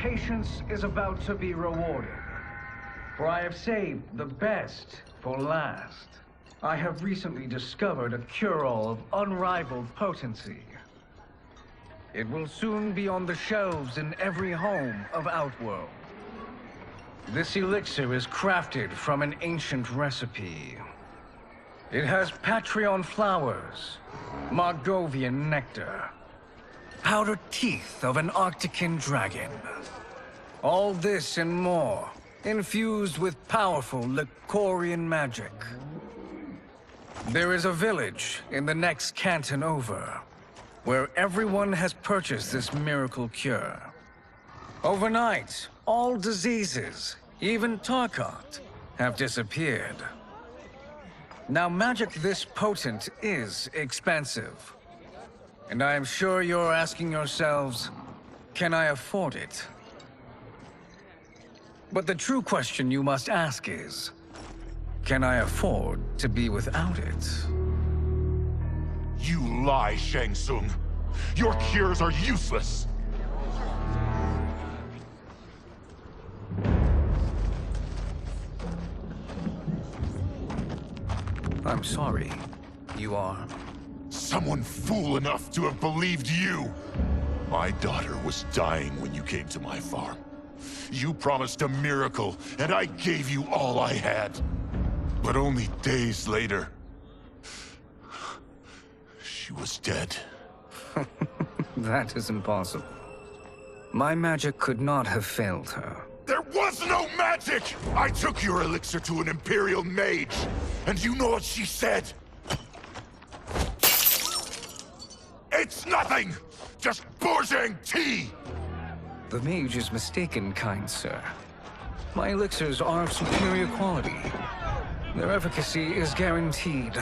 patience is about to be rewarded. For I have saved the best for last. I have recently discovered a cure-all of unrivaled potency. It will soon be on the shelves in every home of Outworld. This elixir is crafted from an ancient recipe. It has Patreon flowers, Margovian nectar, powdered teeth of an Arctican dragon. All this and more, infused with powerful Lycorian magic. There is a village in the next canton over, where everyone has purchased this miracle cure. Overnight, all diseases, even Tarkat, have disappeared. Now, magic this potent is expensive. And I am sure you're asking yourselves, can I afford it? But the true question you must ask is, can I afford to be without it? You lie, Shang Tsung. Your cures are useless. I'm sorry. You are? Someone fool enough to have believed you. My daughter was dying when you came to my farm. You promised a miracle, and I gave you all I had. But only days later, she was dead. That is impossible. My magic could not have failed her. There was no magic! I took your elixir to an Imperial mage, and you know what she said? It's nothing! Just Bourgeois tea! The mage is mistaken, kind sir. My elixirs are of superior quality. Their efficacy is guaranteed.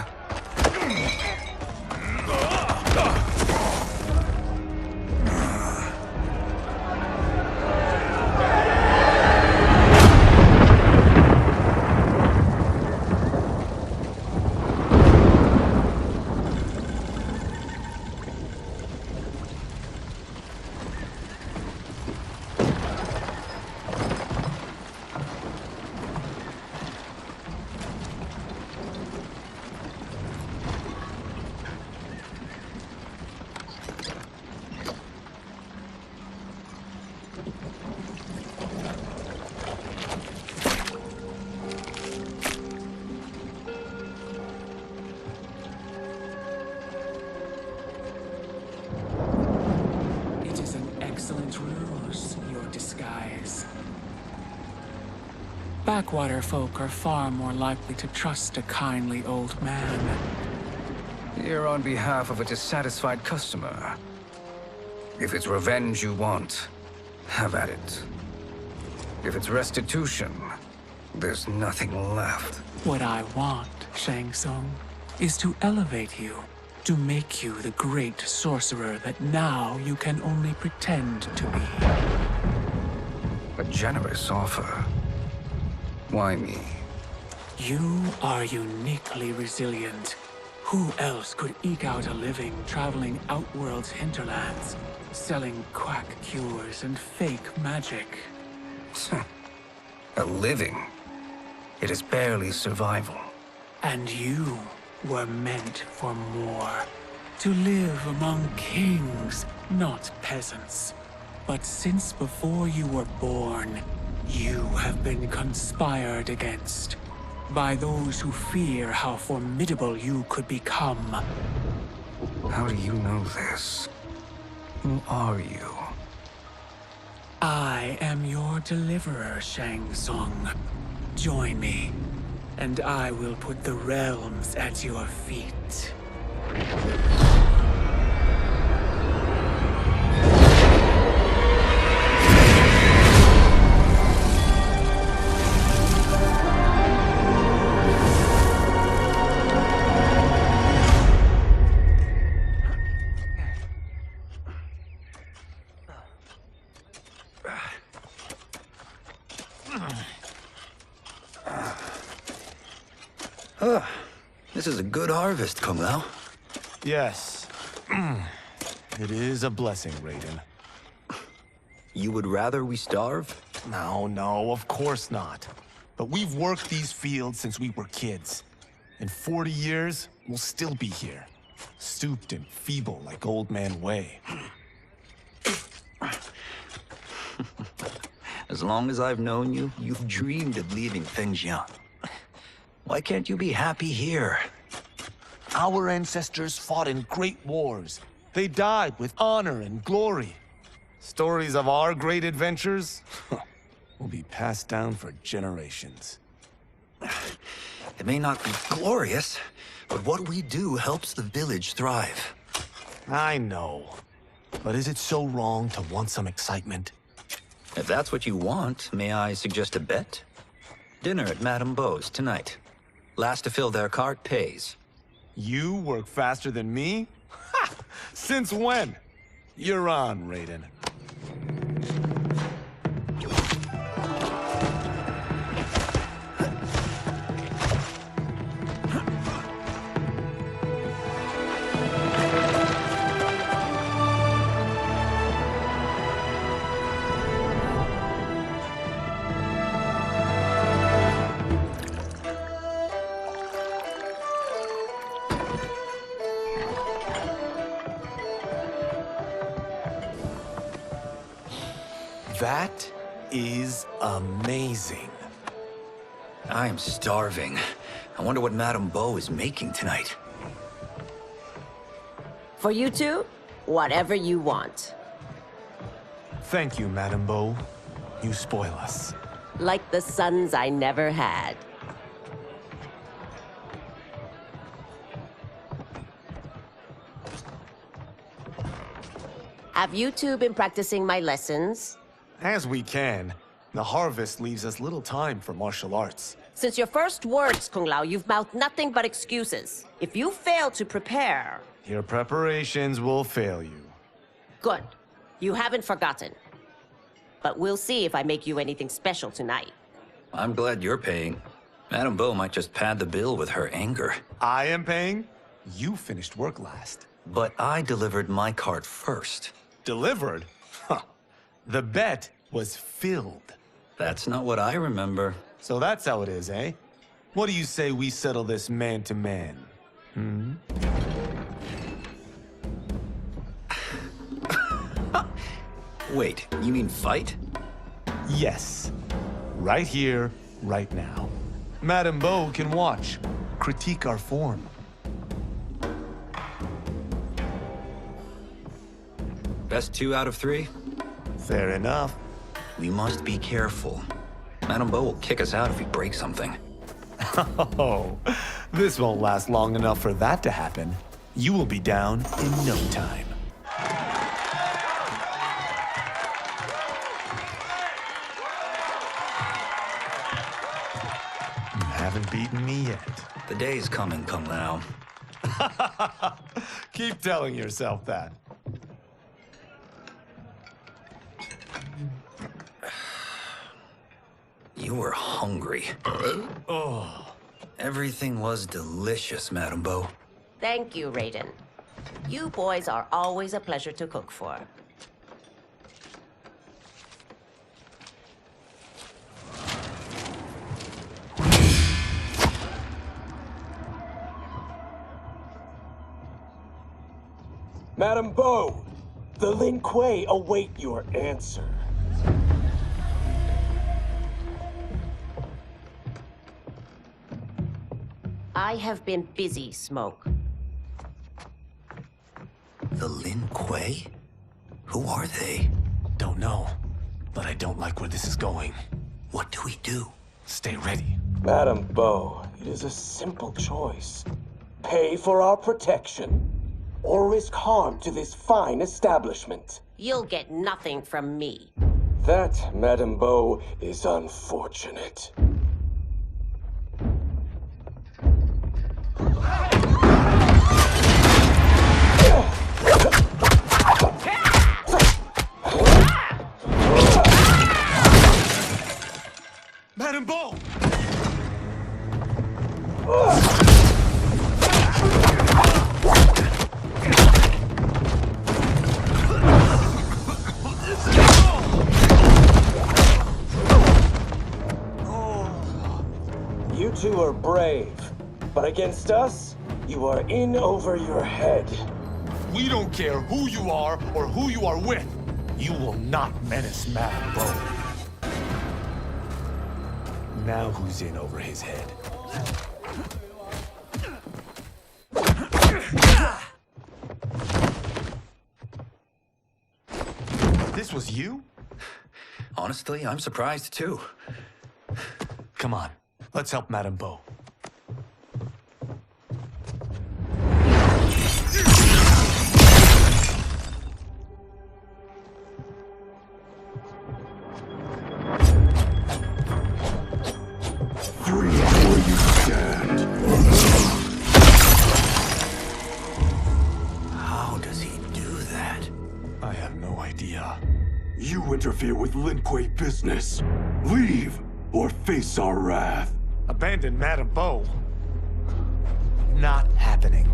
Backwater folk are far more likely to trust a kindly old man. Here on behalf of a dissatisfied customer. If it's revenge you want, have at it. If it's restitution, there's nothing left. What I want, Shang Tsung, is to elevate you, to make you the great sorcerer that now you can only pretend to be. A generous offer. Why me? You are uniquely resilient. Who else could eke out a living traveling Outworld's hinterlands, selling quack cures and fake magic? A living? It is barely survival. And you were meant for more. To live among kings, not peasants. But since before you were born, you have been conspired against by those who fear how formidable you could become. How do you know this? Who are you? I am your deliverer, Shang Tsung. Join me, and I will put the realms at your feet. This is a good harvest, Kung Lao. Yes. It is a blessing, Raiden. You would rather we starve? No, of course not. But we've worked these fields since we were kids. In 40 years, we'll still be here. Stooped and feeble like Old Man Wei. As long as I've known you, you've dreamed of leaving Fengjiang. Why can't you be happy here? Our ancestors fought in great wars. They died with honor and glory. Stories of our great adventures will be passed down for generations. It may not be glorious, but what we do helps the village thrive. I know. But is it so wrong to want some excitement? If that's what you want, may I suggest a bet? Dinner at Madame Beau's tonight. Last to fill their cart pays. You work faster than me? Ha! Since when? You're on, Raiden. That is amazing. I am starving. I wonder what Madame Beau is making tonight. For you two, whatever you want. Thank you, Madame Beau. You spoil us. Like the sons I never had. Have you two been practicing my lessons? As we can. The harvest leaves us little time for martial arts. Since your first words, Kung Lao, you've mouthed nothing but excuses. If you fail to prepare... Your preparations will fail you. Good. You haven't forgotten. But we'll see if I make you anything special tonight. I'm glad you're paying. Madame Beau might just pad the bill with her anger. I am paying? You finished work last. But I delivered my cart first. Delivered? Huh. The bet was filled. That's not what I remember. So that's how it is, eh? What do you say we settle this man to man? Hmm? Wait, you mean fight? Yes. Right here, right now. Madame Beau can watch, critique our form. Best 2 out of 3? Fair enough. We must be careful. Madame Beau will kick us out if we break something. Oh, this won't last long enough for that to happen. You will be down in no time. You haven't beaten me yet. The day's coming, Kung Lao. Keep telling yourself that. You were hungry. Oh. Everything was delicious, Madame Beau. Thank you, Raiden. You boys are always a pleasure to cook for. Madame Beau, the Lin Kuei await your answer. I have been busy, Smoke. The Lin Kuei? Who are they? Don't know, but I don't like where this is going. What do we do? Stay ready. Madame Beau, it is a simple choice. Pay for our protection, or risk harm to this fine establishment. You'll get nothing from me. That, Madame Beau, is unfortunate. Madame Beau! You two are brave, but against us, you are in over your head. We don't care who you are or who you are with. You will not menace Madame Bo. Now who's in over his head? This was you? Honestly, I'm surprised too. Come on, let's help Madame Bo. How does he do that? I have no idea. You interfere with Lin Kuei business. Leave, or face our wrath. Abandon Madame Bo? Not happening.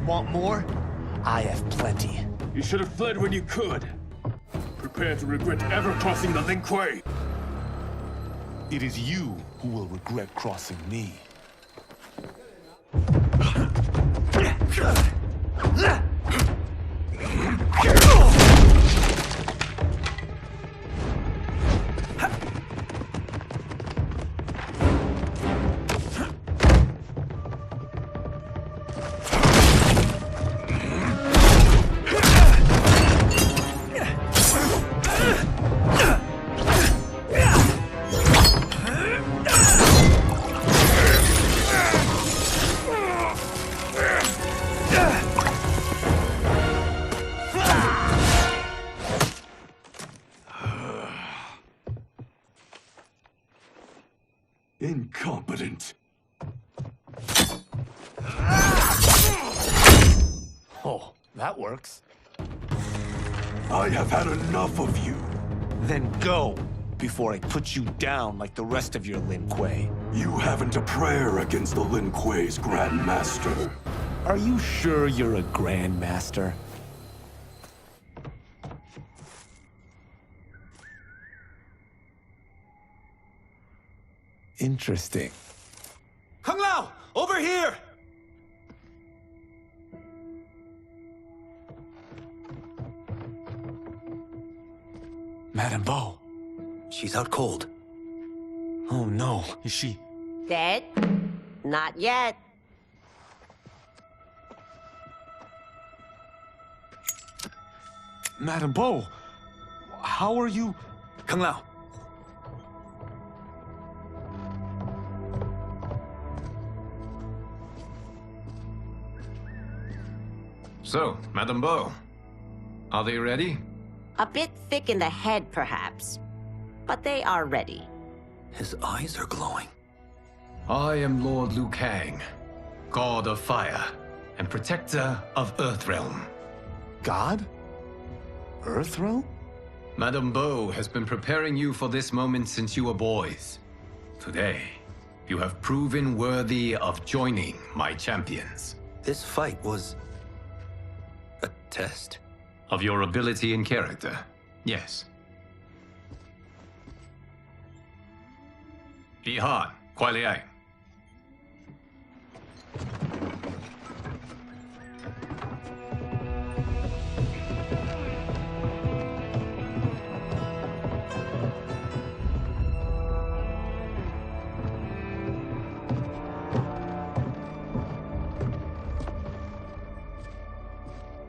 Want more? I have plenty. You should have fled when you could. Prepare to regret ever crossing the Lin Kuei. It is you who will regret crossing me. Incompetent. Oh, that works. I have had enough of you. Then go, before I put you down like the rest of your Lin Kuei. You haven't a prayer against the Lin Kuei's Grand Master. Are you sure you're a Grand Master? Interesting. Kung Lao! Over here! Madame Bo. She's out cold. Oh no, is she? Dead? Not yet. Madame Bo, how are you? Kung Lao. So, Madame Bo, are they ready? A bit thick in the head, perhaps. But they are ready. His eyes are glowing. I am Lord Liu Kang, God of Fire and Protector of Earthrealm. God? Earthrealm? Madame Bo has been preparing you for this moment since you were boys. Today, you have proven worthy of joining my champions. This fight was a test. Of your ability and character, yes. 遗憾，快恋爱。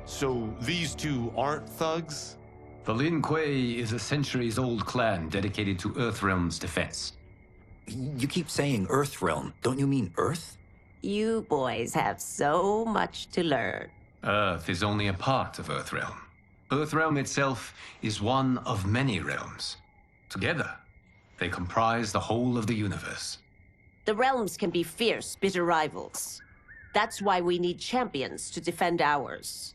So these two aren't thugs? The Lin Kuei is a centuries-old clan dedicated to Earthrealm's defense. You keep saying Earthrealm. Don't you mean Earth? You boys have so much to learn. Earth is only a part of Earthrealm. Earthrealm itself is one of many realms. Together, they comprise the whole of the universe. The realms can be fierce, bitter rivals. That's why we need champions to defend ours.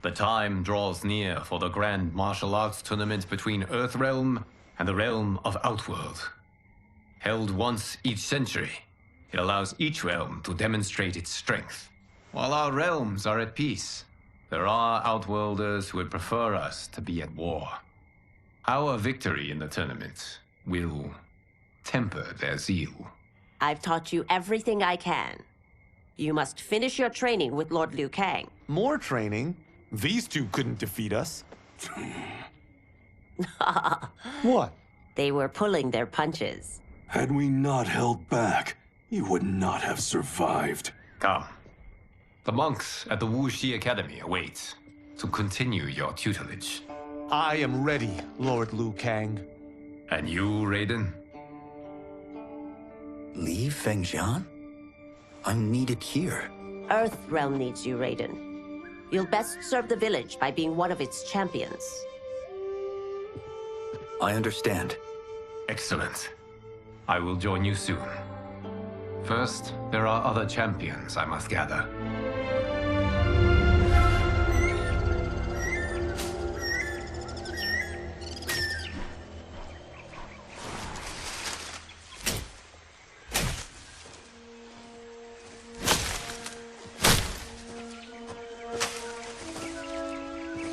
The time draws near for the grand martial arts tournament between Earthrealm and the realm of Outworld. held once each century. It allows each realm to demonstrate its strength. While our realms are at peace, there are Outworlders who would prefer us to be at war. Our victory in the tournament will temper their zeal. I've taught you everything I can. You must finish your training with Lord Liu Kang. More training? These two couldn't defeat us. What? They were pulling their punches. Had we not held back, you would not have survived. Come. The monks at the Wuxi Academy await to continue your tutelage. I am ready, Lord Liu Kang. And you, Raiden? Leave Fengjian? I'm needed here. Earth Realm needs you, Raiden. You'll best serve the village by being one of its champions. I understand. Excellent. I will join you soon. First, there are other champions I must gather.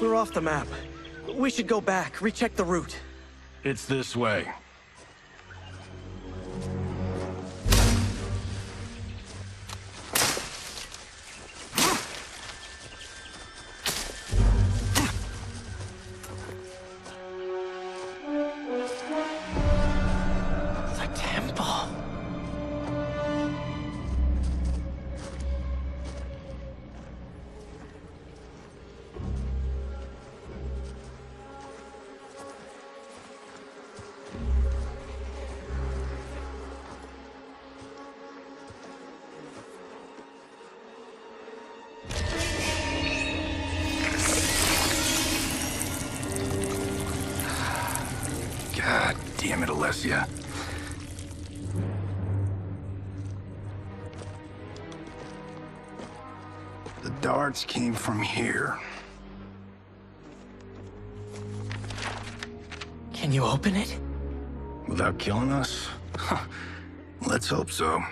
We're off the map. We should go back, recheck the route. It's this way. The temple. God damn it, Alessia. The darts came from here. Can you open it? Without killing us? Let's hope so.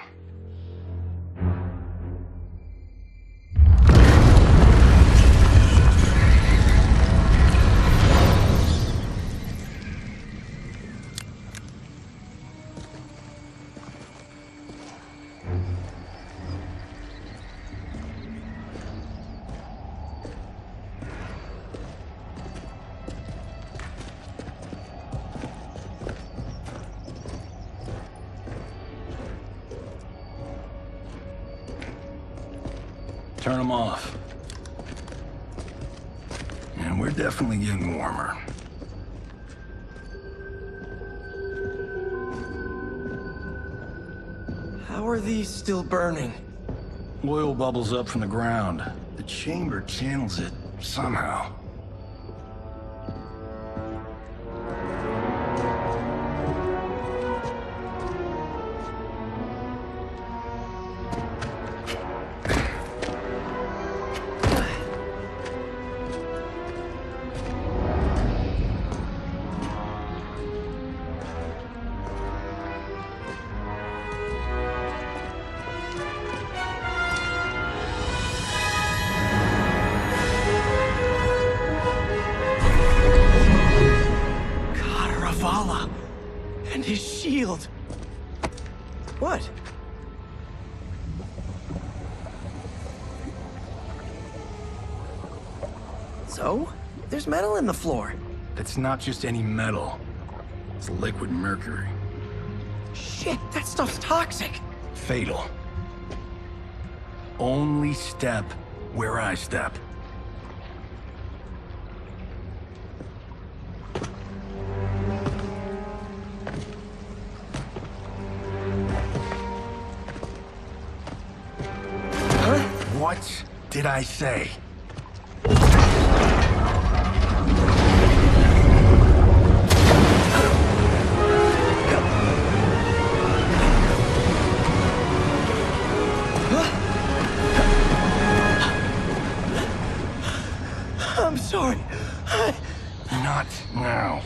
Turn them off. And we're definitely getting warmer. How are these still burning? Oil bubbles up from the ground. The chamber channels it somehow. And his shield. What? So? There's metal in the floor. That's not just any metal. It's liquid mercury. Shit, that stuff's toxic. Fatal. Only step where I step. What did I say? I'm sorry. Not now.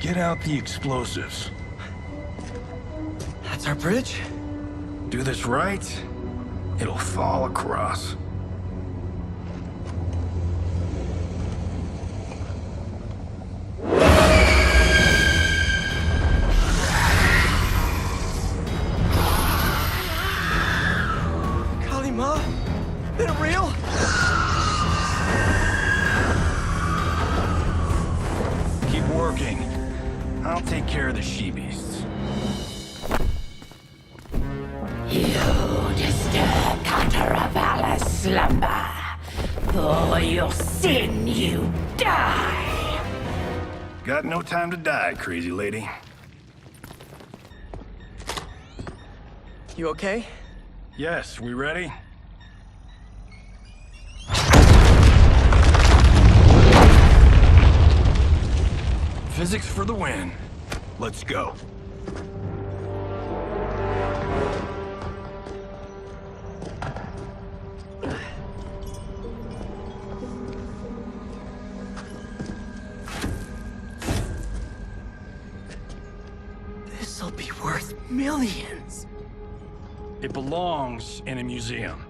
Get out the explosives. That's our bridge? Do this right, it'll fall across. Kalima? NetherRealm? Keep working. I'll take care of the she-beasts. You disturb Cataravalla's slumber. For your sin, you die. Got no time to die, crazy lady. You okay? Yes, we ready? Physics for the win. Let's go. This'll be worth millions. It belongs in a museum.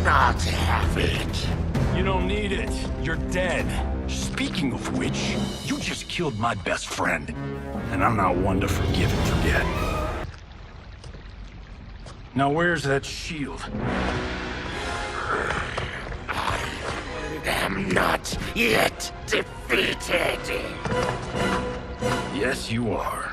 Not have it. You don't need it. You're dead. Speaking of which, you just killed my best friend. And I'm not one to forgive and forget. Now where's that shield? I am not yet defeated. Yes, you are.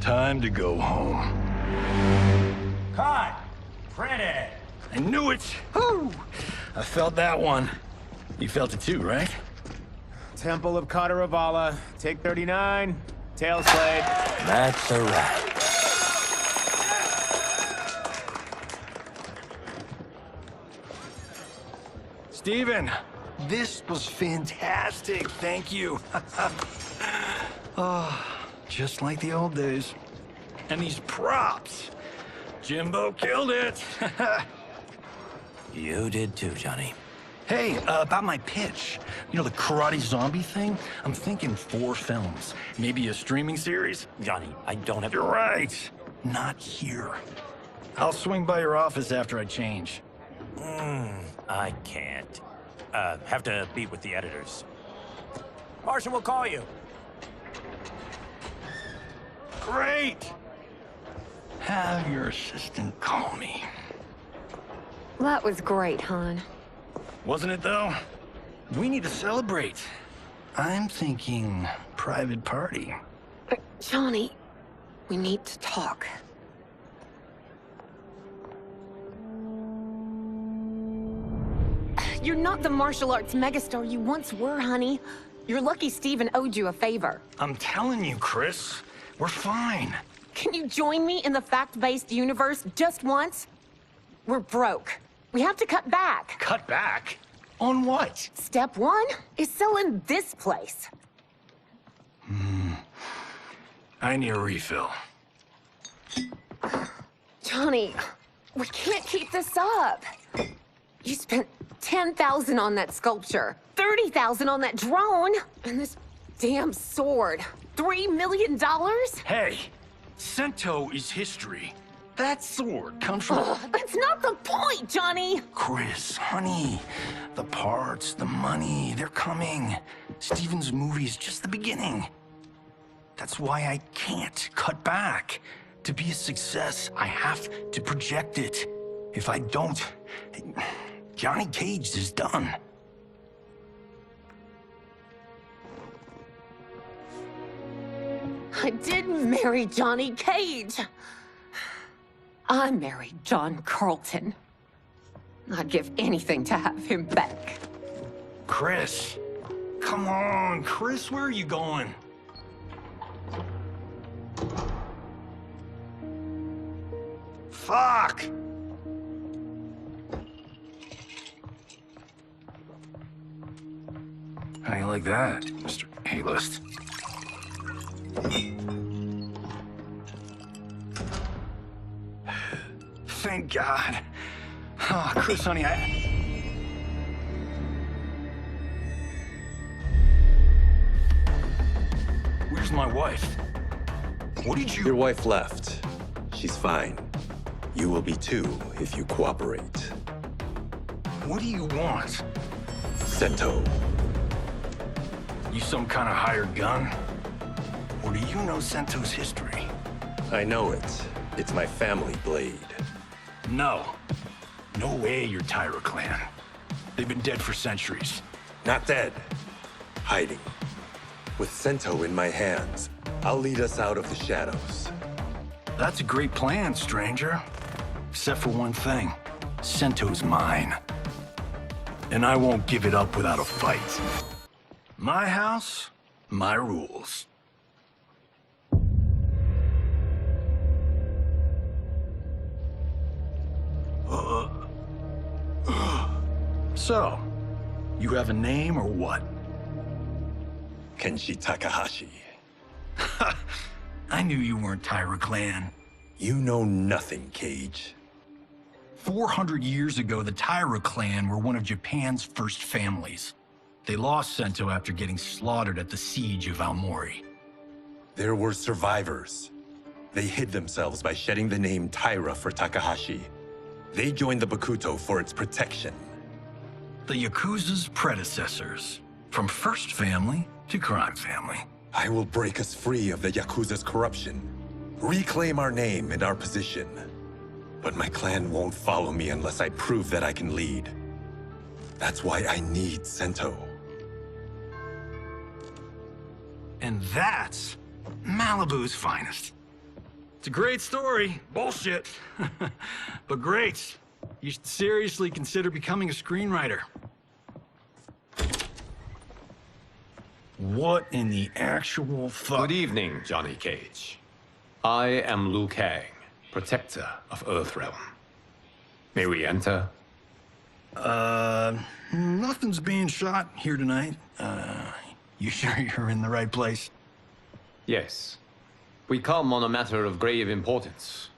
Time to go home. Cut! Print I knew it! Woo! I felt that one. You felt it too, right? Temple of Kataravala, take 39, tail slate. That's a wrap. Steven, this was fantastic. Thank you. Oh, just like the old days. And these props. Jimbo killed it. You did too, Johnny. Hey, about my pitch. You know, the karate zombie thing? I'm thinking 4 films. Maybe a streaming series? Johnny, I don't have... You're right. Not here. I'll swing by your office after I change. I can't. Have to meet with the editors. Marshall will call you. Great! Have your assistant call me. That was great, hon. Wasn't it, though? We need to celebrate. I'm thinking private party. Johnny, we need to talk. You're not the martial arts megastar you once were, honey. You're lucky Steven owed you a favor. I'm telling you, Chris. We're fine. Can you join me in the fact-based universe just once? We're broke. We have to cut back. Cut back? On what? Step 1 is selling this place. I need a refill. Johnny, we can't keep this up. You spent $10,000 on that sculpture, $30,000 on that drone, and this damn sword. $3 million? Hey, Sento is history. That sword comes from... That's not the point, Johnny! Chris, honey, the parts, the money, they're coming. Steven's movie is just the beginning. That's why I can't cut back. To be a success, I have to project it. If I don't, Johnny Cage is done. I didn't marry Johnny Cage. I married John Carlton. I'd give anything to have him back. Chris, come on, Chris, where are you going? Fuck! How you like that, Mr. A-list? Thank God. Oh, Chris, honey, Where's my wife? What did you... Your wife left. She's fine. You will be too if you cooperate. What do you want? Sento. You some kind of hired gun? Or do you know Sento's history? I know it. It's my family blade. No. No way you're Tyra clan. They've been dead for centuries. Not dead. Hiding. With Sento in my hands, I'll lead us out of the shadows. That's a great plan, stranger. Except for one thing. Sento's mine. And I won't give it up without a fight. My house, my rules. So, you have a name or what? Kenshi Takahashi. I knew you weren't Tyra clan. You know nothing, Cage. 400 years ago, the Tyra clan were one of Japan's first families. They lost Sento after getting slaughtered at the siege of Aomori. There were survivors. They hid themselves by shedding the name Tyra for Takahashi. They joined the Bakuto for its protection. The Yakuza's predecessors. From first family to crime family. I will break us free of the Yakuza's corruption. Reclaim our name and our position. But my clan won't follow me unless I prove that I can lead. That's why I need Sento. And that's Malibu's finest. It's a great story. Bullshit. But great. You should seriously consider becoming a screenwriter. What in the actual fuck? Good evening, Johnny Cage. I am Liu Kang, protector of Earthrealm. May we enter? Nothing's being shot here tonight. You sure you're in the right place? Yes. We come on a matter of grave importance.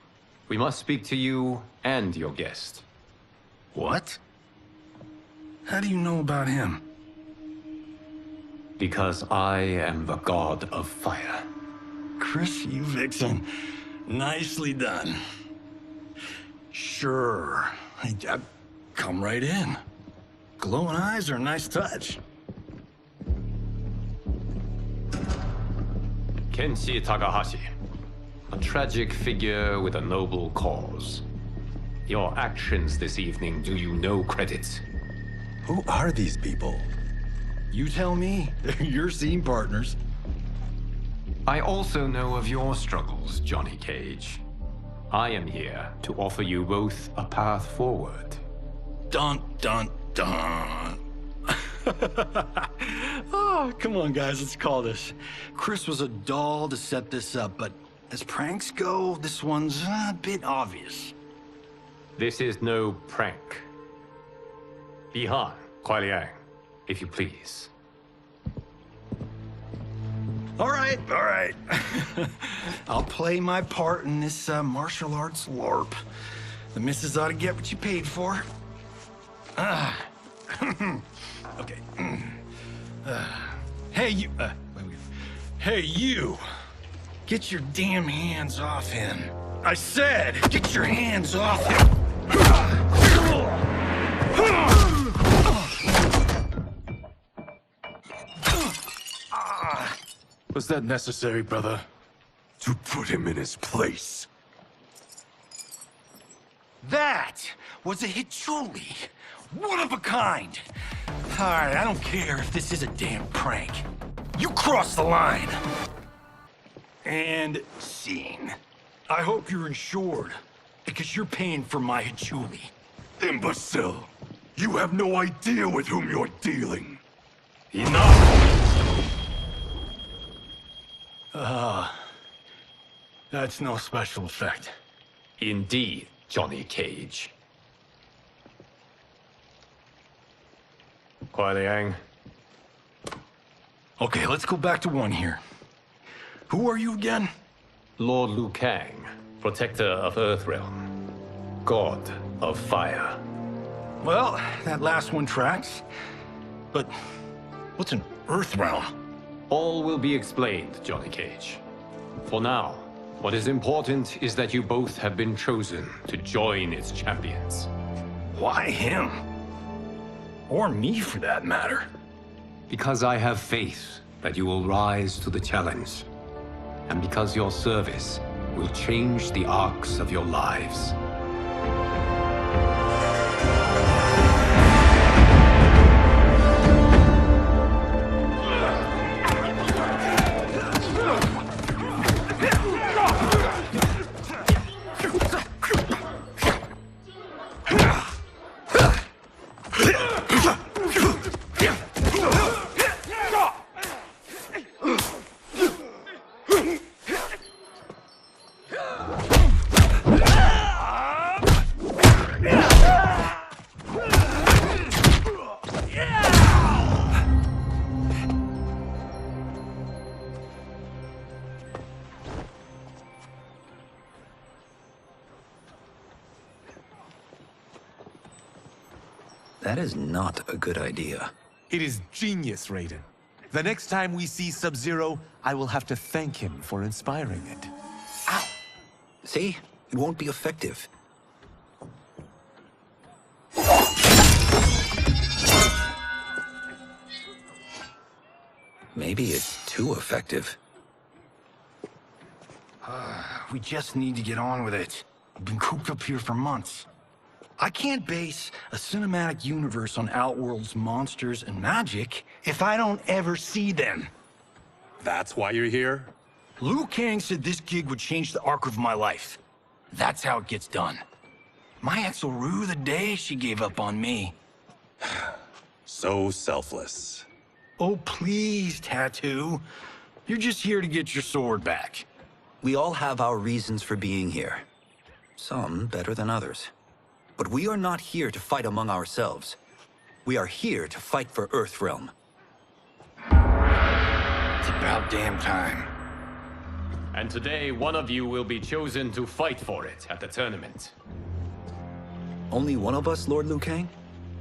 We must speak to you and your guest. What? How do you know about him? Because I am the god of fire. Chris, you vixen. Nicely done. Sure. Come right in. Glowing eyes are a nice touch. Kenshi Takahashi. A tragic figure with a noble cause. Your actions this evening do you no credit. Who are these people? You tell me. They're your scene partners. I also know of your struggles, Johnny Cage. I am here to offer you both a path forward. Dun, dun, dun. Oh, come on, guys, let's call this. Chris was a doll to set this up, but as pranks go, this one's a bit obvious. This is no prank. Bihan, Kuai Liang, if you please. All right. I'll play my part in this martial arts LARP. The missus ought to get what you paid for. Okay. Hey, you... Hey, you! Get your damn hands off him. I said, get your hands off him! Was that necessary, brother? To put him in his place. That was a Hichuli. One of a kind. All right, I don't care if this is a damn prank. You crossed the line. And scene. I hope you're insured, because you're paying for my Hichuli. Imbecile! You have no idea with whom you're dealing. Enough! That's no special effect. Indeed, Johnny Cage. Kuai Liang. Okay, let's go back to one here. Who are you again? Lord Liu Kang, protector of Earthrealm, god of fire. Well, that last one tracks. But what's an Earthrealm? All will be explained, Johnny Cage. For now, what is important is that you both have been chosen to join its champions. Why him? Or me, for that matter. Because I have faith that you will rise to the challenge. And because your service will change the arcs of your lives. That is not a good idea. It is genius, Raiden. The next time we see Sub-Zero, I will have to thank him for inspiring it. Ow! See? It won't be effective. Maybe it's too effective. We just need to get on with it. We've been cooped up here for months. I can't base a cinematic universe on Outworld's monsters and magic if I don't ever see them. That's why you're here? Liu Kang said this gig would change the arc of my life. That's how it gets done. My ex will rue the day she gave up on me. So selfless. Oh, please, Tattoo. You're just here to get your sword back. We all have our reasons for being here. Some better than others. But we are not here to fight among ourselves. We are here to fight for Earthrealm. It's about damn time. And today, one of you will be chosen to fight for it at the tournament. Only one of us, Lord Liu Kang?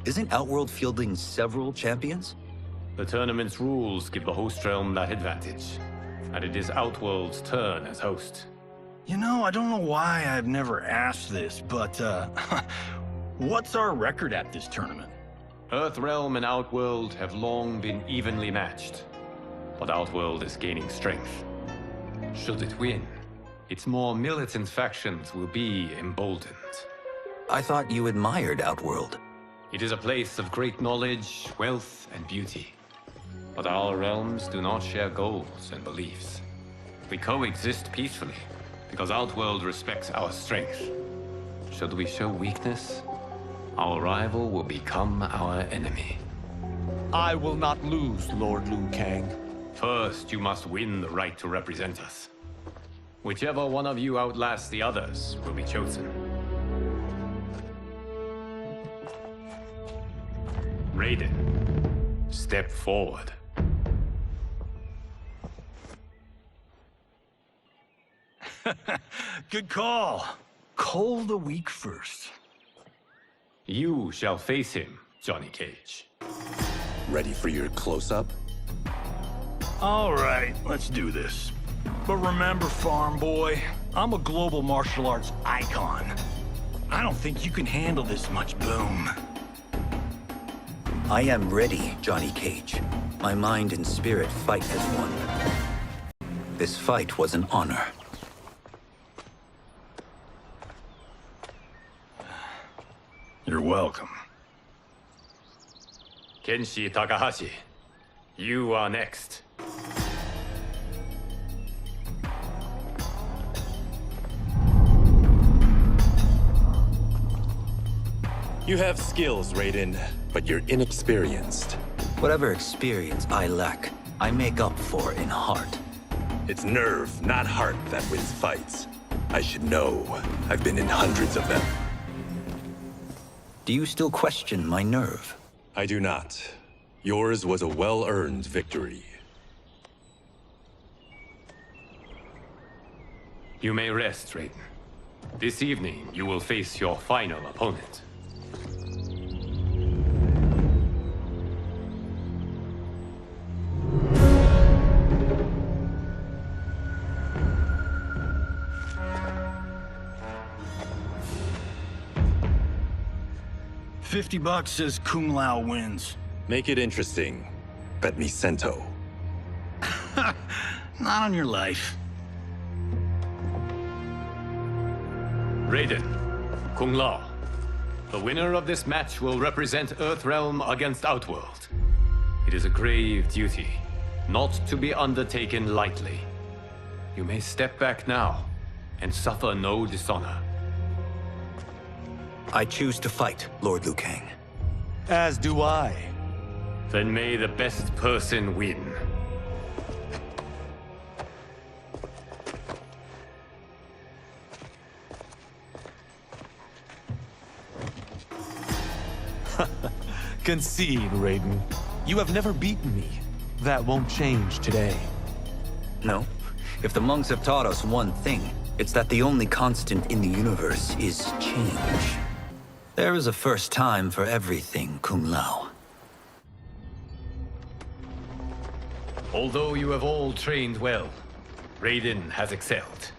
Isn't Outworld fielding several champions? The tournament's rules give the host realm that advantage. And it is Outworld's turn as host. You know, I don't know why I've never asked this, but, what's our record at this tournament? Earthrealm and Outworld have long been evenly matched. But Outworld is gaining strength. Should it win, its more militant factions will be emboldened. I thought you admired Outworld. It is a place of great knowledge, wealth, and beauty. But our realms do not share goals and beliefs. We coexist peacefully, because Outworld respects our strength. Should we show weakness, our rival will become our enemy. I will not lose, Lord Liu Kang. First, you must win the right to represent us. Whichever one of you outlasts the others will be chosen. Raiden, step forward. Good call. Cull the weak first. You shall face him, Johnny Cage. Ready for your close-up? All right, let's do this. But remember, farm boy, I'm a global martial arts icon. I don't think you can handle this much boom. I am ready, Johnny Cage. My mind and spirit fight as one. This fight was an honor. You're welcome. Kenshi Takahashi, you are next. You have skills, Raiden, but you're inexperienced. Whatever experience I lack, I make up for in heart. It's nerve, not heart, that wins fights. I should know. I've been in hundreds of them. Do you still question my nerve? I do not. Yours was a well-earned victory. You may rest, Raiden. This evening, you will face your final opponent. $50 says Kung Lao wins. Make it interesting. Bet me cento. Not on your life. Raiden, Kung Lao. The winner of this match will represent Earthrealm against Outworld. It is a grave duty, not to be undertaken lightly. You may step back now, and suffer no dishonor. I choose to fight, Lord Liu Kang. As do I. Then may the best person win. Concede, Raiden. You have never beaten me. That won't change today. No. If the monks have taught us one thing, it's that the only constant in the universe is change. There is a first time for everything, Kung Lao. Although you have all trained well, Raiden has excelled.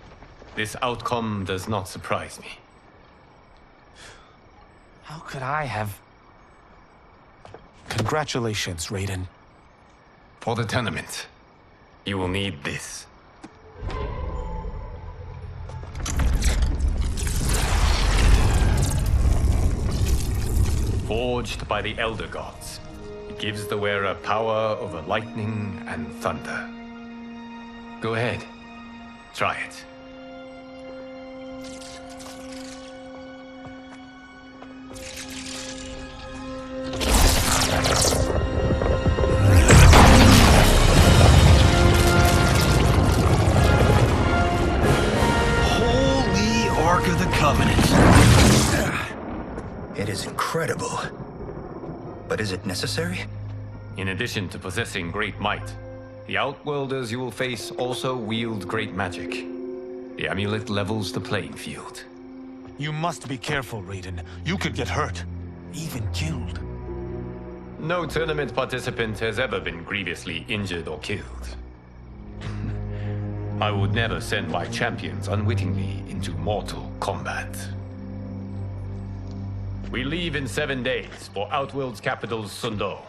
This outcome does not surprise me. How could I have... Congratulations, Raiden. For the tournament, you will need this. Forged by the Elder Gods, it gives the wearer power over lightning and thunder. Go ahead, try it. Holy Ark of the Covenant. It is incredible. But is it necessary? In addition to possessing great might, the Outworlders you will face also wield great magic. The amulet levels the playing field. You must be careful, Raiden. You could get hurt. Even killed. No tournament participant has ever been grievously injured or killed. I would never send my champions unwittingly into Mortal Kombat. We leave in 7 days for Outworld's capital, Sundo.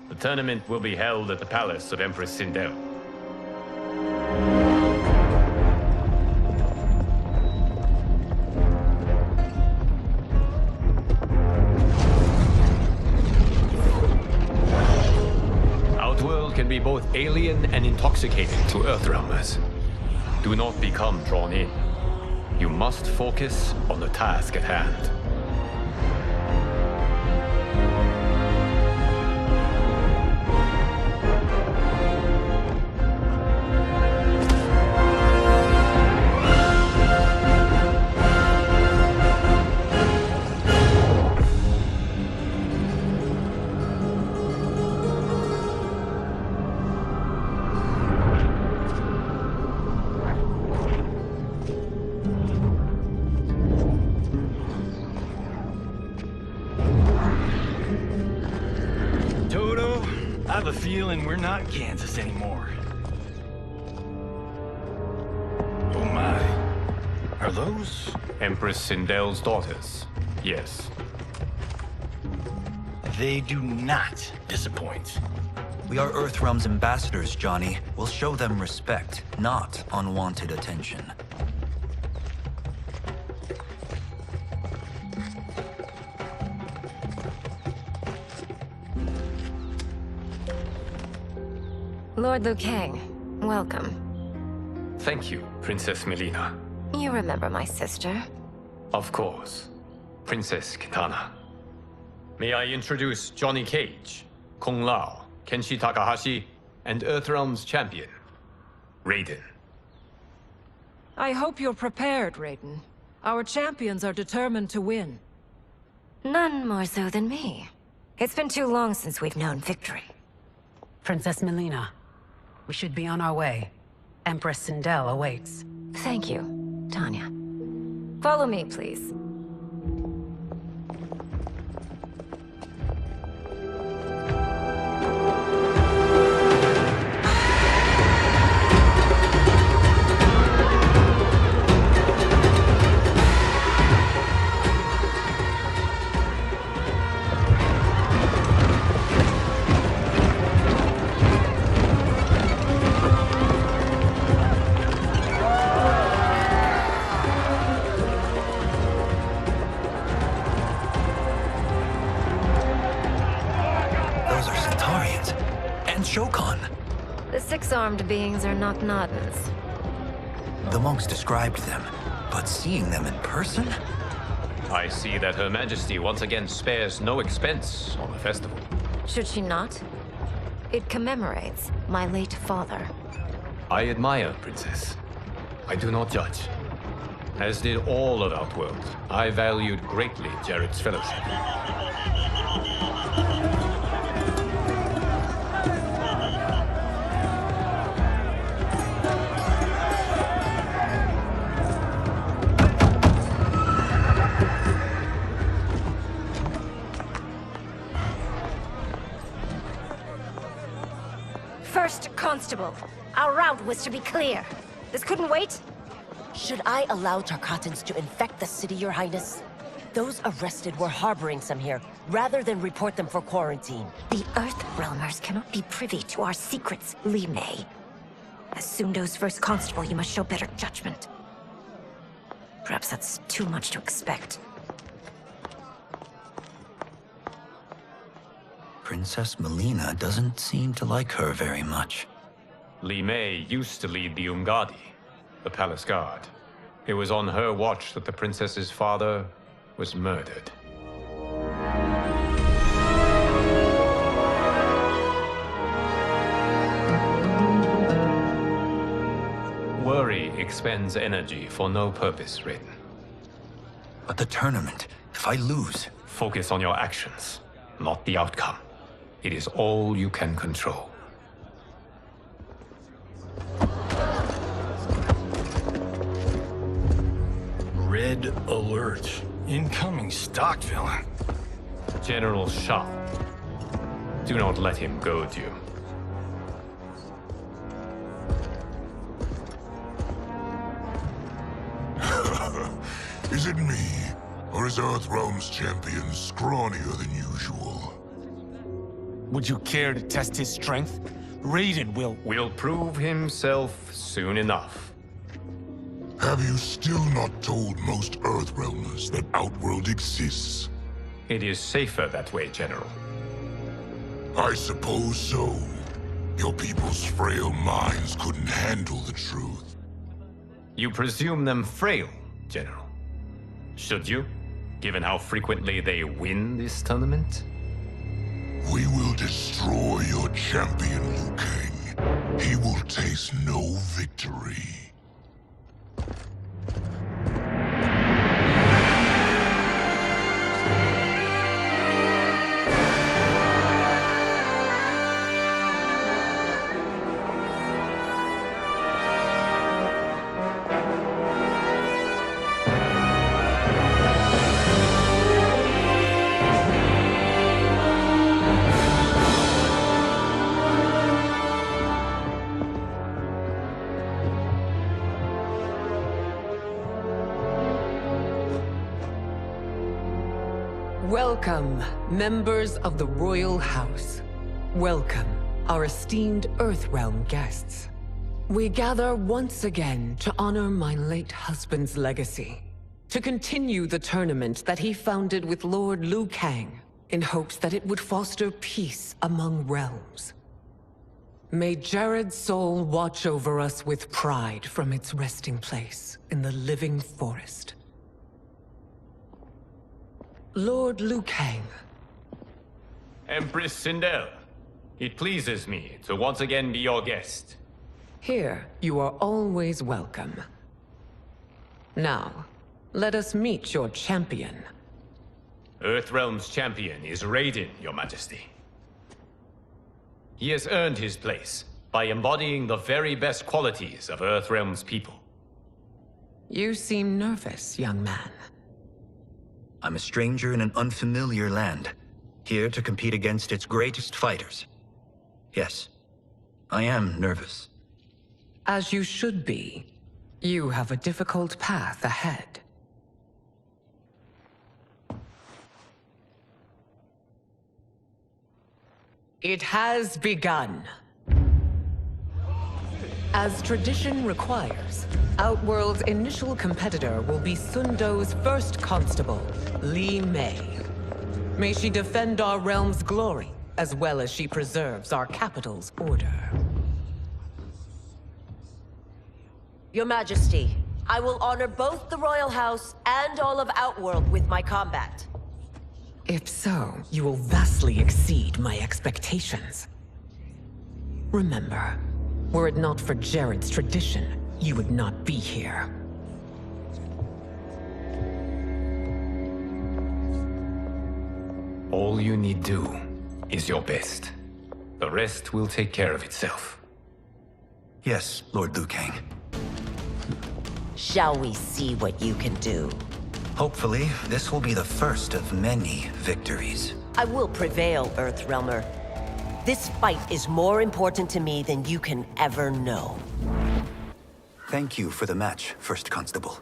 The tournament will be held at the palace of Empress Sindel. Outworld can be both alien and intoxicating to Earthrealmers. Do not become drawn in. You must focus on the task at hand. I have a feeling we're not Kansas anymore. Oh my. Are those? Empress Sindel's daughters, yes. They do not disappoint. We are Earthrealm's ambassadors, Johnny. We'll show them respect, not unwanted attention. Lord Liu Kang, welcome. Thank you, Princess Melina. You remember my sister? Of course. Princess Kitana. May I introduce Johnny Cage, Kung Lao, Kenshi Takahashi, and Earthrealm's champion, Raiden. I hope you're prepared, Raiden. Our champions are determined to win. None more so than me. It's been too long since we've known victory. Princess Melina, we should be on our way. Empress Sindel awaits. Thank you, Tanya. Follow me, please. The six-armed beings are not Nadans. The monks described them, but seeing them in person? I see that Her Majesty once again spares no expense on the festival. Should she not? It commemorates my late father. I admire, Princess. I do not judge. As did all of Outworld, I valued greatly Jared's fellowship. First Constable, our route was to be clear. This couldn't wait? Should I allow Tarkatans to infect the city, Your Highness? Those arrested were harboring some here, rather than report them for quarantine. The Earthrealmers cannot be privy to our secrets, Li Mei. As Sundo's first constable, you must show better judgment. Perhaps that's too much to expect. Princess Melina doesn't seem to like her very much. Li Mei used to lead the Umgadi, the palace guard. It was on her watch that the princess's father was murdered. Worry expends energy for no purpose, Raiden. But the tournament, if I lose... Focus on your actions, not the outcome. It is all you can control. Red alert. Incoming stock villain. General Shah. Do not let him goad you. Is it me? Or is Earthrealm's champion scrawnier than usual? Would you care to test his strength? Raiden will prove himself soon enough. Have you still not told most Earthrealmers that Outworld exists? It is safer that way, General. I suppose so. Your people's frail minds couldn't handle the truth. You presume them frail, General. Should you, given how frequently they win this tournament? We will destroy your champion, Liu Kang. He will taste no victory. Welcome, members of the Royal House. Welcome, our esteemed Earthrealm guests. We gather once again to honor my late husband's legacy, to continue the tournament that he founded with Lord Liu Kang, in hopes that it would foster peace among realms. May Jared's soul watch over us with pride from its resting place in the living forest. Lord Liu Kang. Empress Sindel, It pleases me to once again be your guest. Here, you are always welcome. Now, let us meet your champion. Earthrealm's champion is Raiden, Your Majesty. He has earned his place by embodying the very best qualities of Earthrealm's people. You seem nervous, young man. I'm a stranger in an unfamiliar land, here to compete against its greatest fighters. Yes, I am nervous. As you should be. You have a difficult path ahead. It has begun. As tradition requires, Outworld's initial competitor will be Sundo's first constable, Li Mei. May she defend our realm's glory, as well as she preserves our capital's order. Your Majesty, I will honor both the Royal House and all of Outworld with my combat. If so, you will vastly exceed my expectations. Remember, were it not for Jared's tradition, you would not be here. All you need do is your best. The rest will take care of itself. Yes, Lord Liu Kang. Shall we see what you can do? Hopefully, this will be the first of many victories. I will prevail, Earthrealmer. This fight is more important to me than you can ever know. Thank you for the match, First Constable.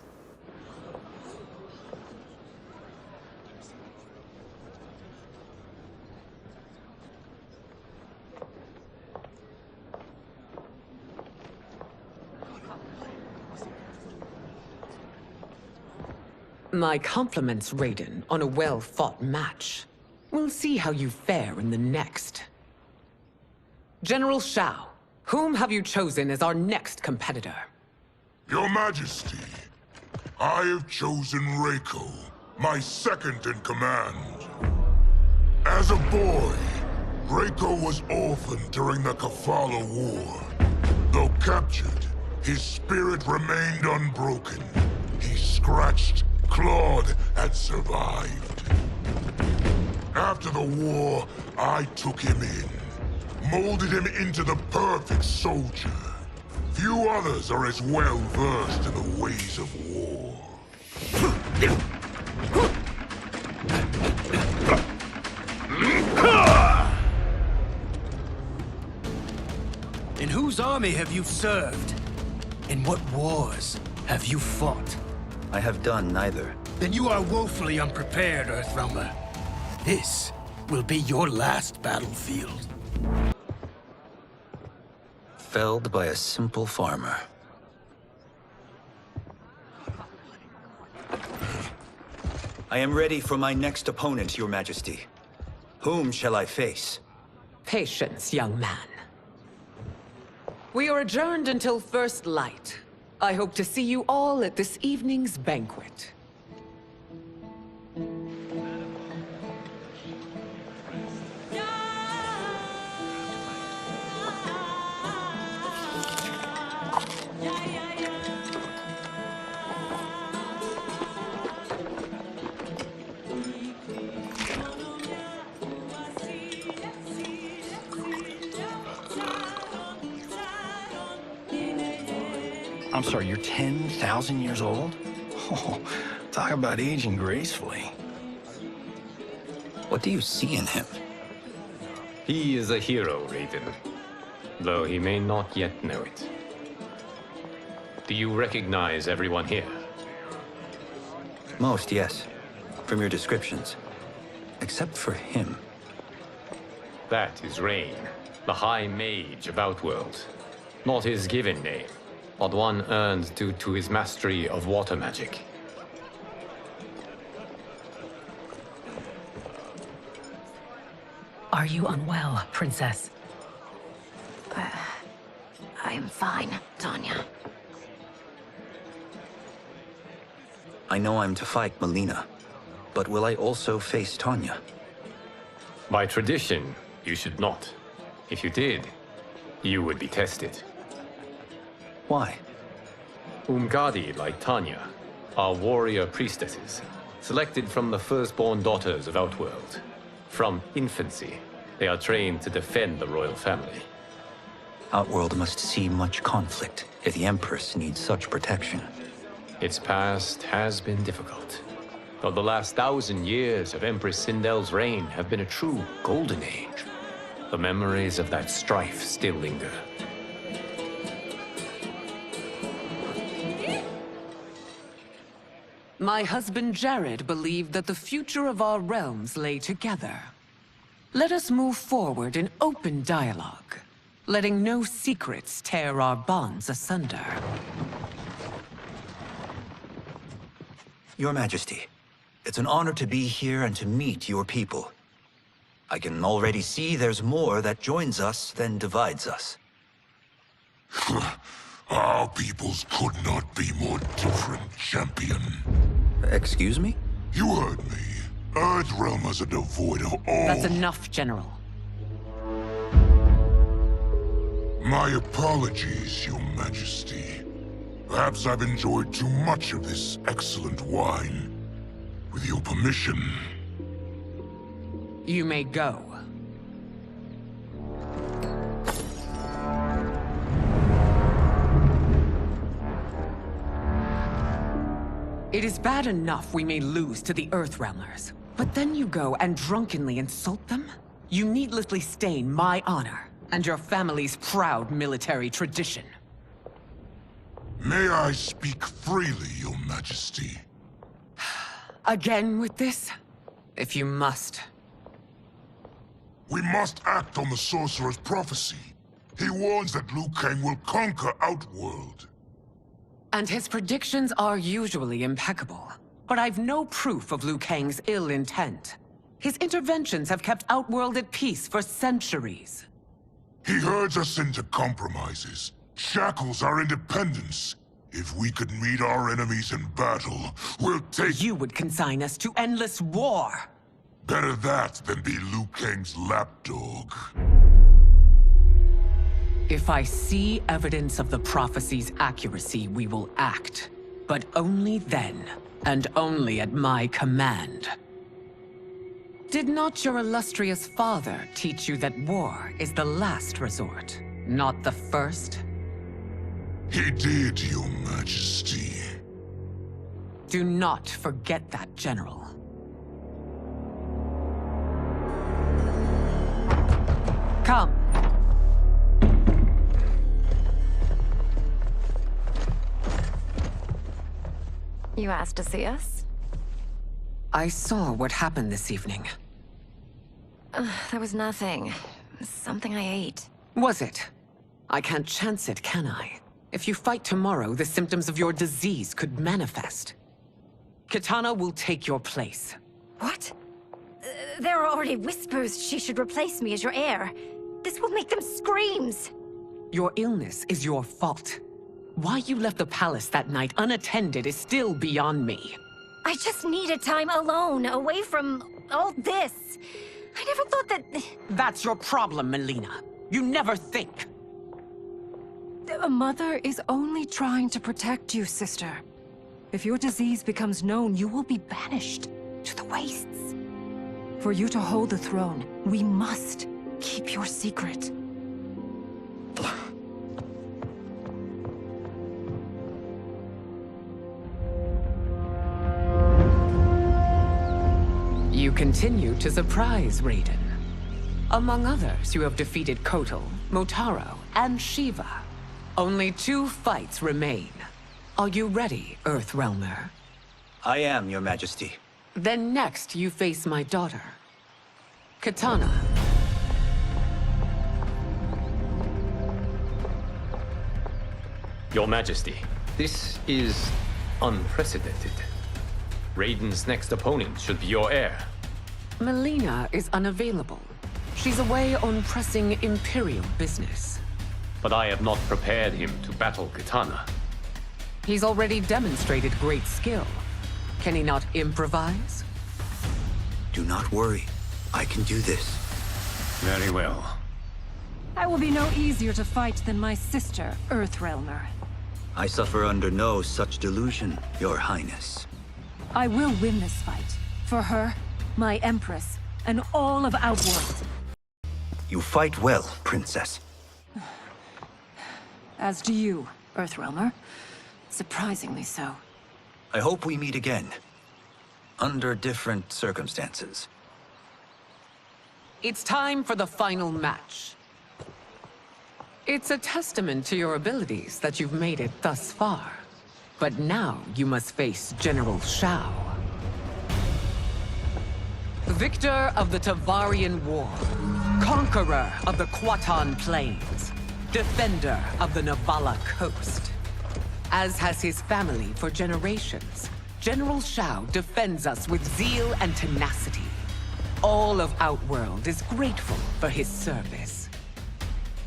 My compliments, Raiden, on a well-fought match. We'll see how you fare in the next. General Shao, whom have you chosen as our next competitor? Your Majesty, I have chosen Reiko, my second in command. As a boy, Reiko was orphaned during the Kafala War. Though captured, his spirit remained unbroken. He scratched, clawed, and survived. After the war, I took him in, molded him into the perfect soldier. Few others are as well versed in the ways of war. In whose army have you served? In what wars have you fought? I have done neither. Then you are woefully unprepared, Earthrealmer. This will be your last battlefield. Felled by a simple farmer. I am ready for my next opponent, Your Majesty. Whom shall I face? Patience, young man. We are adjourned until first light. I hope to see you all at this evening's banquet. I'm sorry, you're 10,000 years old? Oh, talk about aging gracefully. What do you see in him? He is a hero, Raiden. Though he may not yet know it. Do you recognize everyone here? Most, yes. From your descriptions. Except for him. That is Rain, the High Mage of Outworld. Not his given name, but one earned due to his mastery of water magic. Are you unwell, Princess? I'm fine, Tanya. I know I'm to fight Melina, but will I also face Tanya? By tradition, you should not. If you did, you would be tested. Why? Umgadi, like Tanya, are warrior priestesses, selected from the firstborn daughters of Outworld. From infancy, they are trained to defend the royal family. Outworld must see much conflict if the Empress needs such protection. Its past has been difficult, though the last 1,000 years of Empress Sindel's reign have been a true golden age. The memories of that strife still linger. My husband Jared believed that the future of our realms lay together. Let us move forward in open dialogue, letting no secrets tear our bonds asunder. Your Majesty, it's an honor to be here and to meet your people. I can already see there's more that joins us than divides us. Our peoples could not be more different, champion. Excuse me? You heard me. Earthrealmers are devoid of all... That's enough, General. My apologies, Your Majesty. Perhaps I've enjoyed too much of this excellent wine. With your permission... You may go. It is bad enough we may lose to the Earthrealmers, but then you go and drunkenly insult them? You needlessly stain my honor and your family's proud military tradition. May I speak freely, Your Majesty? Again with this? If you must. We must act on the Sorcerer's prophecy. He warns that Liu Kang will conquer Outworld. And his predictions are usually impeccable. But I've no proof of Liu Kang's ill intent. His interventions have kept Outworld at peace for centuries. He herds us into compromises, shackles our independence. If we could meet our enemies in battle, we'll take... You would consign us to endless war! Better that than be Liu Kang's lapdog. If I see evidence of the prophecy's accuracy, we will act. But only then, and only at my command. Did not your illustrious father teach you that war is the last resort, not the first? He did, Your Majesty. Do not forget that, General. Come. You asked to see us? I saw what happened this evening. There was nothing. Something I ate. Was it? I can't chance it, can I? If you fight tomorrow, the symptoms of your disease could manifest. Kitana will take your place. What? There are already whispers she should replace me as your heir. This will make them screams! Your illness is your fault. Why you left the palace that night unattended is still beyond me. I just needed time alone, away from all this. I never thought that... That's your problem, Melina. You never think. A mother is only trying to protect you, sister. If your disease becomes known, you will be banished to the wastes. For you to hold the throne, we must keep your secret. You continue to surprise Raiden. Among others, you have defeated Kotal, Motaro, and Shiva. Only 2 fights remain. Are you ready, Earthrealmer? I am, Your Majesty. Then next, you face my daughter, Kitana. Your Majesty, this is unprecedented. Raiden's next opponent should be your heir. Melina is unavailable. She's away on pressing Imperial business. But I have not prepared him to battle Kitana. He's already demonstrated great skill. Can he not improvise? Do not worry. I can do this. Very well. I will be no easier to fight than my sister, Earthrealmer. I suffer under no such delusion, Your Highness. I will win this fight. For her, my Empress, and all of Outworld. You fight well, Princess. As do you, Earthrealmer. Surprisingly so. I hope we meet again. Under different circumstances. It's time for the final match. It's a testament to your abilities that you've made it thus far. But now you must face General Shao. Victor of the Tavarian War. Conqueror of the Quatan Plains. Defender of the Navala Coast. As has his family for generations, General Shao defends us with zeal and tenacity. All of Outworld is grateful for his service.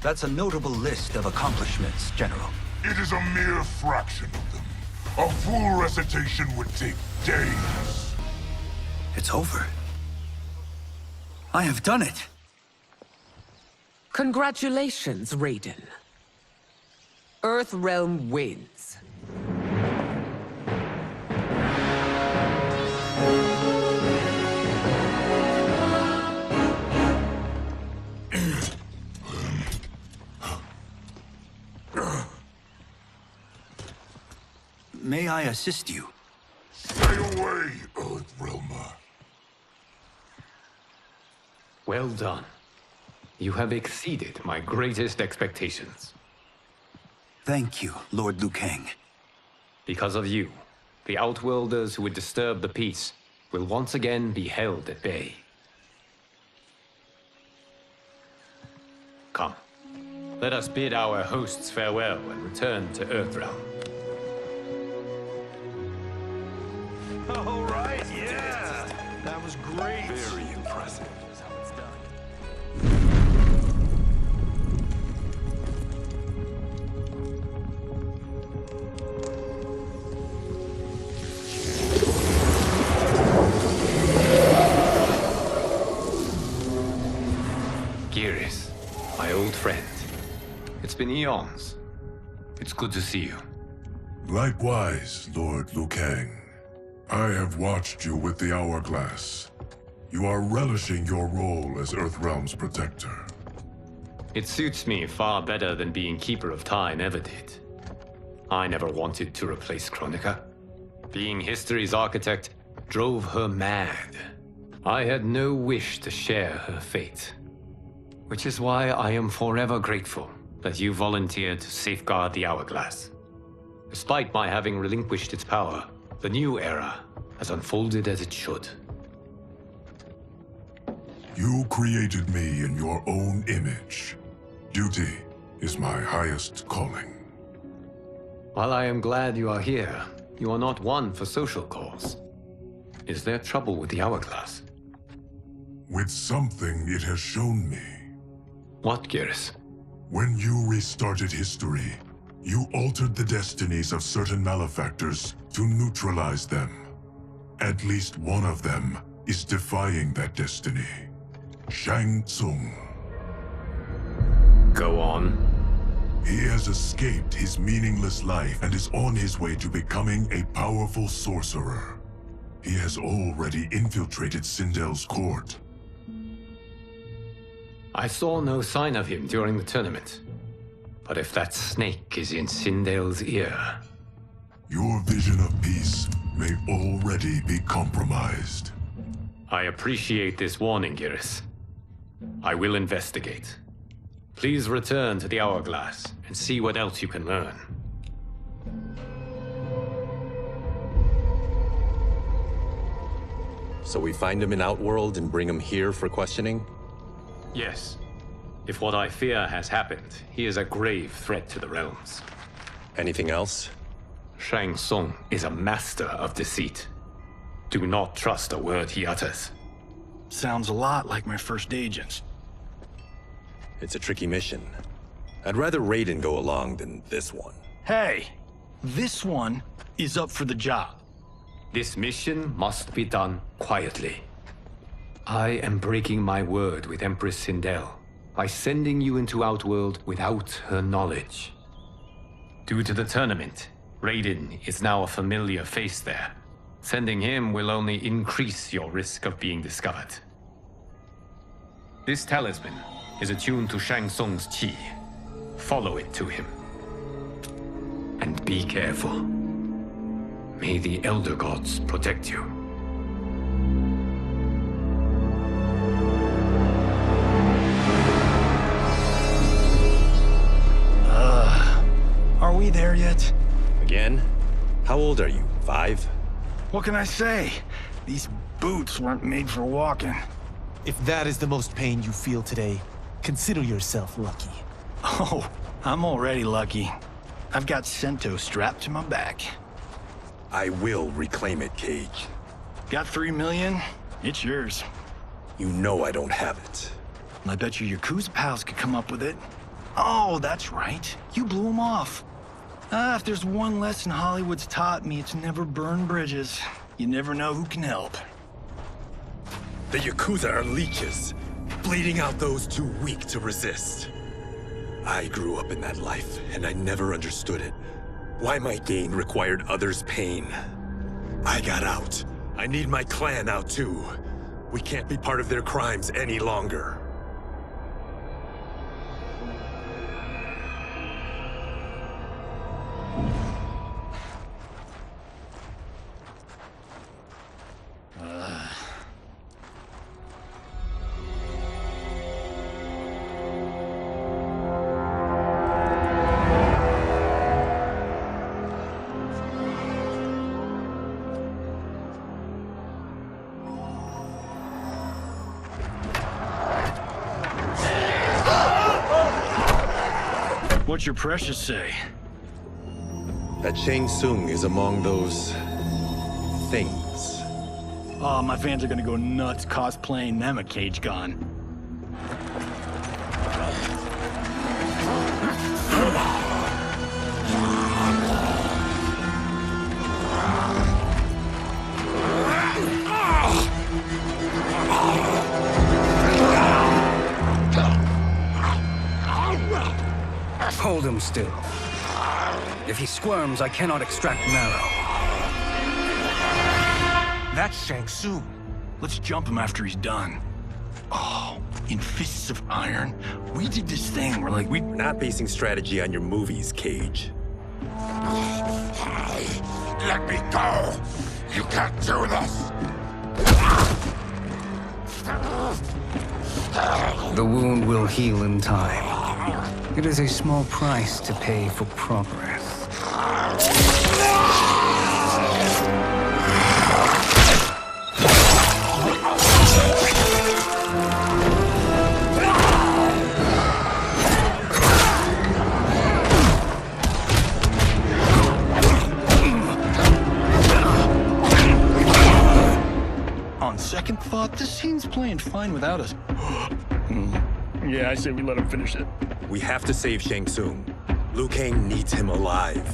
That's a notable list of accomplishments, General. It is a mere fraction of them. A full recitation would take days. It's over. I have done it. Congratulations, Raiden. Earthrealm wins. May I assist you? Stay away, Earthrealmer. Well done. You have exceeded my greatest expectations. Thank you, Lord Liu Kang. Because of you, the Outworlders who would disturb the peace will once again be held at bay. Come, let us bid our hosts farewell and return to Earthrealm. All right, yeah! That was great! Very impressive. Geras, my old friend. It's been eons. It's good to see you. Likewise, Lord Liu Kang. I have watched you with the Hourglass. You are relishing your role as Earthrealm's protector. It suits me far better than being Keeper of Time ever did. I never wanted to replace Chronica. Being history's architect drove her mad. I had no wish to share her fate. Which is why I am forever grateful that you volunteered to safeguard the Hourglass. Despite my having relinquished its power, the new era has unfolded as it should. You created me in your own image. Duty is my highest calling. While I am glad you are here, you are not one for social calls. Is there trouble with the Hourglass? With something it has shown me. What, Geras? When you restarted history, you altered the destinies of certain malefactors to neutralize them. At least one of them is defying that destiny. Shang Tsung. Go on. He has escaped his meaningless life and is on his way to becoming a powerful sorcerer. He has already infiltrated Sindel's court. I saw no sign of him during the tournament. But if that snake is in Sindel's ear... Your vision of peace may already be compromised. I appreciate this warning, Geras. I will investigate. Please return to the Hourglass and see what else you can learn. So we find him in Outworld and bring him here for questioning? Yes. If what I fear has happened, he is a grave threat to the realms. Anything else? Shang Tsung is a master of deceit. Do not trust a word he utters. Sounds a lot like my first agents. It's a tricky mission. I'd rather Raiden go along than this one. Hey, this one is up for the job. This mission must be done quietly. I am breaking my word with Empress Sindel. by sending you into Outworld without her knowledge. Due to the tournament, Raiden is now a familiar face there. Sending him will only increase your risk of being discovered. This talisman is attuned to Shang Tsung's chi. Follow it to him. And be careful. May the Elder Gods protect you. Are we there yet? Again? How old are you? 5? What can I say? These boots weren't made for walking. If that is the most pain you feel today, consider yourself lucky. Oh, I'm already lucky. I've got Sento strapped to my back. I will reclaim it, Cage. Got 3 million? It's yours. You know I don't have it. I bet your Yakuza pals could come up with it. Oh, that's right. You blew them off. If there's one lesson Hollywood's taught me, it's never burn bridges. You never know who can help. The Yakuza are leeches, bleeding out those too weak to resist. I grew up in that life, and I never understood it. Why my gain required others' pain. I got out. I need my clan out too. We can't be part of their crimes any longer. What's your precious say? That Shang Tsung is among those... things. Oh, my fans are gonna go nuts cosplaying them a Cage Gun. Hold him still. If he squirms, I cannot extract marrow. That's Shang Tsung. Let's jump him after he's done. Oh, in Fists of Iron, we did this thing where we're not basing strategy on your movies, Cage. Let me go! You can't do this! The wound will heal in time. It is a small price to pay for progress. On second thought, this scene's playing fine without us. Yeah, I say we let him finish it. We have to save Shang Tsung. Liu Kang needs him alive.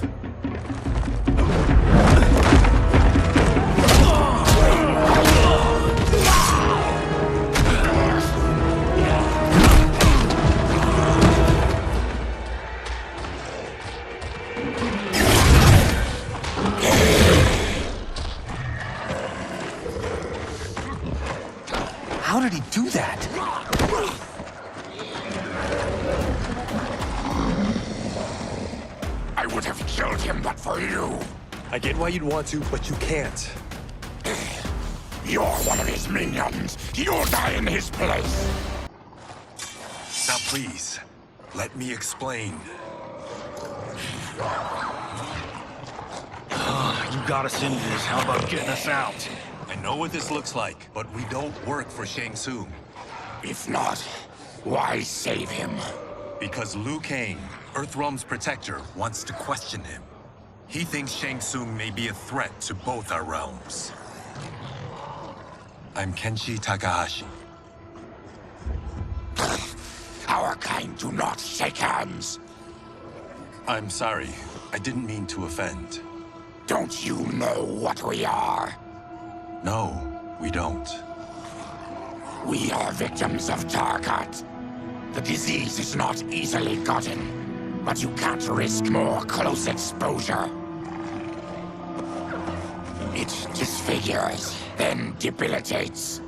How did he do that? I would have killed him but for you. I get why you'd want to, but you can't. You're one of his minions. You'll die in his place. Now please, let me explain. You got us into this. How about getting us out? I know what this looks like, but we don't work for Shang Tsung. If not, why save him? Because Liu Kang, Earthrealm's protector, wants to question him. He thinks Shang Tsung may be a threat to both our realms. I'm Kenshi Takahashi. Our kind do not shake hands. I'm sorry. I didn't mean to offend. Don't you know what we are? No, we don't. We are victims of Tarkat. The disease is not easily gotten, but you can't risk more close exposure. It disfigures, then debilitates.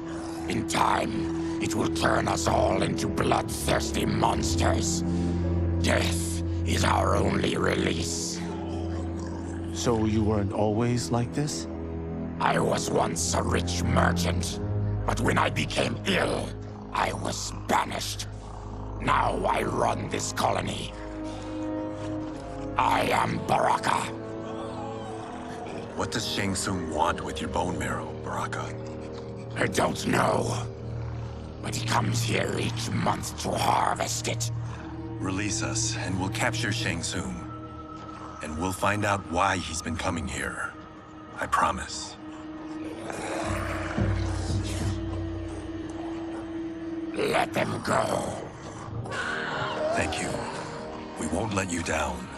In time, it will turn us all into bloodthirsty monsters. Death is our only release. So you weren't always like this? I was once a rich merchant, but when I became ill, I was banished. Now I run this colony. I am Baraka. What does Shang Tsung want with your bone marrow, Baraka? I don't know, but he comes here each month to harvest it. Release us, and we'll capture Shang Tsung. And we'll find out why he's been coming here. I promise. Let them go. Thank you. We won't let you down.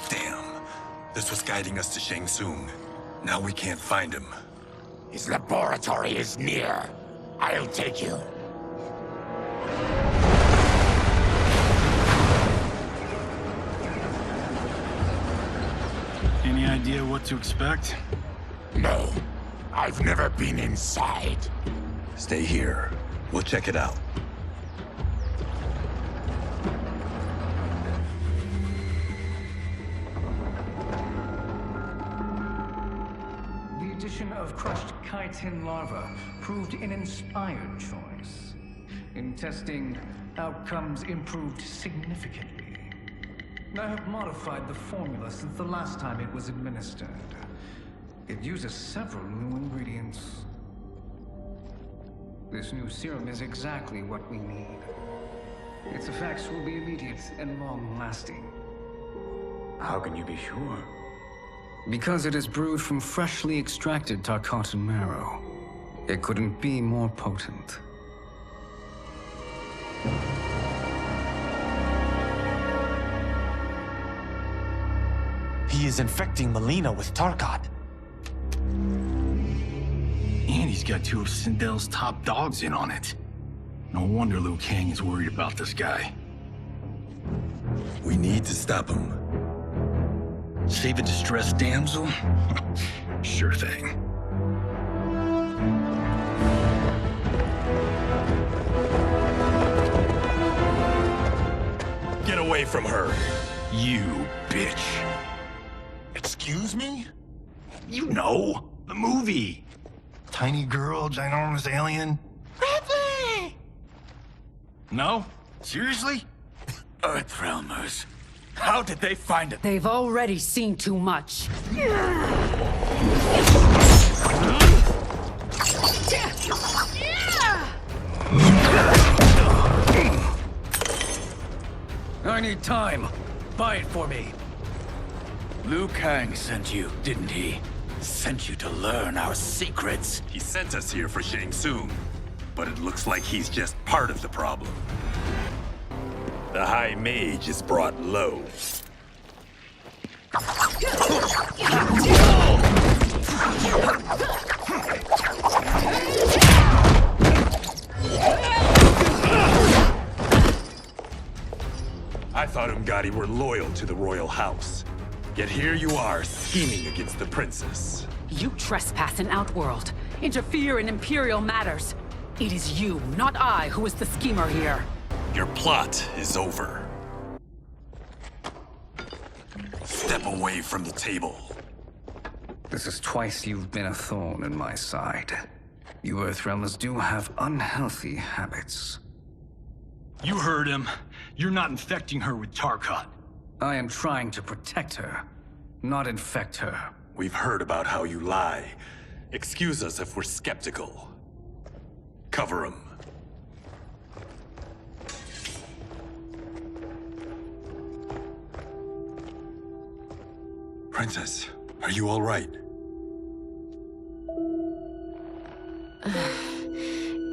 Damn. This was guiding us to Shang Tsung. Now we can't find him. His laboratory is near. I'll take you. Any idea what to expect? No. I've never been inside. Stay here. We'll check it out. The addition of crushed chitin larva proved an inspired choice. In testing, outcomes improved significantly. I have modified the formula since the last time it was administered. It uses several new ingredients. This new serum is exactly what we need. Its effects will be immediate and long-lasting. How can you be sure? Because it is brewed from freshly extracted Tarkatan marrow. It couldn't be more potent. He is infecting Mileena with Tarkat. And he's got two of Sindel's top dogs in on it. No wonder Liu Kang is worried about this guy. We need to stop him. Save a distressed damsel? Sure thing. Get away from her! You bitch. Excuse me? You know, the movie. Tiny girl, ginormous alien. Ripley! No? Seriously? Earthrealmers. How did they find it? They've already seen too much. I need time. Buy it for me. Liu Kang sent you, didn't he? Sent you to learn our secrets. He sent us here for Shang Tsung, but it looks like he's just part of the problem. The High Mage is brought low. I thought Umgadi were loyal to the royal house. Yet here you are, scheming against the princess. You trespass in Outworld, interfere in Imperial matters. It is you, not I, who is the schemer here. Your plot is over. Step away from the table. This is twice you've been a thorn in my side. You Earthrealmers do have unhealthy habits. You heard him. You're not infecting her with Tarkat. I am trying to protect her, not infect her. We've heard about how you lie. Excuse us if we're skeptical. Cover him. Princess, are you all right?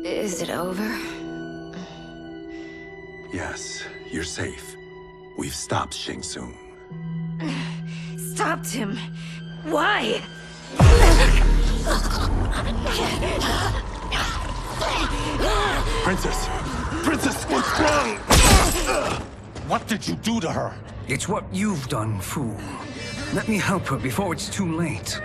Is it over? Yes, you're safe. We've stopped Shang Tsung. Stopped him? Why? Princess! Princess, what's wrong? What did you do to her? It's what you've done, fool. Let me help her before it's too late.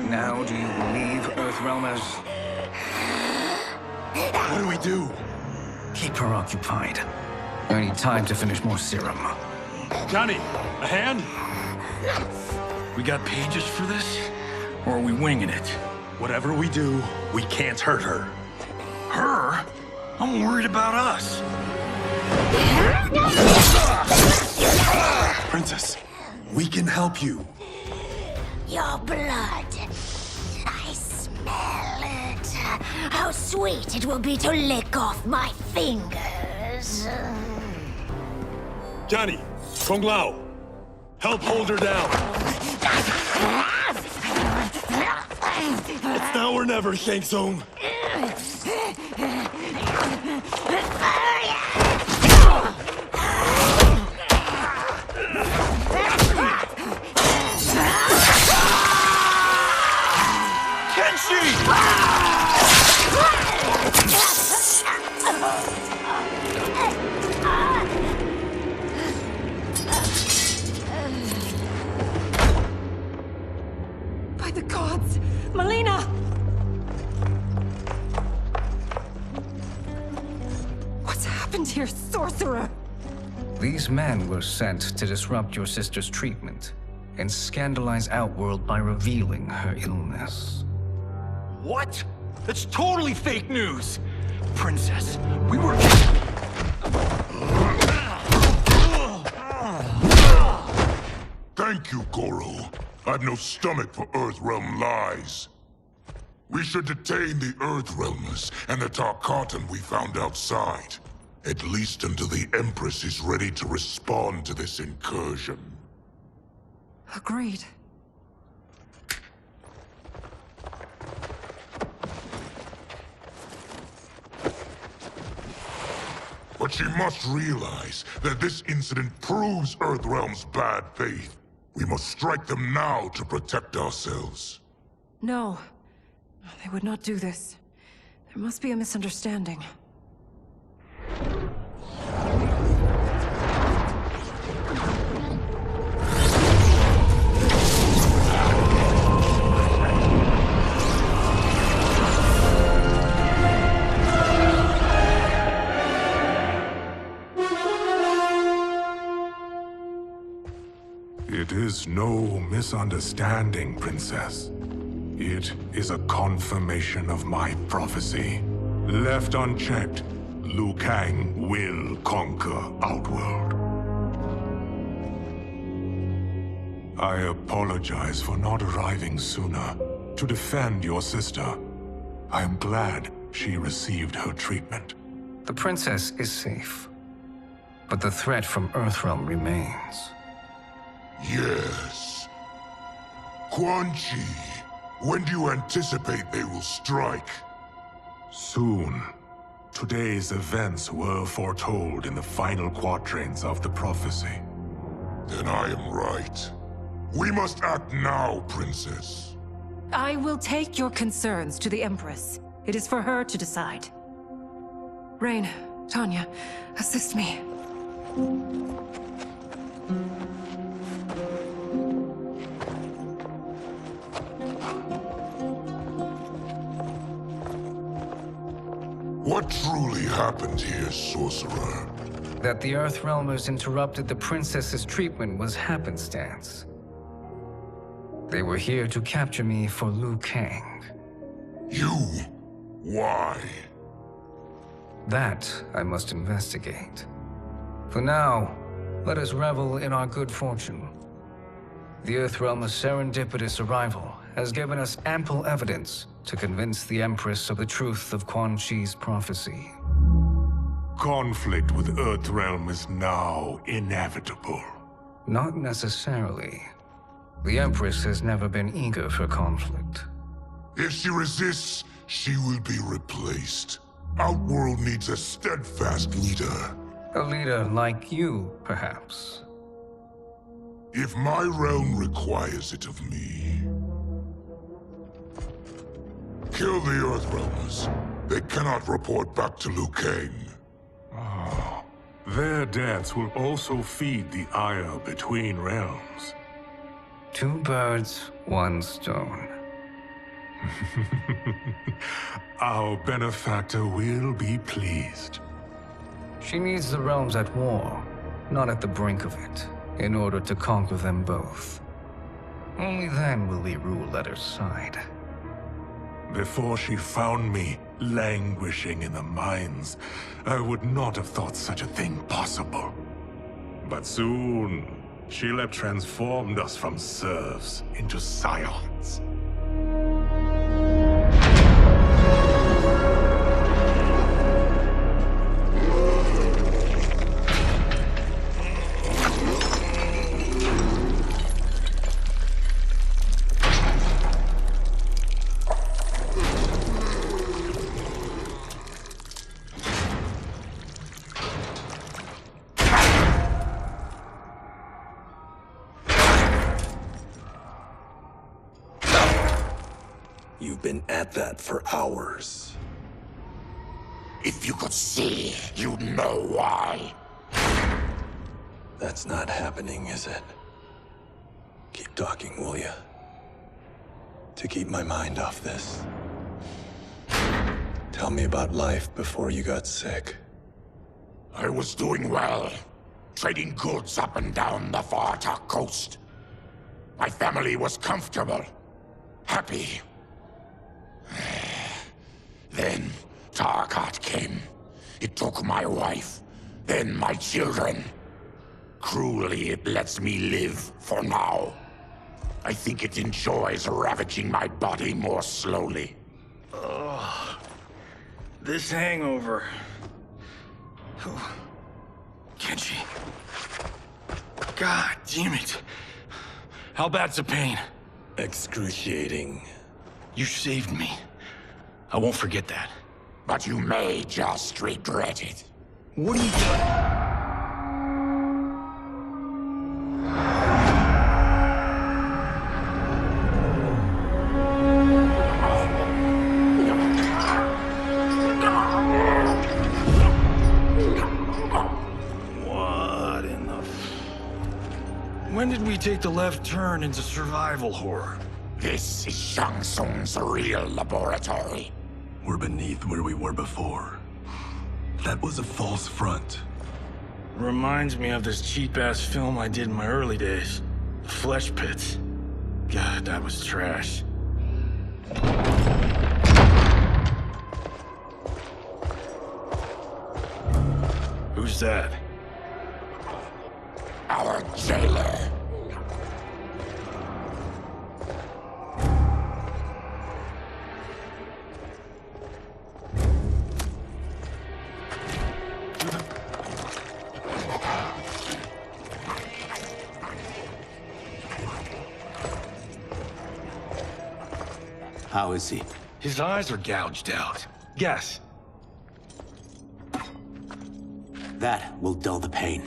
Now do you believe, Earthrealmers? What do we do? Keep her occupied. I need time to finish more serum. Johnny, a hand? We got pages for this? Or are we winging it? Whatever we do, we can't hurt her. Her? I'm worried about us. Princess, we can help you. Your blood. I smell it. How sweet it will be to lick off my fingers. Johnny, Kung Lao, help hold her down. It's now or never, Shang Tsung. By the gods! Melina! What's happened here, sorcerer? These men were sent to disrupt your sister's treatment and scandalize Outworld by revealing her illness. What? That's totally fake news! Princess, we were... Thank you, Goro. I've no stomach for Earthrealm lies. We should detain the Earthrealmers and the Tarkatan we found outside. At least until the Empress is ready to respond to this incursion. Agreed. But she must realize that this incident proves Earthrealm's bad faith. We must strike them now to protect ourselves. No. They would not do this. There must be a misunderstanding. It is no misunderstanding, Princess. It is a confirmation of my prophecy. Left unchecked, Liu Kang will conquer Outworld. I apologize for not arriving sooner to defend your sister. I am glad she received her treatment. The princess is safe, but the threat from Earthrealm remains. Yes. Quan Chi, when do you anticipate they will strike? Soon. Today's events were foretold in the final quatrains of the prophecy. Then I am right. We must act now, Princess. I will take your concerns to the Empress. It is for her to decide. Rain, Tanya, assist me. What truly happened here, sorcerer? That the Earthrealmers interrupted the princess's treatment was happenstance. They were here to capture me for Liu Kang. You? Why? That I must investigate. For now, let us revel in our good fortune. The Earthrealm's serendipitous arrival has given us ample evidence to convince the Empress of the truth of Quan Chi's prophecy. Conflict with Earthrealm is now inevitable. Not necessarily. The Empress has never been eager for conflict. If she resists, she will be replaced. Outworld needs a steadfast leader. A leader like you, perhaps. If my realm requires it of me. Kill the Earthrealmers. They cannot report back to Liu Kang. Their deaths will also feed the ire between realms. 2 birds, 1 stone. Our benefactor will be pleased. She needs the realms at war, not at the brink of it, in order to conquer them both. Only then will we rule at her side. Before she found me languishing in the mines, I would not have thought such a thing possible. But soon, she'll have transformed us from serfs into scions. You've been at that for hours. If you could see, you'd know why. That's not happening, is it? Keep talking, will ya? To keep my mind off this. Tell me about life before you got sick. I was doing well, trading goods up and down the Varta coast. My family was comfortable, happy. Then Tarkat came. It took my wife, then my children. Cruelly, it lets me live for now. I think it enjoys ravaging my body more slowly. Ugh. This hangover. Kenji. God damn it. How bad's the pain? Excruciating. You saved me. I won't forget that. But you may just regret it. What are you doing? What in the... When did we take the left turn into survival horror? This is Shang Tsung's real laboratory. We're beneath where we were before. That was a false front. Reminds me of this cheap-ass film I did in my early days. The Flesh Pits. God, that was trash. Who's that? Our jailer. How is he? His eyes are gouged out. Guess. That will dull the pain.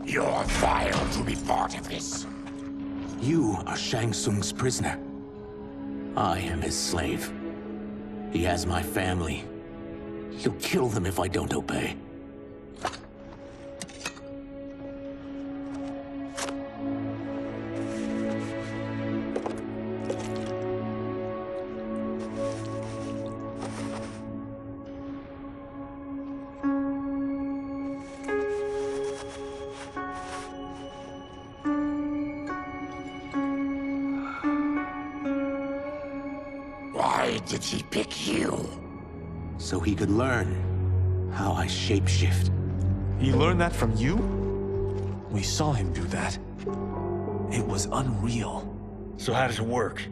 You're vile to be part of this. You are Shang Tsung's prisoner. I am his slave. He has my family. He'll kill them if I don't obey. Why did he pick you? So he could learn how I shapeshift. He learned that from you? We saw him do that. It was unreal. So how does it work?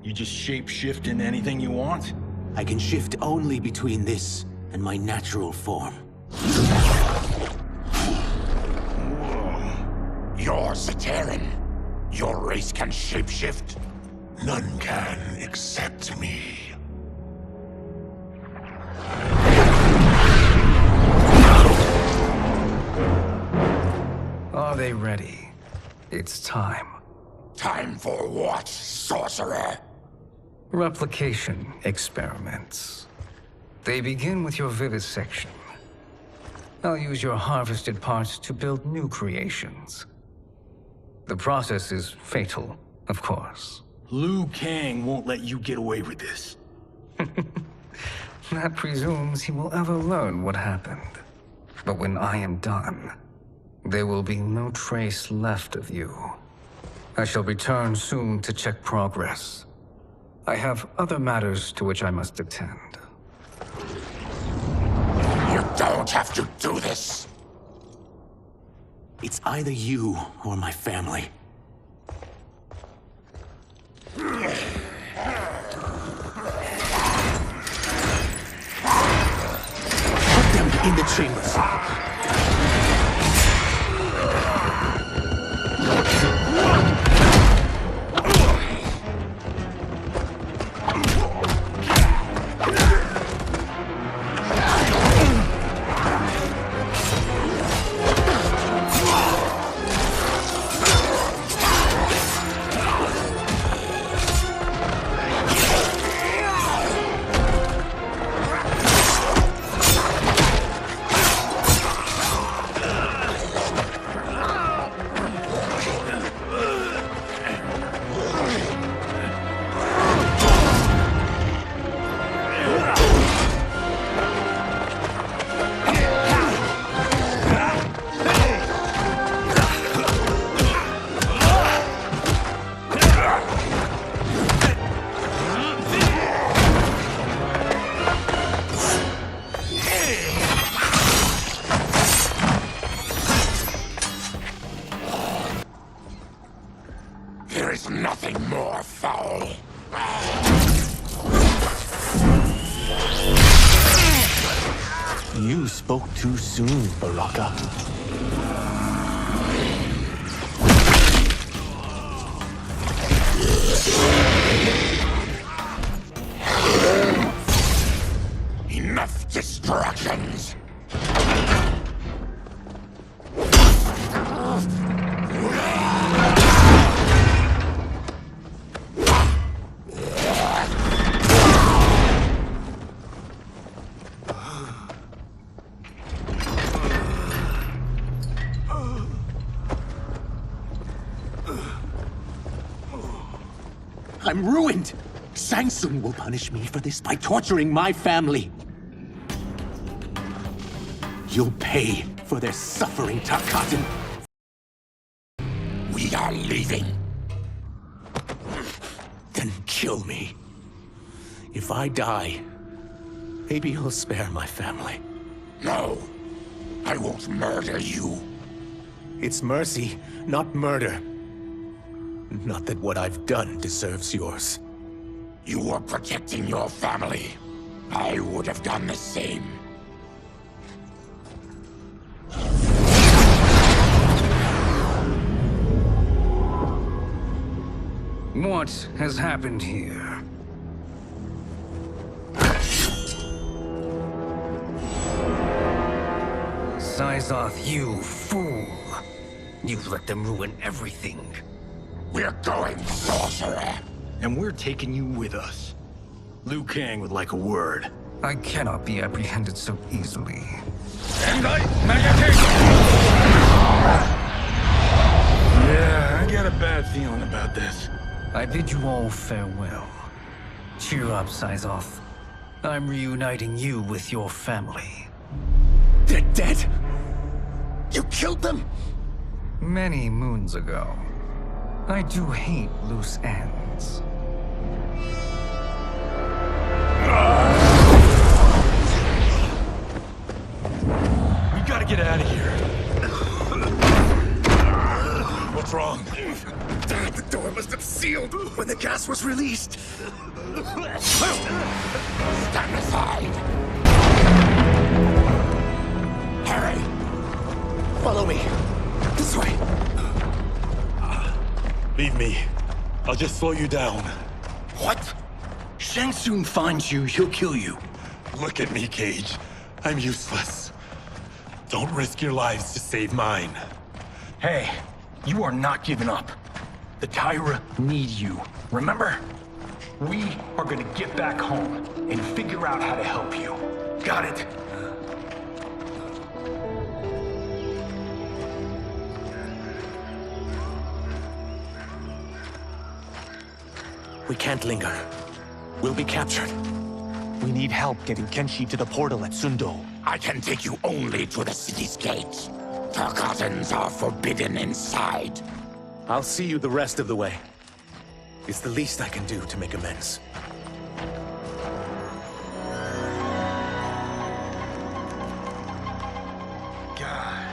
You just shape-shift into anything you want? I can shift only between this and my natural form. You're Zaterran. Your race can shapeshift. None can except me. Are they ready? It's time. Time for what, sorcerer? Replication experiments. They begin with your vivisection. I'll use your harvested parts to build new creations. The process is fatal, of course. Liu Kang won't let you get away with this. That presumes he will ever learn what happened. But when I am done, there will be no trace left of you. I shall return soon to check progress. I have other matters to which I must attend. You don't have to do this. It's either you or my family. Put them in the chambers. There is nothing more foul. You spoke too soon, Baraka. Enough distractions. I'm ruined! Shang Tsung will punish me for this by torturing my family. You'll pay for their suffering, Tarkatan. We are leaving. Then kill me. If I die, maybe you'll spare my family. No, I won't murder you. It's mercy, not murder. Not that what I've done deserves yours. You were protecting your family. I would have done the same. What has happened here? Syzoth, you fool! You've let them ruin everything. We're going, sorcerer. And we're taking you with us. Liu Kang would like a word. I cannot be apprehended so easily. Yeah, I got a bad feeling about this. I bid you all farewell. Cheer up, Syzoth. I'm reuniting you with your family. They're dead? You killed them? Many moons ago. I do hate loose ends. We gotta get out of here. What's wrong? The door must have sealed when the gas was released. Stand aside. Hurry. Follow me. This way. Leave me. I'll just slow you down. What? Shang Tsung finds you, he'll kill you. Look at me, Cage. I'm useless. Don't risk your lives to save mine. Hey, you are not giving up. The Tyra need you, remember? We are gonna get back home and figure out how to help you. Got it? We can't linger. We'll be captured. We need help getting Kenshi to the portal at Sundo. I can take you only to the city's gate. Tarkatans are forbidden inside. I'll see you the rest of the way. It's the least I can do to make amends. God,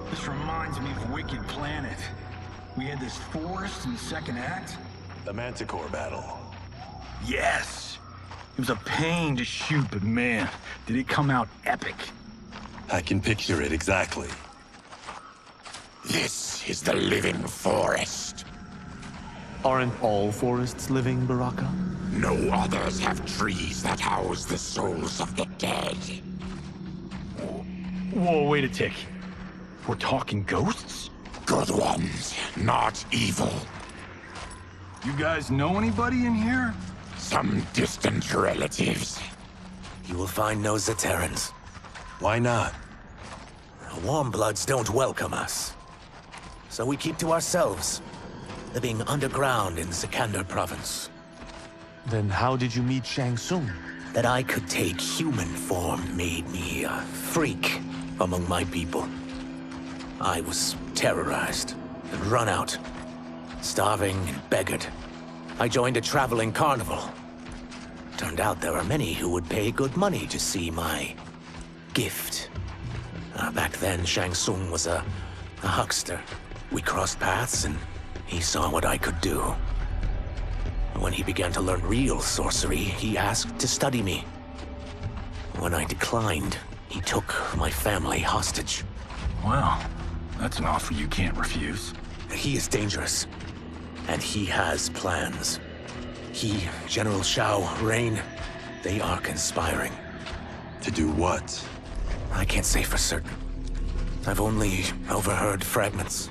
this reminds me of Wicked Planet. We had this forest in the second act. The Manticore battle. Yes! It was a pain to shoot, but man, did it come out epic. I can picture it exactly. This is the living forest. Aren't all forests living, Baraka? No others have trees that house the souls of the dead. Whoa, wait a tick. We're talking ghosts? Good ones, not evil. You guys know anybody in here? Some distant relatives. You will find no Zaterrans. Why not? Warm bloods don't welcome us. So we keep to ourselves, living underground in Sikander province. Then how did you meet Shang Tsung? That I could take human form made me a freak among my people. I was terrorized and run out, starving and beggared. I joined a traveling carnival. Turned out there are many who would pay good money to see my gift. Back then, Shang Tsung was a huckster. We crossed paths and he saw what I could do. When he began to learn real sorcery, he asked to study me. When I declined, he took my family hostage. Wow, that's an offer you can't refuse. He is dangerous, and he has plans. He, General Shao, Rain, they are conspiring. To do what? I can't say for certain. I've only overheard fragments.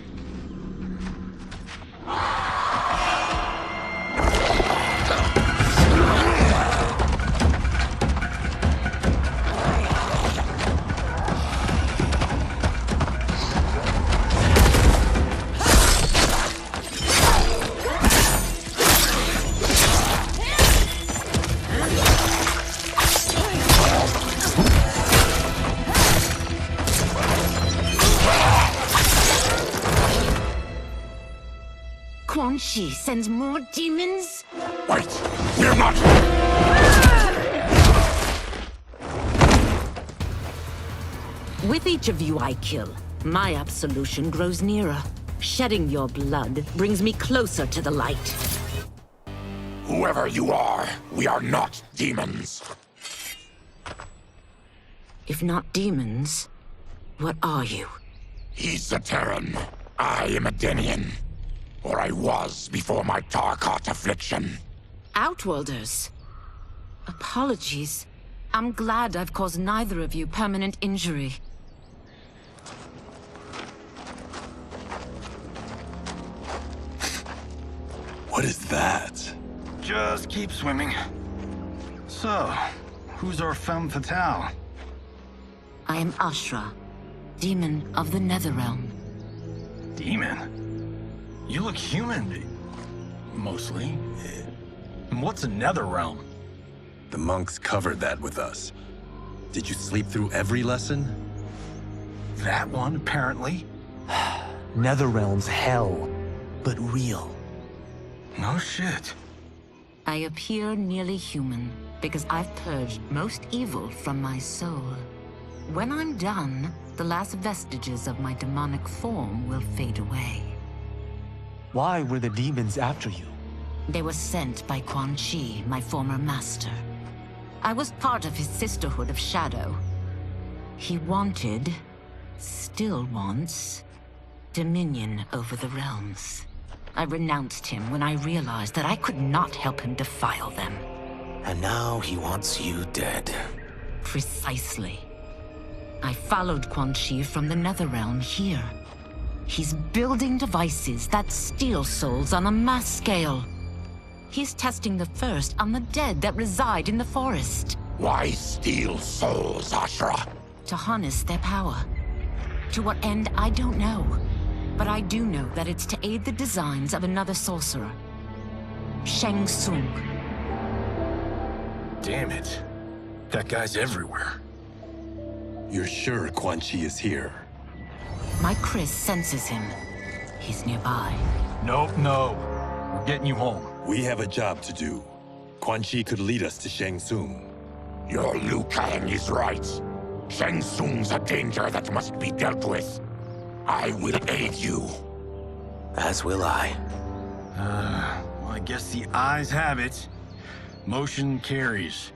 Quan Chi sends more demons? Wait, we're not... With each of you I kill, my absolution grows nearer. Shedding your blood brings me closer to the light. Whoever you are, we are not demons. If not demons, what are you? He's a Terran. I am a Denian. Or I was before my Tarkat affliction. Outworlders. Apologies. I'm glad I've caused neither of you permanent injury. What is that? Just keep swimming. So, who's our femme fatale? I am Ashra, demon of the NetherRealm. Demon? You look human. Mostly. And what's a NetherRealm? The monks covered that with us. Did you sleep through every lesson? That one, apparently. NetherRealm's hell, but real. No shit. I appear nearly human because I've purged most evil from my soul. When I'm done, the last vestiges of my demonic form will fade away. Why were the demons after you? They were sent by Quan Chi, my former master. I was part of his Sisterhood of Shadow. He wanted, still wants, dominion over the realms. I renounced him when I realized that I could not help him defile them. And now he wants you dead. Precisely. I followed Quan Chi from the NetherRealm here. He's building devices that steal souls on a mass scale. He's testing the first on the dead that reside in the forest. Why steal souls, Ashura? To harness their power. To what end, I don't know. But I do know that it's to aid the designs of another sorcerer. Shang Tsung. Damn it. That guy's everywhere. You're sure Quan Chi is here? My Chris senses him. He's nearby. Nope, no. We're getting you home. We have a job to do. Quan Chi could lead us to Shang Tsung. Your Liu Kang is right. Shang Tsung's a danger that must be dealt with. I will aid you. As will I. Well, I guess the eyes have it. Motion carries.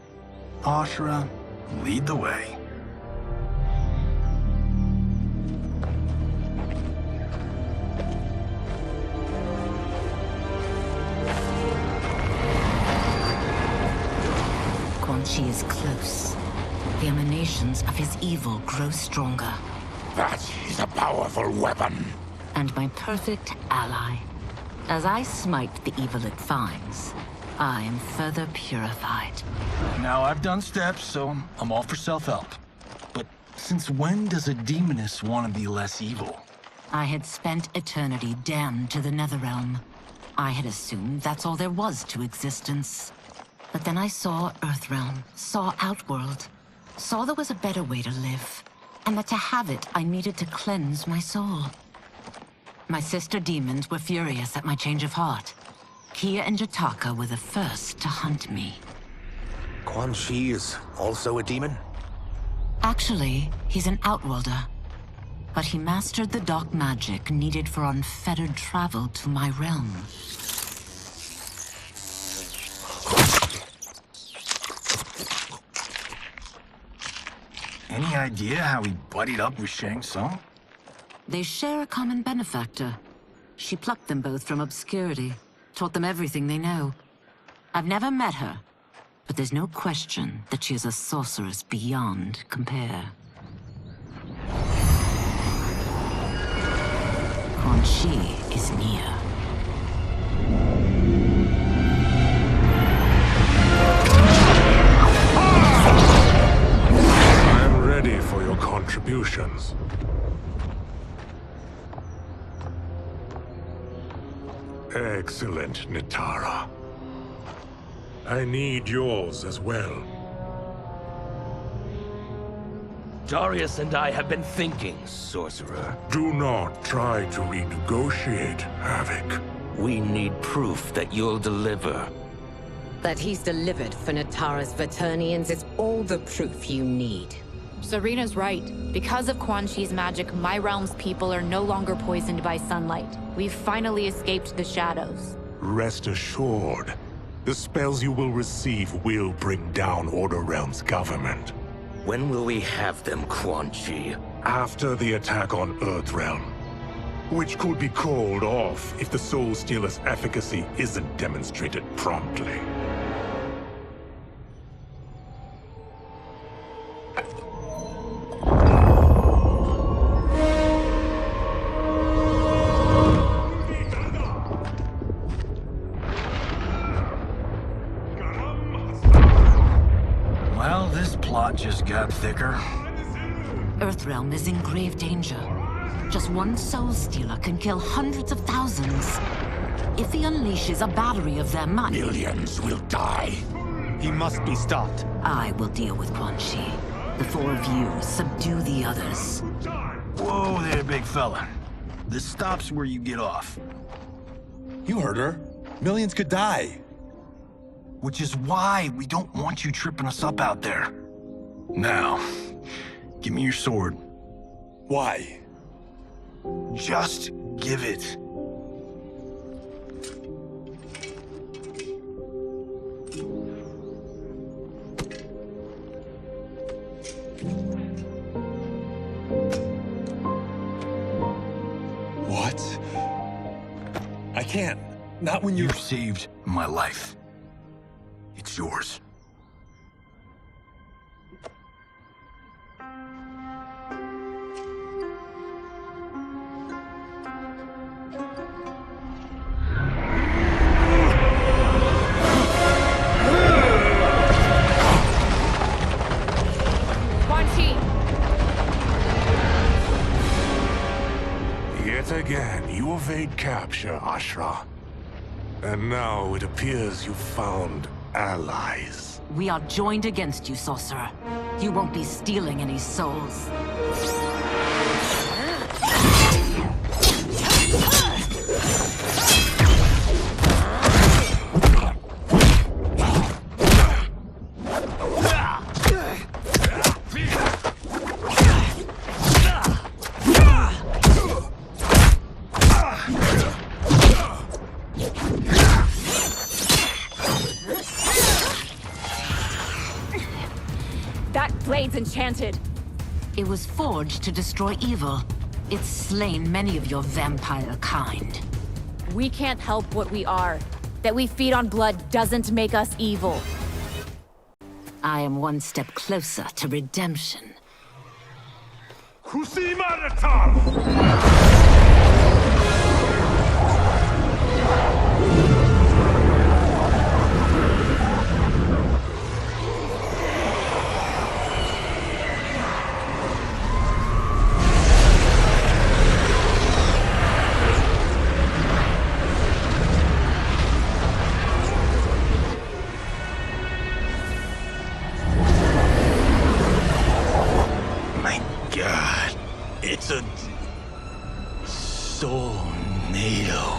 Ashura, lead the way. Quan Chi is close. The emanations of his evil grow stronger. That is a powerful weapon. And my perfect ally. As I smite the evil it finds, I am further purified. Now, I've done steps, so I'm all for self-help. But since when does a demoness want to be less evil? I had spent eternity damned to the NetherRealm. I had assumed that's all there was to existence. But then I saw Earthrealm, saw Outworld, saw there was a better way to live, and that to have it, I needed to cleanse my soul. My sister demons were furious at my change of heart. Kia and Jataka were the first to hunt me. Quan Chi is also a demon? Actually, he's an Outworlder. But he mastered the dark magic needed for unfettered travel to my realm. Any idea how he buddied up with Shang Tsung? They share a common benefactor. She plucked them both from obscurity, taught them everything they know. I've never met her, but there's no question that she is a sorceress beyond compare. Quan Chi is near. I'm ready for your contributions. Excellent, Nitara. I need yours as well. Darius and I have been thinking, Sorcerer. Do not try to renegotiate, Havoc. We need proof that you'll deliver. That he's delivered for Natara's Vaternians is all the proof you need. Serena's right. Because of Quan Chi's magic, my realm's people are no longer poisoned by sunlight. We've finally escaped the shadows. Rest assured, the spells you will receive will bring down Order Realm's government. When will we have them, Quan Chi? After the attack on Earthrealm, which could be called off if the Soul Stealer's efficacy isn't demonstrated promptly. Well, this plot just got thicker. Earthrealm is in grave danger. Just one Soul Stealer can kill hundreds of thousands. If he unleashes a battery of them, millions will die. He must be stopped. I will deal with Quan Chi. The four of you subdue the others. Whoa there, big fella. This stops where you get off. You heard her. Millions could die. Which is why we don't want you tripping us up out there. Now, give me your sword. Why? Just give it. What? I can't. Not when You've saved my life. It's yours. Yet again, you evade capture, Ashra. And now it appears you've found allies. We are joined against you, sorcerer. You won't be stealing any souls. That blade's enchanted. It was forged to destroy evil. It's slain many of your vampire kind. We can't help what we are. That we feed on blood doesn't make us evil. I am one step closer to redemption. God, it's a tornado.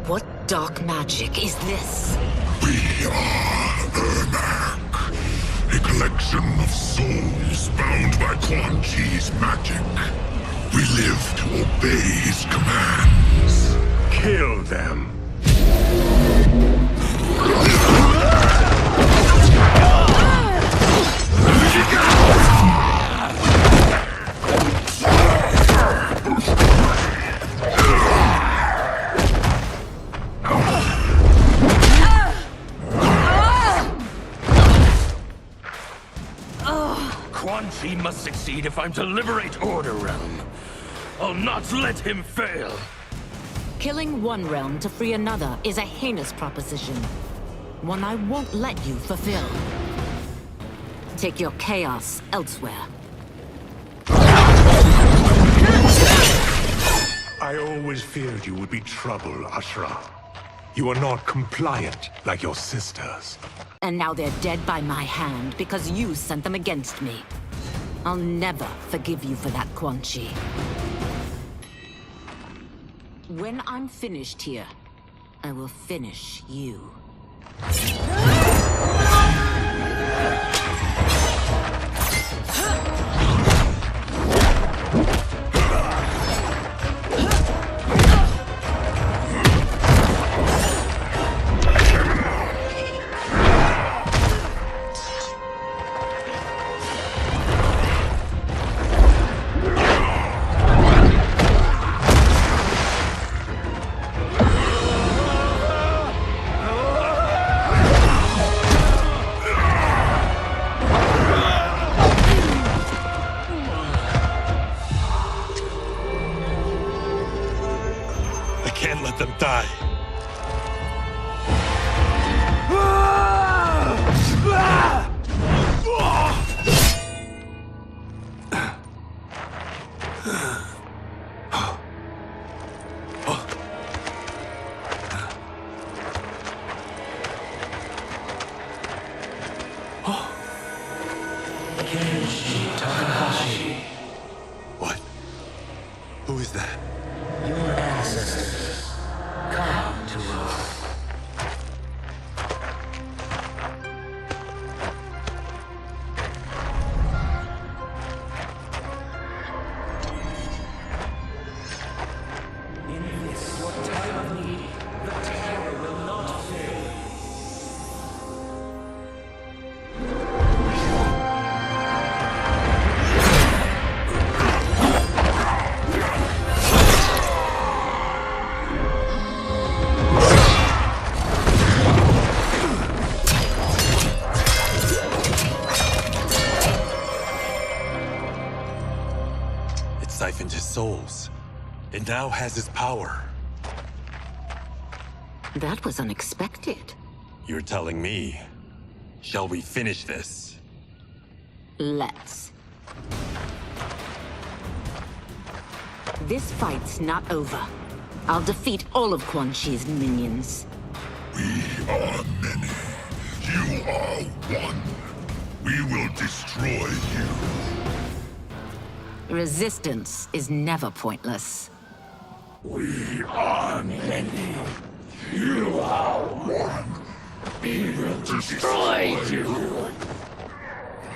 What dark magic is this? We are Ermac, a collection of souls bound by Quan Chi's magic. We live to obey his commands. Kill them. Quan Chi must succeed if I'm to liberate Order Realm. I'll not let him fail. Killing one realm to free another is a heinous proposition. One I won't let you fulfill. Take your chaos elsewhere. I always feared you would be trouble, Ashra. You are not compliant like your sisters. And now they're dead by my hand because you sent them against me. I'll never forgive you for that, Quan Chi. When I'm finished here, I will finish you. Can't let them die. Who is that? Your ancestors. Come to Earth. In this, your time of need, the terror will not fail. It siphoned his souls. It now has his power. That was unexpected. You're telling me. Shall we finish this? Let's. This fight's not over. I'll defeat all of Quan Chi's minions. We are many. You are one. We will destroy you. Resistance is never pointless. We are many. You are one. We will destroy you.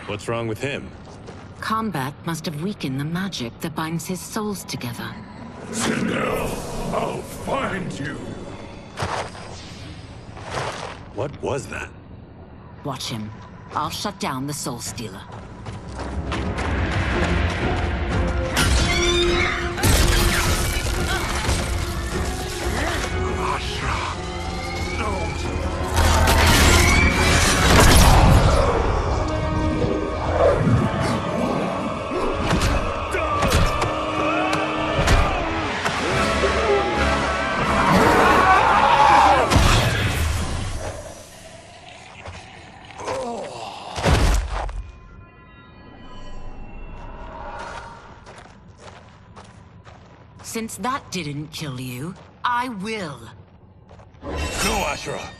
What's wrong with him? Combat must have weakened the magic that binds his souls together. Sindel, I'll find you. What was that? Watch him. I'll shut down the Soul Stealer. Since that didn't kill you, I will. No, Ashura!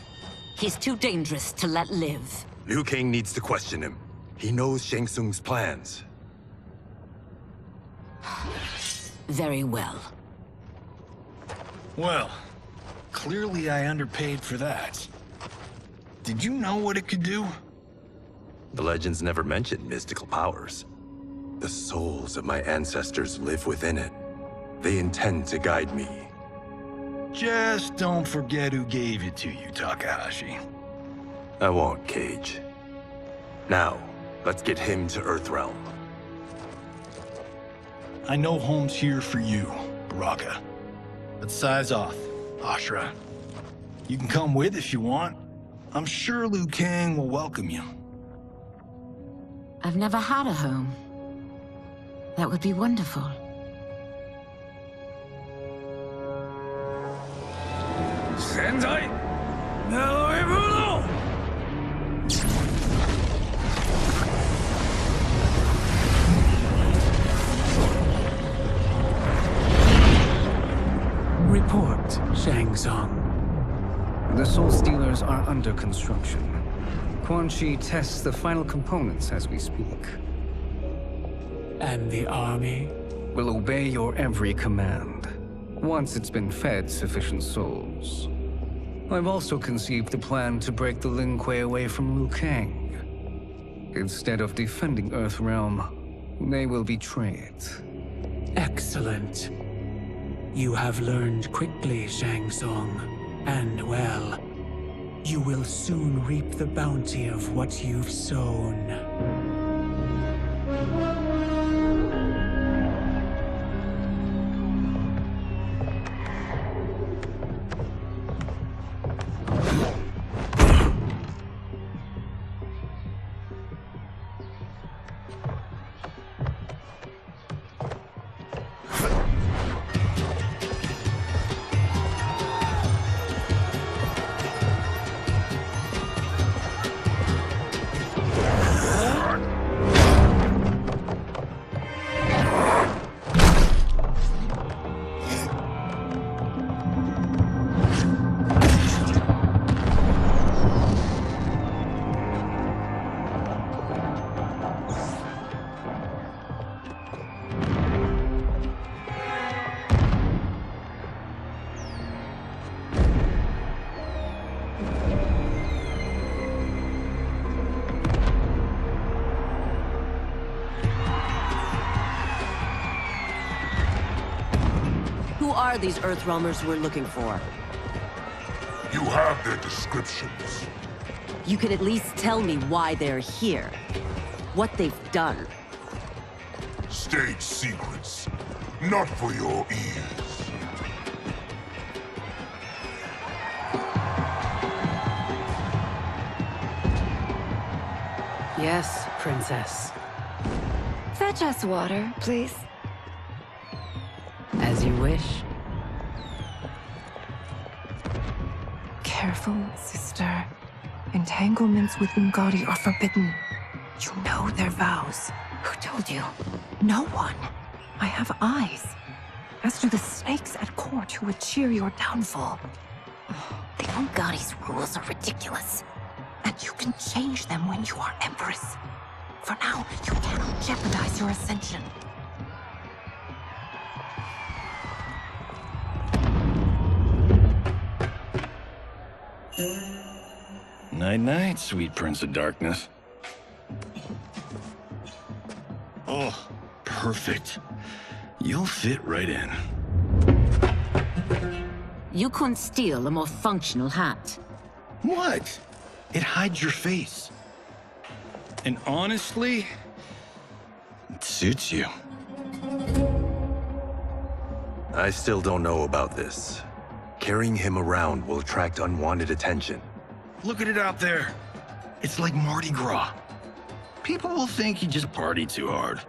He's too dangerous to let live. Liu Kang needs to question him. He knows Shang Tsung's plans. Very well. Well, clearly I underpaid for that. Did you know what it could do? The legends never mentioned mystical powers. The souls of my ancestors live within it. They intend to guide me. Just don't forget who gave it to you, Takahashi. I won't, Cage. Now, let's get him to Earthrealm. I know home's here for you, Baraka. But size off, Ashura. You can come with if you want. I'm sure Liu Kang will welcome you. I've never had a home. That would be wonderful. Sendai! Now Report, Shang Tsung. The Soul Stealers are under construction. Quan Chi tests the final components as we speak. And the army will obey your every command, once it's been fed sufficient souls. I've also conceived a plan to break the Lin Kuei away from Liu Kang. Instead of defending Earthrealm, they will betray it. Excellent. You have learned quickly, Shang Tsung, and well. You will soon reap the bounty of what you've sown. Who are these Earthrealmers we're looking for? You have their descriptions. You can at least tell me why they're here. What they've done. State secrets. Not for your ears. Yes, Princess. Fetch us water, please. As you wish. Careful, sister. Entanglements with Ungadi are forbidden. You know their vows. Who told you? No one. I have eyes. As do the snakes at court who would cheer your downfall. The Ungadi's rules are ridiculous. And you can change them when you are Empress. For now, you cannot jeopardize your ascension. Night-night, sweet Prince of Darkness. Oh, perfect. You'll fit right in. You couldn't steal a more functional hat. What? It hides your face. And honestly, it suits you. I still don't know about this. Carrying him around will attract unwanted attention. Look at it out there. It's like Mardi Gras. People will think you just party too hard.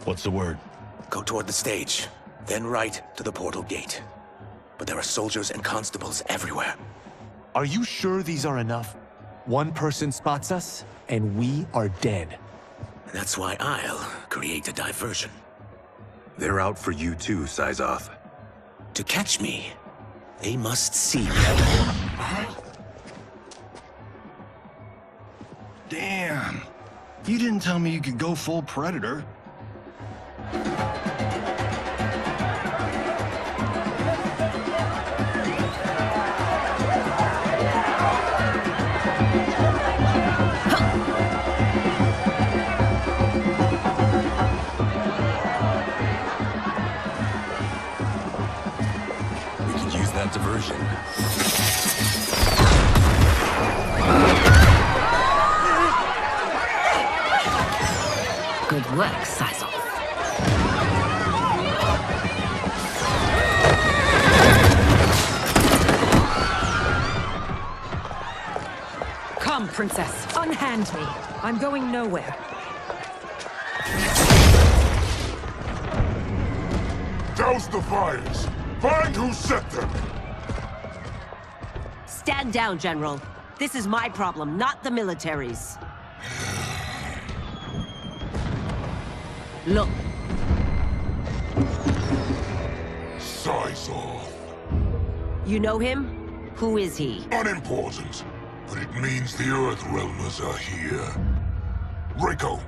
What's the word? Go toward the stage, then right to the portal gate. But there are soldiers and constables everywhere. Are you sure these are enough? One person spots us, and we are dead. That's why I'll create a diversion. They're out for you too, Syzoth. To catch me, they must see me. Damn. You didn't tell me you could go full Predator. We could use that diversion. Good work, Syzoth. Come, Princess. Unhand me. I'm going nowhere. Douse the fires! Find who set them! Stand down, General. This is my problem, not the military's. Look. Syzoth. You know him? Who is he? Unimportant, but it means the Earthrealmers are here. Rico.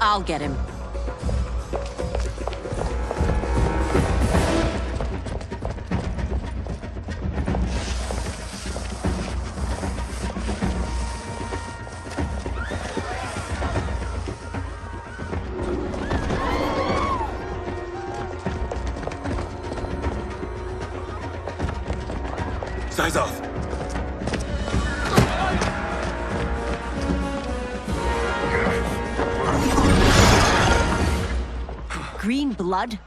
I'll get him. Syzoth! Green blood?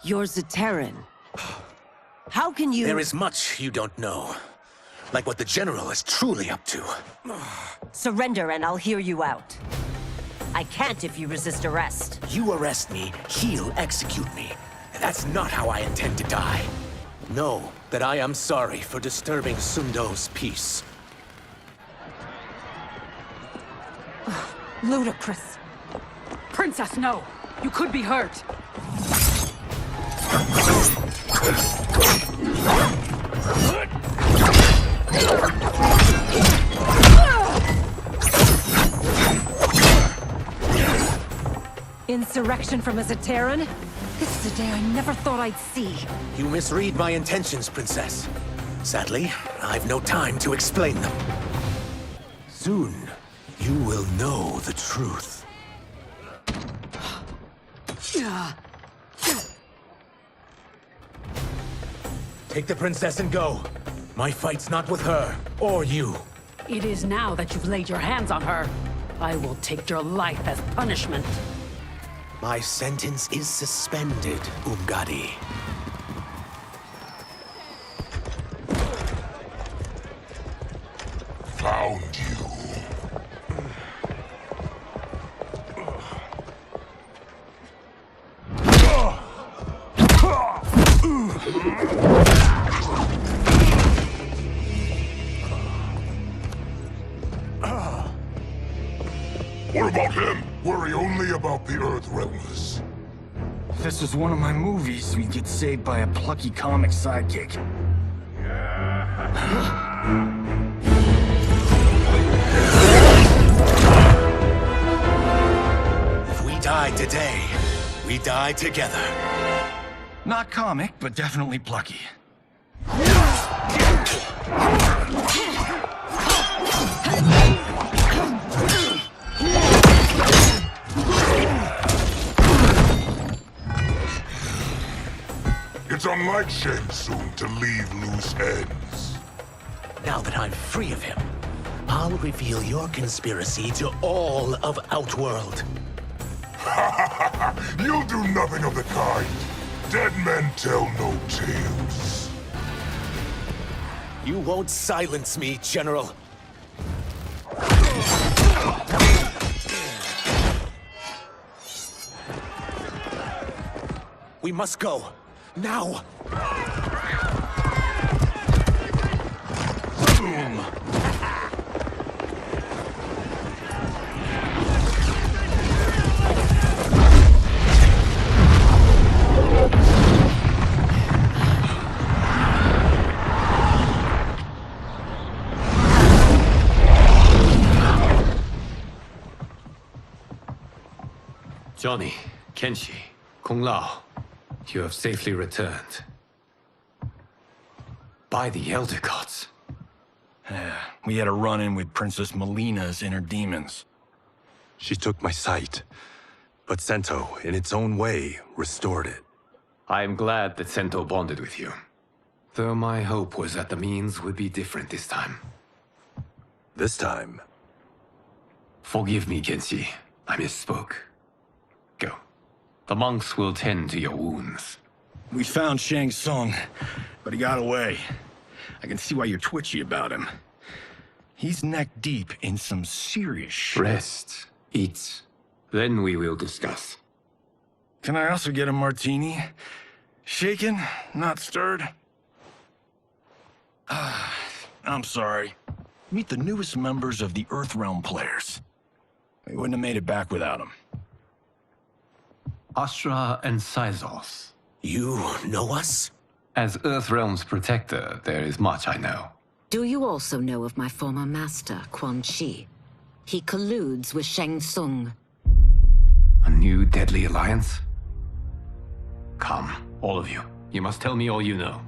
You're Zaterran. How can you— There is much you don't know. Like what the General is truly up to. Surrender and I'll hear you out. I can't if you resist arrest. You arrest me, he'll execute me. And that's not how I intend to die. Know that I am sorry for disturbing Sundo's peace. Ludicrous. Princess, no. You could be hurt. Insurrection from a Zaterran? This is a day I never thought I'd see. You misread my intentions, Princess. Sadly, I've no time to explain them. Soon, you will know the truth. Take the princess and go. My fight's not with her, or you. It is now that you've laid your hands on her. I will take your life as punishment. My sentence is suspended, Umgadi. Found you. What about him? Worry only about the Earthrealmers. If this was one of my movies, we'd get saved by a plucky comic sidekick. If we die today, we die together. Not comic, but definitely plucky. It's unlike Shang Tsung to leave loose ends. Now that I'm free of him, I'll reveal your conspiracy to all of Outworld. You'll do nothing of the kind. Dead men tell no tales. You won't silence me, General. We must go. Now! Boom! Johnny, Kenshi, Kung Lao, you have safely returned. By the Elder Gods. We had a run-in with Princess Melina's inner demons. She took my sight, but Sento, in its own way, restored it. I am glad that Sento bonded with you. Though my hope was that the means would be different this time. This time? Forgive me, Kenshi. I misspoke. Go. The monks will tend to your wounds. We found Shang Tsung, but he got away. I can see why you're twitchy about him. He's neck-deep in some serious shit. Rest. Eat. Then we will discuss. Can I also get a martini? Shaken, not stirred? I'm sorry. Meet the newest members of the Earthrealm players. We wouldn't have made it back without them. Astra and Syzos. You know us? As Earthrealm's protector, there is much I know. Do you also know of my former master, Quan Chi? He colludes with Shang Tsung. A new deadly alliance? Come, all of you. You must tell me all you know.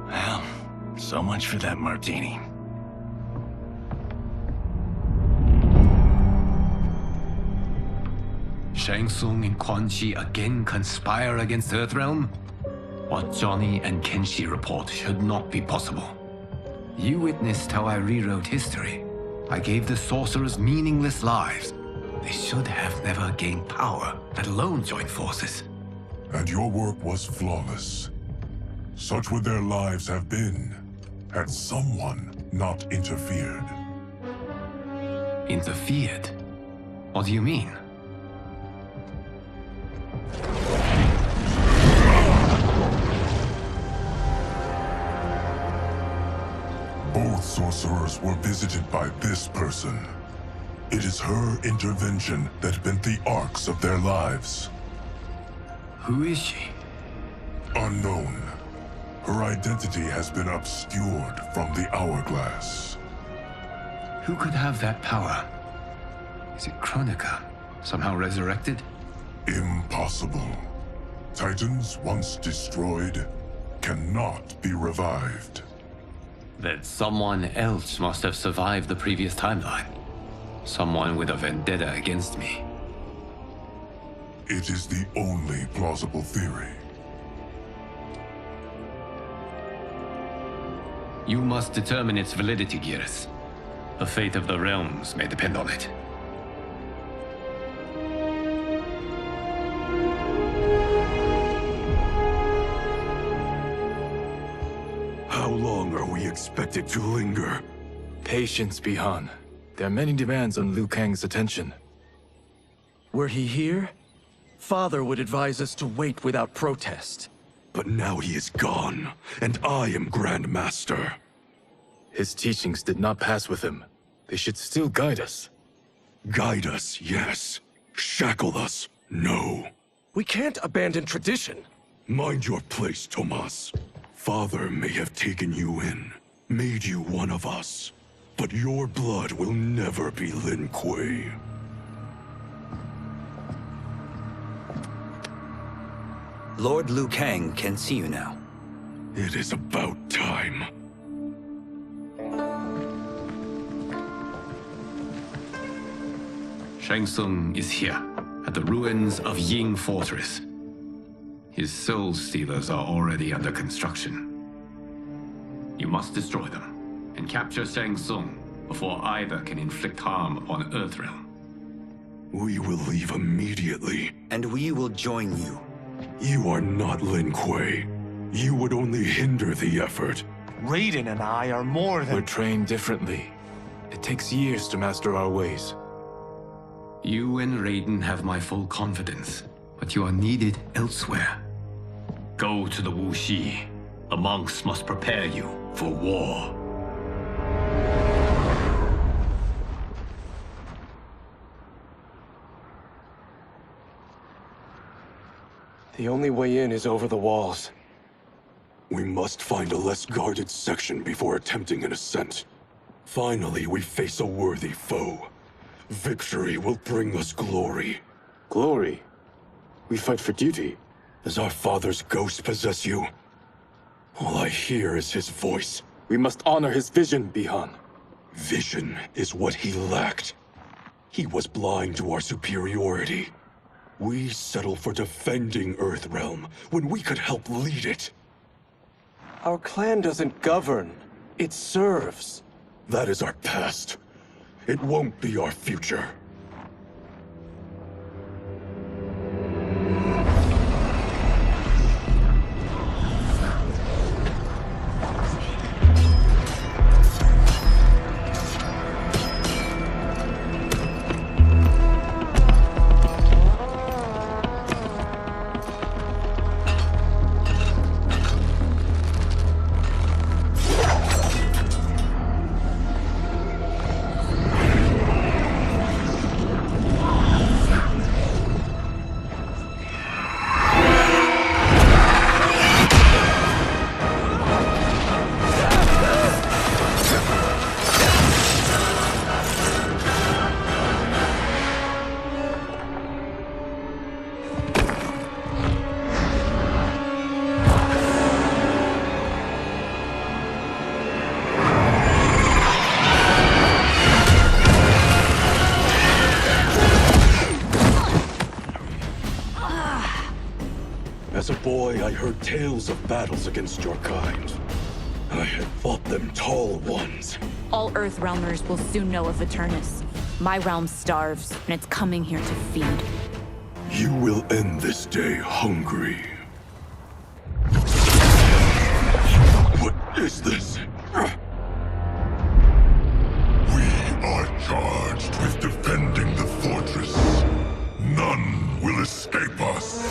Well, so much for that martini. Shang Tsung and Quan Chi again conspire against Earthrealm? What Johnny and Kenshi report should not be possible. You witnessed how I rewrote history. I gave the sorcerers meaningless lives. They should have never gained power, let alone joined forces. And your work was flawless. Such would their lives have been, had someone not interfered. Interfered? What do you mean? Both sorcerers were visited by this person. It is her intervention that bent the arcs of their lives. Who is she? Unknown. Her identity has been obscured from the hourglass. Who could have that power? Is it Kronika? Somehow resurrected? Impossible. Titans once destroyed cannot be revived. Then someone else must have survived the previous timeline. Someone with a vendetta against me. It is the only plausible theory. You must determine its validity, Geras. The fate of the realms may depend on it. How long are we expected to linger? Patience, Bihan. There are many demands on Liu Kang's attention. Were he here, Father would advise us to wait without protest. But now he is gone, and I am Grand Master. His teachings did not pass with him. They should still guide us. Guide us, yes. Shackle us, no. We can't abandon tradition. Mind your place, Tomas. Father may have taken you in, made you one of us. But your blood will never be Lin Kuei. Lord Liu Kang can see you now. It is about time. Shang Tsung is here, at the ruins of Ying Fortress. His soul stealers are already under construction. You must destroy them, and capture Shang Tsung before either can inflict harm upon Earthrealm. We will leave immediately. And we will join you. You are not Lin Kuei. You would only hinder the effort. Raiden and I are more than— We're trained differently. It takes years to master our ways. You and Raiden have my full confidence, but you are needed elsewhere. Go to the Wuxi. The monks must prepare you for war. The only way in is over the walls. We must find a less guarded section before attempting an ascent. Finally, we face a worthy foe. Victory will bring us glory. Glory? We fight for duty. Does our father's ghost possess you? All I hear is his voice. We must honor his vision, Bihan. Vision is what he lacked. He was blind to our superiority. We settle for defending Earthrealm when we could help lead it. Our clan doesn't govern. It serves. That is our past. It won't be our future. As a boy, I heard tales of battles against your kind. I had fought them tall ones. All Earthrealmers will soon know of Eternus. My realm starves, and it's coming here to feed. You will end this day hungry. What is this? We are charged with defending the fortress. None will escape us.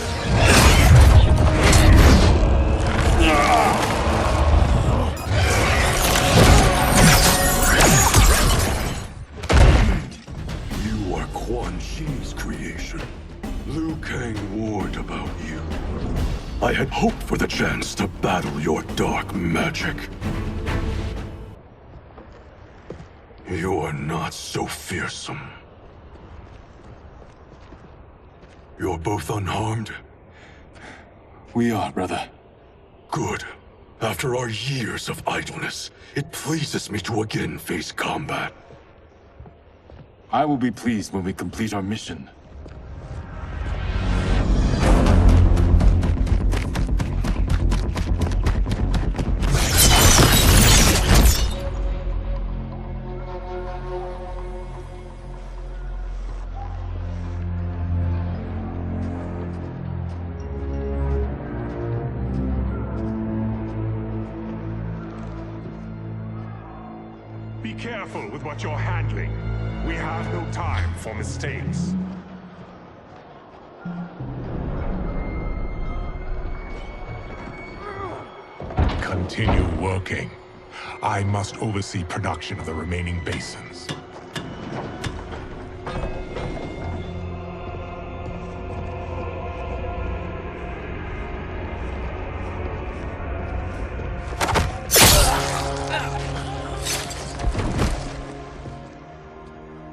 Shi's creation. Liu Kang warned about you. I had hoped for the chance to battle your dark magic. You're not so fearsome. You're both unharmed? We are, brother. Good. After our years of idleness, it pleases me to again face combat. I will be pleased when we complete our mission. Be careful with what you're handling. We have no time for mistakes. Continue working. I must oversee production of the remaining basins.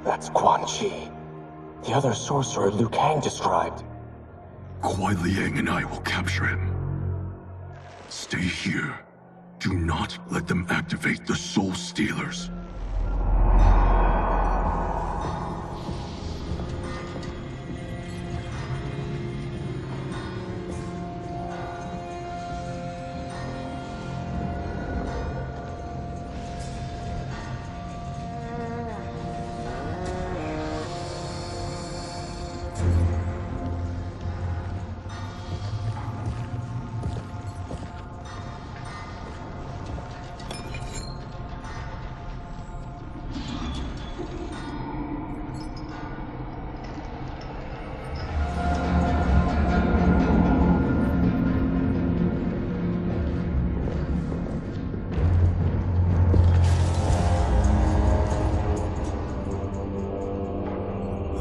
That's Quan Chi. The other sorcerer Liu Kang described. Kuai Liang and I will capture him. Stay here. Do not let them activate the Soul Stealers.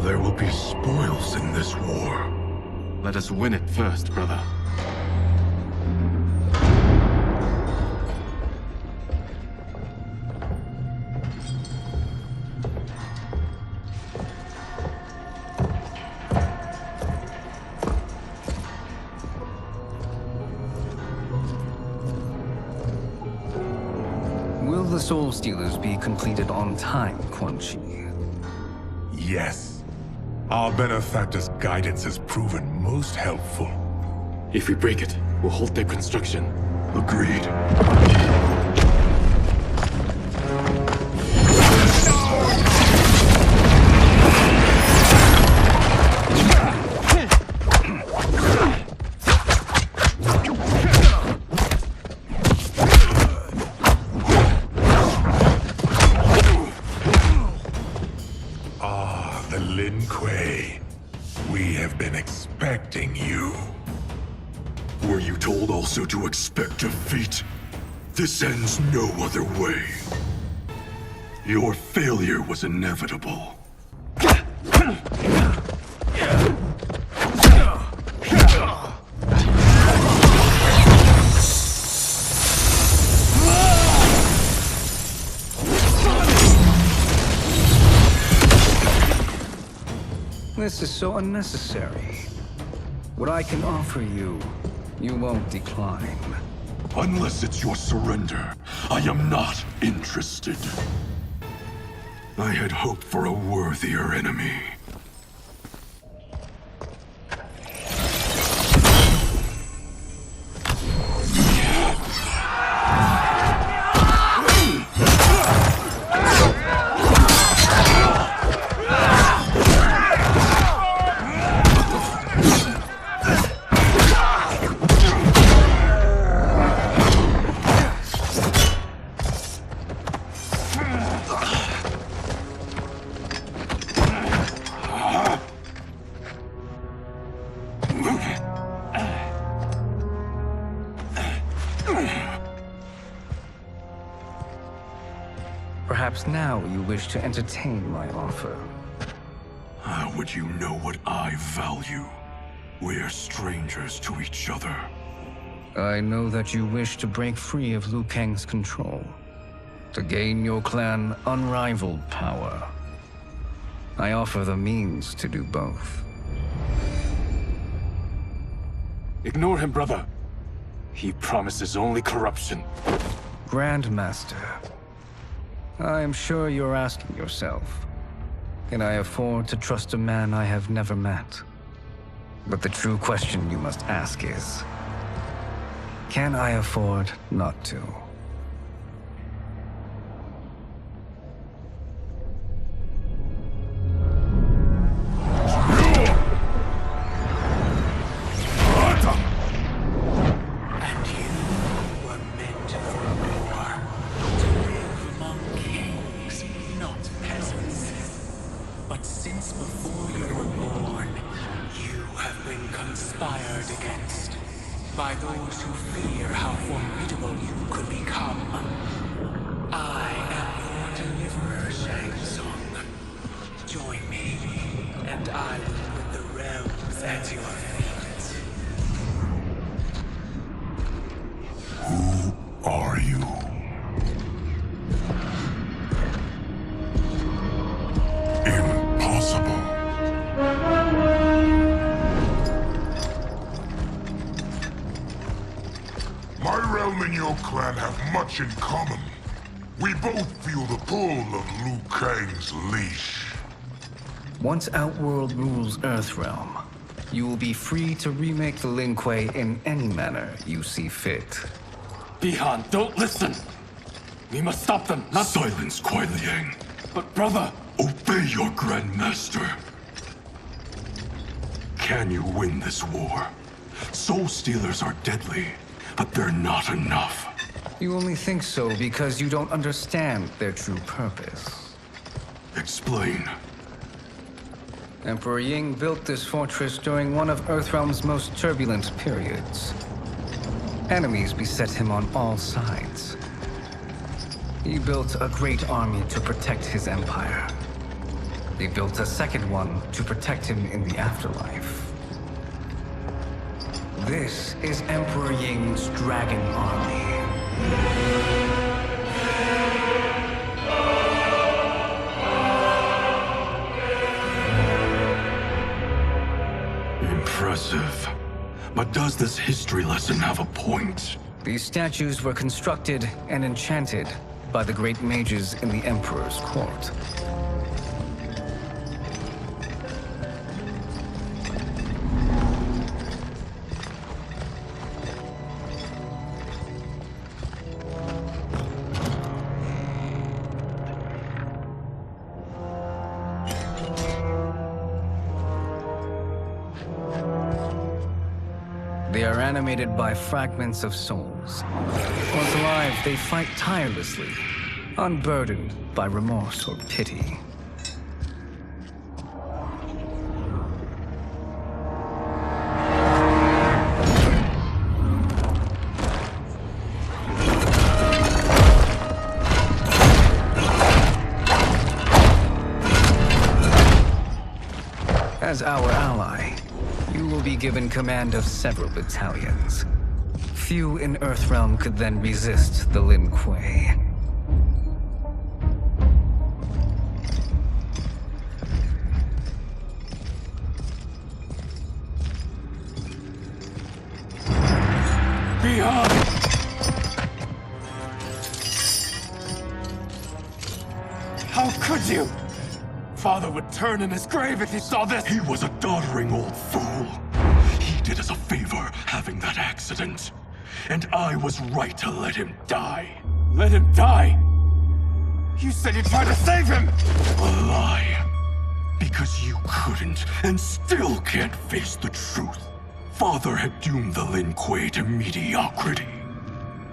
There will be spoils in this war. Let us win it first, brother. Will the Soul Stealers be completed on time, Quan Chi? Yes. Our benefactor's guidance has proven most helpful. If we break it, we'll halt their construction. Agreed. We have been expecting you. Were you told also to expect defeat? This ends no other way. Your failure was inevitable. This is so unnecessary. What I can offer you, you won't decline. Unless it's your surrender, I am not interested. I had hoped for a worthier enemy. Perhaps now you wish to entertain my offer. How would you know what I value? We're strangers to each other. I know that you wish to break free of Liu Kang's control, to gain your clan unrivaled power. I offer the means to do both. Ignore him, brother. He promises only corruption. Grandmaster, I am sure you're asking yourself, can I afford to trust a man I have never met? But the true question you must ask is, can I afford not to? By those who fear how formidable you could become. I am your deliverer, Shang Tsung. Join me, and I will put the realms at your feet. Who are you? Impossible. My realm and your clan have much in common. We both feel the pull of Liu Kang's leash. Once Outworld rules Earthrealm, you will be free to remake the Lin Kuei in any manner you see fit. Bihan, don't listen! We must stop them, not— Silence, Kuai Liang. But brother— Obey your Grandmaster. Can you win this war? Soul Stealers are deadly, but they're not enough. You only think so because you don't understand their true purpose. Explain. Emperor Ying built this fortress during one of Earthrealm's most turbulent periods. Enemies beset him on all sides. He built a great army to protect his empire. He built a second one to protect him in the afterlife. This is Emperor Ying's Dragon Army. Impressive. But does this history lesson have a point? These statues were constructed and enchanted by the great mages in the Emperor's court. They are animated by fragments of souls. Once alive, they fight tirelessly, unburdened by remorse or pity. As our ally, you will be given command of several battalions. Few in Earthrealm could then resist the Lin Kuei. Bihan! How could you? Father would turn in his grave if he saw this! He was a doddering old fool. He did us a favor having that accident. And I was right to let him die. Let him die? You said you tried to save him! A lie. Because you couldn't and still can't face the truth. Father had doomed the Lin Kuei to mediocrity.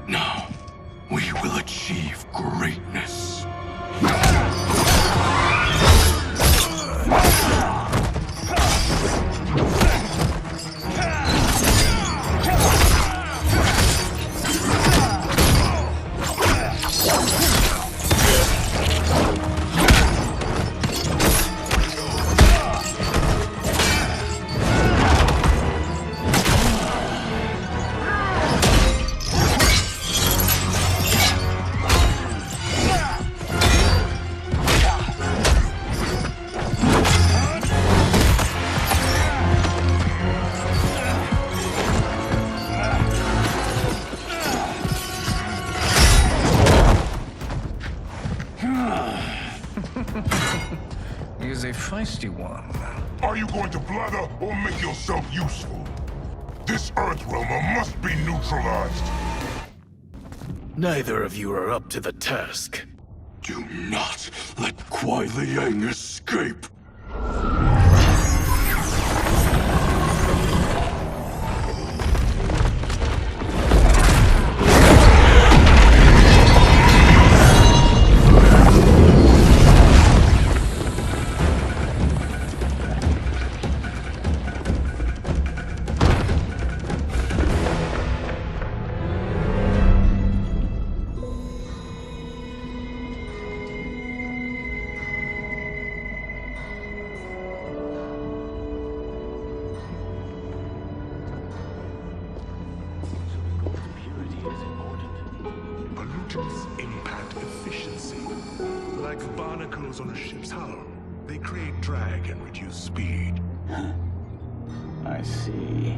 Now, we will achieve greatness. He is a feisty one. Are you going to blather or make yourself useful? This Earthrealmer must be neutralized. Neither of you are up to the task. Do not let Kuai Liang escape. Pollutants impact efficiency. Like barnacles on a ship's hull, they create drag and reduce speed. I see.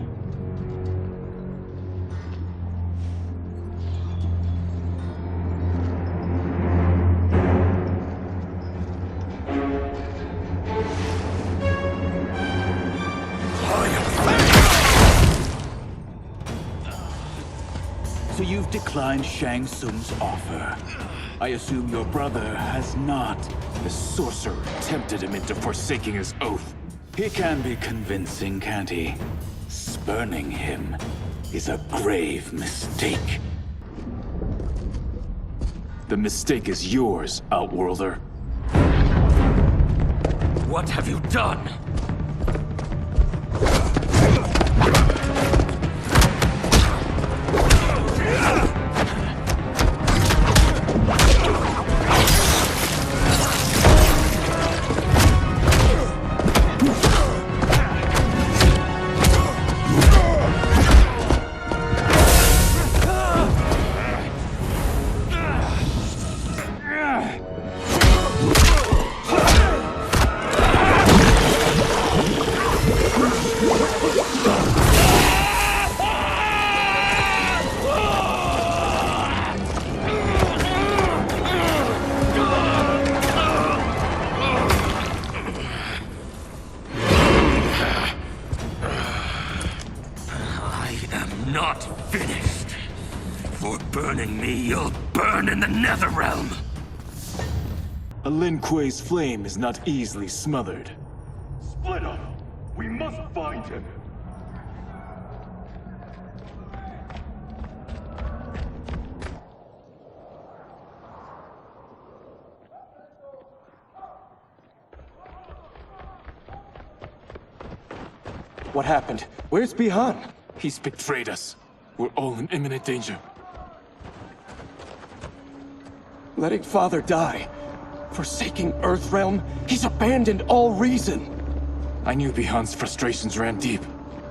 So you've declined Shang Tsung's offer. I assume your brother has not. The sorcerer tempted him into forsaking his oath. He can be convincing, can't he? Spurning him is a grave mistake. The mistake is yours, Outworlder. What have you done? Not finished. For burning me, you'll burn in the NetherRealm. A Lin Kuei's flame is not easily smothered. Split up! We must find him! What happened? Where's Bihan? He's betrayed us. We're all in imminent danger. Letting Father die. Forsaking Earthrealm. He's abandoned all reason. I knew Bihan's frustrations ran deep,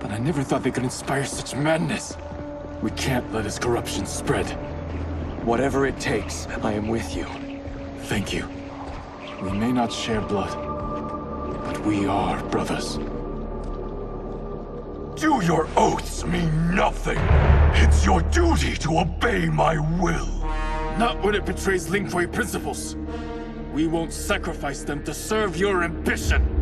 but I never thought they could inspire such madness. We can't let his corruption spread. Whatever it takes, I am with you. Thank you. We may not share blood, but we are brothers. Do your oaths mean nothing? It's your duty to obey my will. Not when it betrays Lin Kuei principles. We won't sacrifice them to serve your ambition.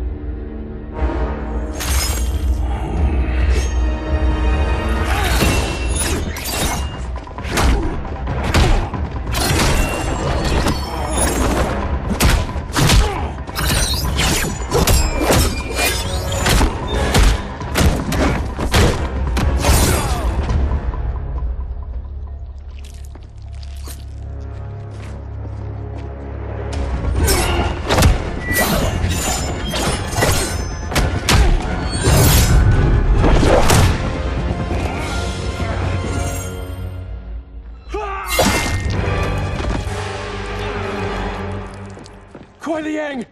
Kuai Liang!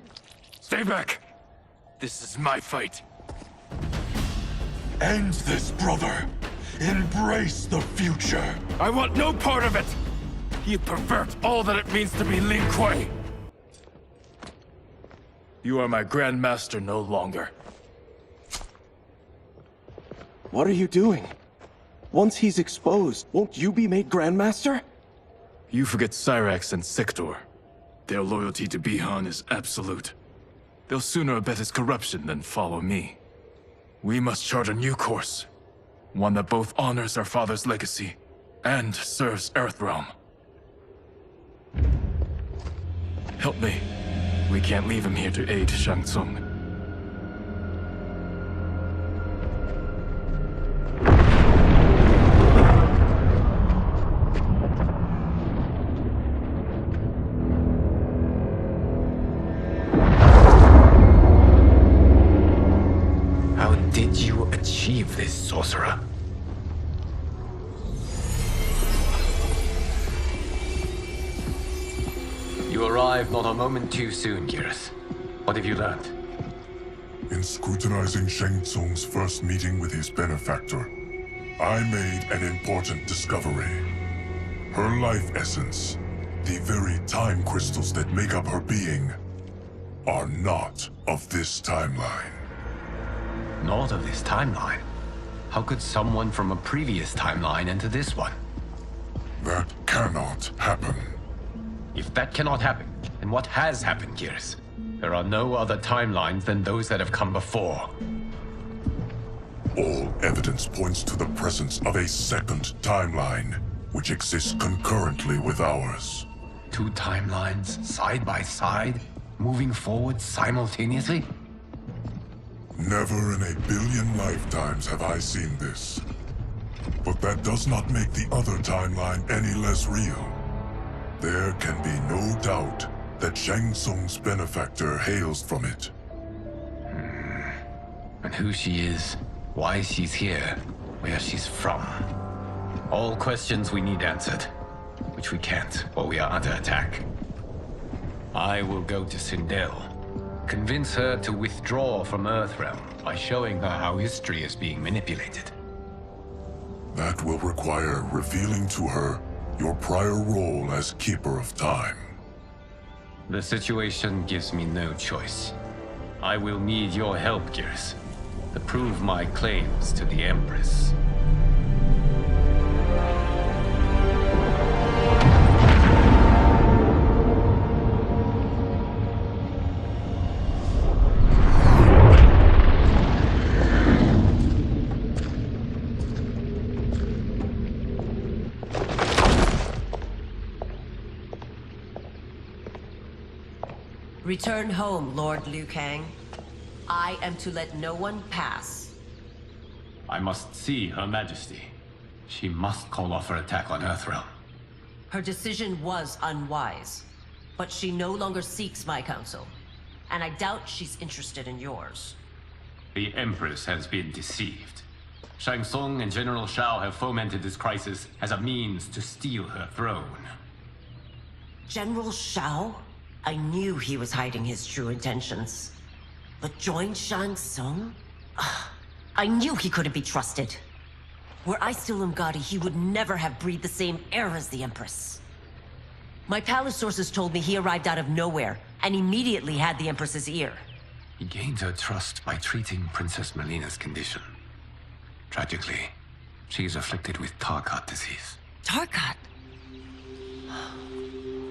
Stay back! This is my fight. End this, brother. Embrace the future. I want no part of it! You pervert all that it means to be Lin Kuei! You are my Grand Master no longer. What are you doing? Once he's exposed, won't you be made Grandmaster? You forget Cyrax and Sector. Their loyalty to Bihan is absolute. They'll sooner abet his corruption than follow me. We must chart a new course. One that both honors our father's legacy and serves Earthrealm. Help me. We can't leave him here to aid Shang Tsung. How did you achieve this, sorcerer? You arrived not a moment too soon, Geras. What have you learned? In scrutinizing Shang Tsung's first meeting with his benefactor, I made an important discovery. Her life essence, the very time crystals that make up her being, are not of this timeline. Not of this timeline? How could someone from a previous timeline enter this one? That cannot happen. If that cannot happen, then what has happened, Geras? There are no other timelines than those that have come before. All evidence points to the presence of a second timeline, which exists concurrently with ours. Two timelines, side by side, moving forward simultaneously? Never in a billion lifetimes have I seen this. But that does not make the other timeline any less real. There can be no doubt that Shang Tsung's benefactor hails from it. And who she is, why she's here, where she's from. All questions we need answered, which we can't while we are under attack. I will go to Sindel, convince her to withdraw from Earthrealm by showing her how history is being manipulated. That will require revealing to her your prior role as Keeper of Time. The situation gives me no choice. I will need your help, Geras, to prove my claims to the Empress. Return home, Lord Liu Kang. I am to let no one pass. I must see Her Majesty. She must call off her attack on Earthrealm. Her decision was unwise, but she no longer seeks my counsel, and I doubt she's interested in yours. The Empress has been deceived. Shang Tsung and General Shao have fomented this crisis as a means to steal her throne. General Shao? I knew he was hiding his true intentions. But join Shang Tsung? I knew he couldn't be trusted. Were I still Umgadi, he would never have breathed the same air as the Empress. My palace sources told me he arrived out of nowhere, and immediately had the Empress's ear. He gained her trust by treating Princess Melina's condition. Tragically, she is afflicted with Tarkat disease. Tarkat?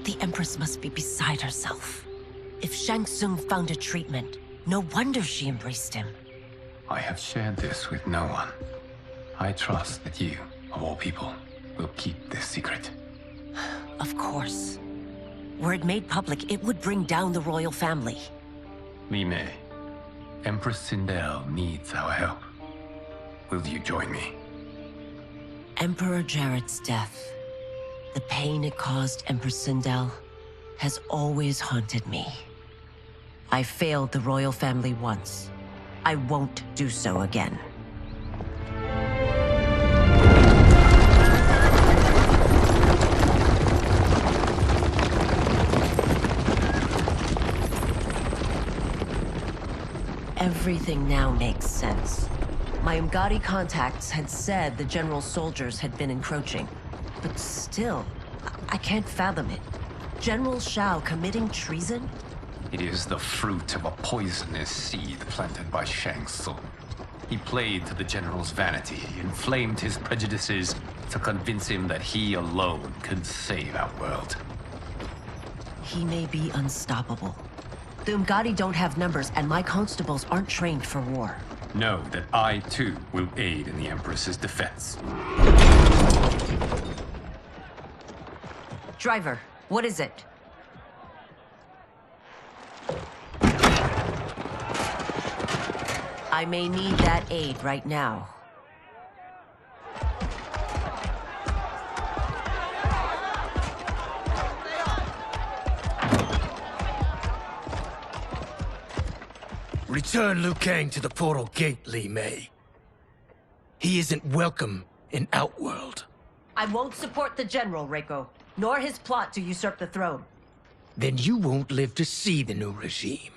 The Empress must be beside herself. If Shang Tsung found a treatment, no wonder she embraced him. I have shared this with no one. I trust that you, of all people, will keep this secret. Of course. Were it made public, it would bring down the royal family. Li Mei, Empress Sindel needs our help. Will you join me? Emperor Jarrett's death, the pain it caused Empress Sindel, has always haunted me. I failed the royal family once. I won't do so again. Everything now makes sense. My Umgadi contacts had said the general's soldiers had been encroaching. But still, I can't fathom it. General Shao committing treason? It is the fruit of a poisonous seed planted by Shang Tsung. He played to the general's vanity, inflamed his prejudices to convince him that he alone could save our world. He may be unstoppable. The Umgadi don't have numbers, and my constables aren't trained for war. Know that I, too, will aid in the Empress's defense. Driver, what is it? I may need that aid right now. Return Liu Kang to the portal gate, Li Mei. He isn't welcome in Outworld. I won't support the General, Reiko, nor his plot to usurp the throne. Then you won't live to see the new regime.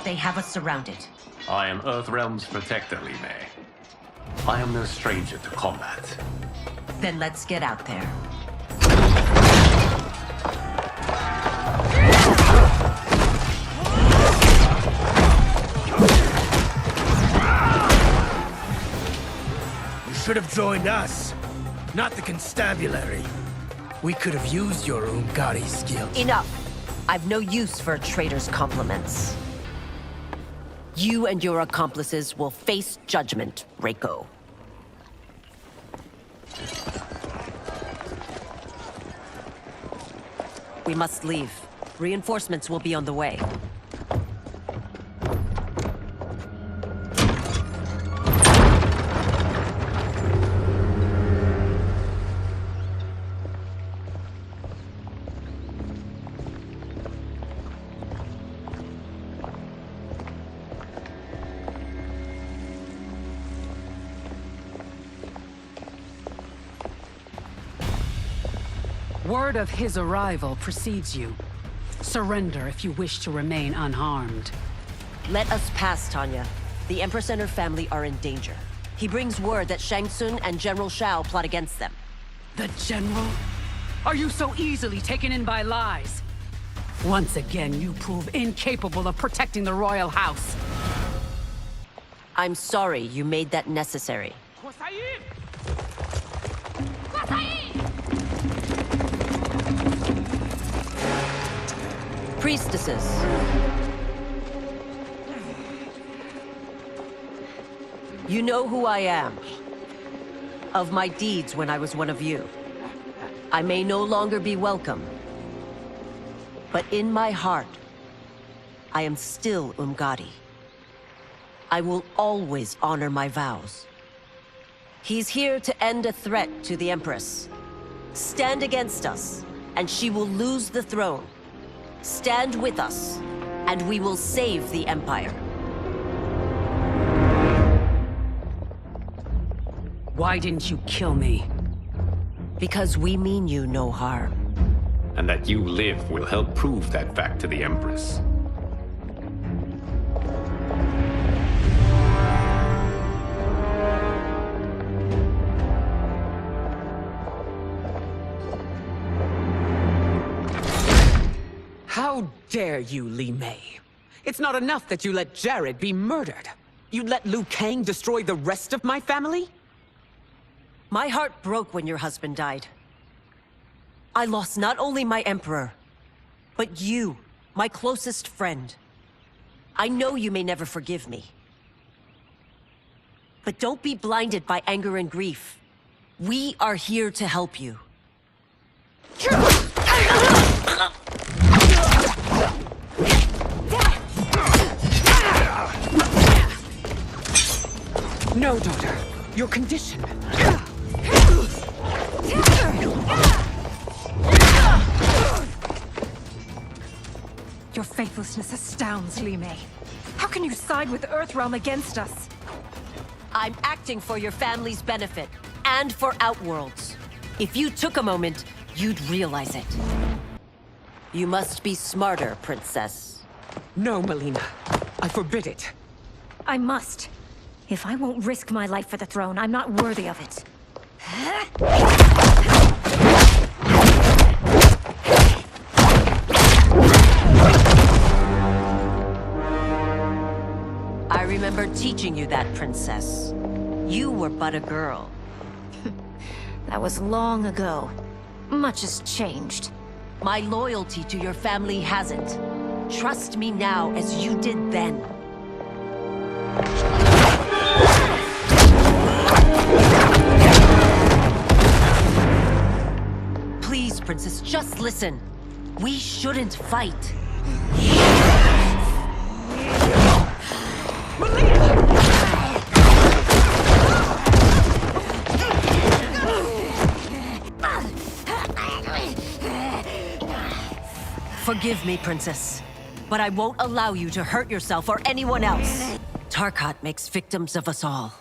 They have us surrounded. I am Earthrealm's protector, Li Mei. I am no stranger to combat. Then let's get out there. You should have joined us, not the constabulary. We could have used your Umgadi skills. Enough! I've no use for a traitor's compliments. You and your accomplices will face judgment, Reiko. We must leave. Reinforcements will be on the way. Word of his arrival precedes you. Surrender if you wish to remain unharmed. Let us pass, Tanya. The Empress and her family are in danger. He brings word that Shang Tsung and General Shao plot against them. The General? Are you so easily taken in by lies? Once again, you prove incapable of protecting the royal house. I'm sorry you made that necessary. Priestesses. You know who I am. Of my deeds when I was one of you. I may no longer be welcome. But in my heart, I am still Umgadi. I will always honor my vows. He's here to end a threat to the Empress. Stand against us, and she will lose the throne. Stand with us, and we will save the Empire. Why didn't you kill me? Because we mean you no harm. And that you live will help prove that fact to the Empress. How dare you, Li Mei? It's not enough that you let Jared be murdered. You'd let Liu Kang destroy the rest of my family? My heart broke when your husband died. I lost not only my Emperor, but you, my closest friend. I know you may never forgive me. But don't be blinded by anger and grief. We are here to help you. No, daughter. Your condition. Your faithlessness astounds, Li Mei. How can you side with Earthrealm against us? I'm acting for your family's benefit, and for Outworld's. If you took a moment, you'd realize it. You must be smarter, Princess. No, Melina. I forbid it. I must. If I won't risk my life for the throne, I'm not worthy of it. I remember teaching you that, Princess. You were but a girl. That was long ago. Much has changed. My loyalty to your family hasn't. Trust me now as you did then. Please, Princess, just listen. We shouldn't fight. Forgive me, Princess, but I won't allow you to hurt yourself or anyone else. Tarkat makes victims of us all.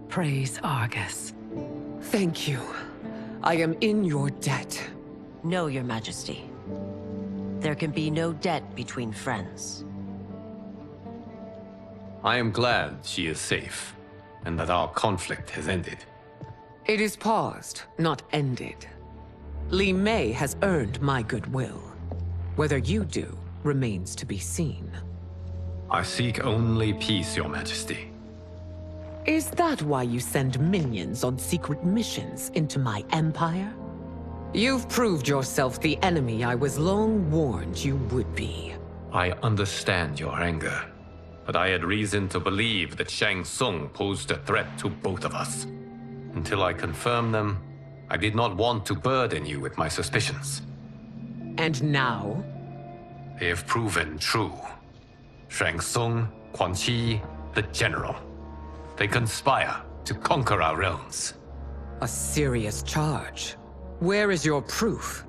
Praise Argus. Thank you. I am in your debt. No, Your Majesty. There can be no debt between friends. I am glad she is safe, and that our conflict has ended. It is paused, not ended. Li Mei has earned my goodwill. Whether you do remains to be seen. I seek only peace, Your Majesty. Is that why you send minions on secret missions into my empire? You've proved yourself the enemy I was long warned you would be. I understand your anger, but I had reason to believe that Shang Tsung posed a threat to both of us. Until I confirmed them, I did not want to burden you with my suspicions. And now? They have proven true. Shang Tsung, Quan Chi, the General. They conspire to conquer our realms. A serious charge. Where is your proof?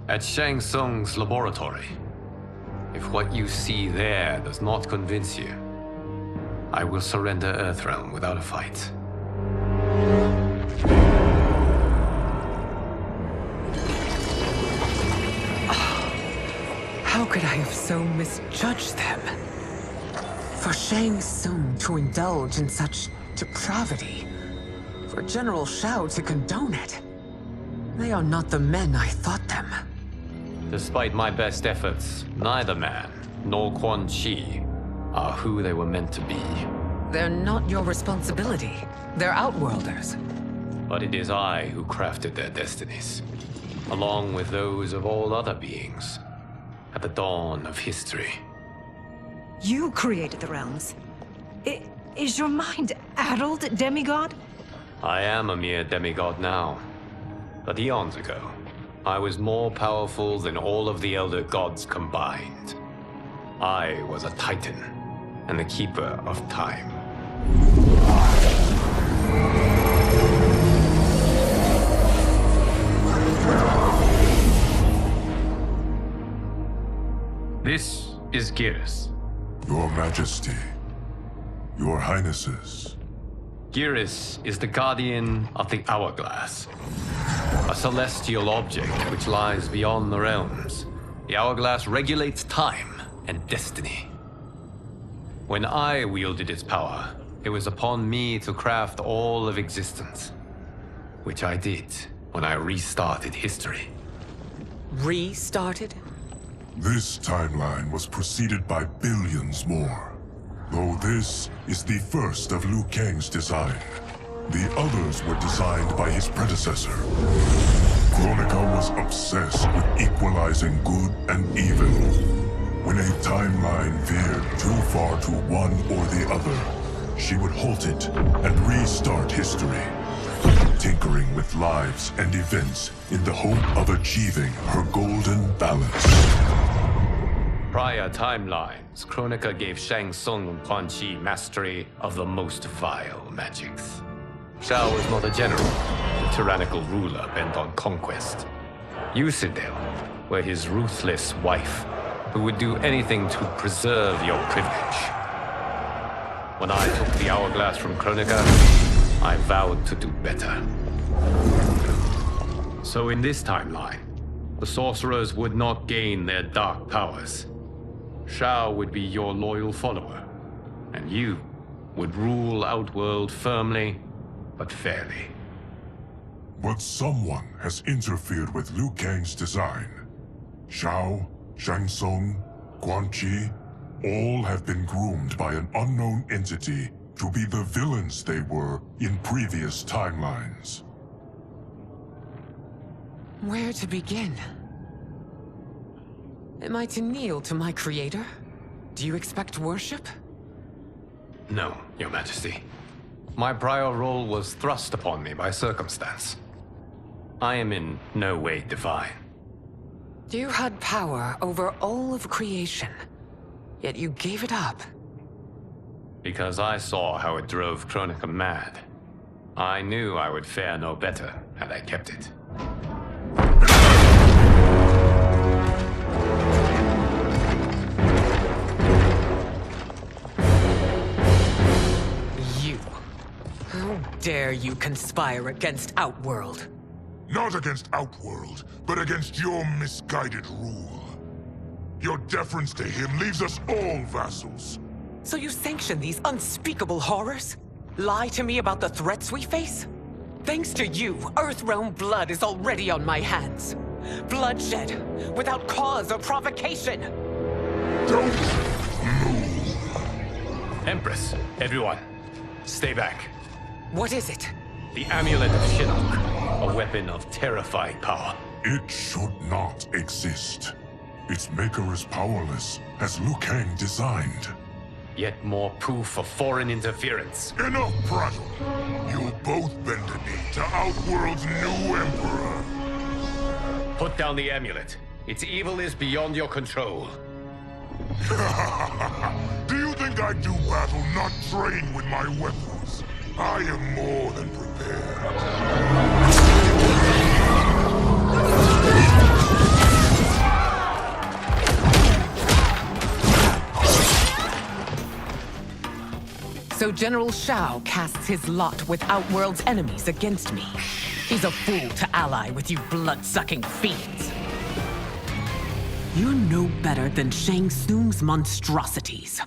At Shang Tsung's laboratory. If what you see there does not convince you, I will surrender Earthrealm without a fight. How could I have so misjudged them? For Shang Tsung to indulge in such depravity, for General Shao to condone it, they are not the men I thought them. Despite my best efforts, neither man nor Quan Chi are who they were meant to be. They're not your responsibility. They're Outworlders. But it is I who crafted their destinies, along with those of all other beings, at the dawn of history. You created the realms. Is your mind addled, demigod? I am a mere demigod now. But eons ago, I was more powerful than all of the Elder Gods combined. I was a Titan, and the Keeper of Time. This is Geras. Your Majesty, Your Highnesses. Geras is the guardian of the Hourglass, a celestial object which lies beyond the realms. The Hourglass regulates time and destiny. When I wielded its power, it was upon me to craft all of existence, which I did when I restarted history. Restarted? This timeline was preceded by billions more. Though this is the first of Liu Kang's design. The others were designed by his predecessor. Kronika was obsessed with equalizing good and evil. When a timeline veered too far to one or the other, she would halt it and restart history, tinkering with lives and events in the hope of achieving her golden balance. Prior timelines, Kronika gave Shang Tsung and Quan Chi mastery of the most vile magics. Shao was not a general, a tyrannical ruler bent on conquest. Yusidel were his ruthless wife, who would do anything to preserve your privilege. When I took the Hourglass from Kronika, I vowed to do better. So in this timeline, the sorcerers would not gain their dark powers. Shao would be your loyal follower, and you would rule Outworld firmly, but fairly. But someone has interfered with Liu Kang's design. Shao, Shang Tsung, Quan Chi, all have been groomed by an unknown entity to be the villains they were in previous timelines. Where to begin? Am I to kneel to my creator? Do you expect worship? No, Your Majesty. My prior role was thrust upon me by circumstance. I am in no way divine. You had power over all of creation, yet you gave it up. Because I saw how it drove Kronika mad. I knew I would fare no better had I kept it. You. How dare you conspire against Outworld? Not against Outworld, but against your misguided rule. Your deference to him leaves us all vassals. So you sanction these unspeakable horrors? Lie to me about the threats we face? Thanks to you, Earthrealm blood is already on my hands. Bloodshed, without cause or provocation. Don't move. Empress, everyone, stay back. What is it? The Amulet of Shinnok, a weapon of terrifying power. It should not exist. Its maker is powerless, as Liu Kang designed. Yet more proof of foreign interference. Enough prattle. You'll both bend a knee to Outworld's new emperor. Put down the amulet. Its evil is beyond your control. Do you think I do battle not trained with my weapons? I am more than prepared. So General Shao casts his lot with Outworld's enemies against me. He's a fool to ally with you blood-sucking fiends. You're no better than Shang Tsung's monstrosities.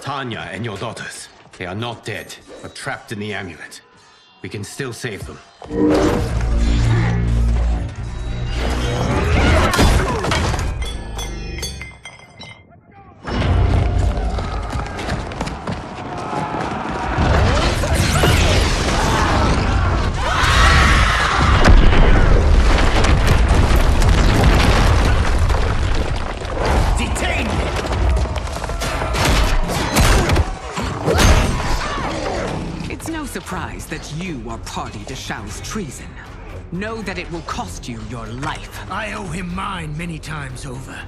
Tanya and your daughters, they are not dead, but trapped in the amulet. We can still save them. Surprised that you are party to Shao's treason. Know that it will cost you your life. I owe him mine many times over.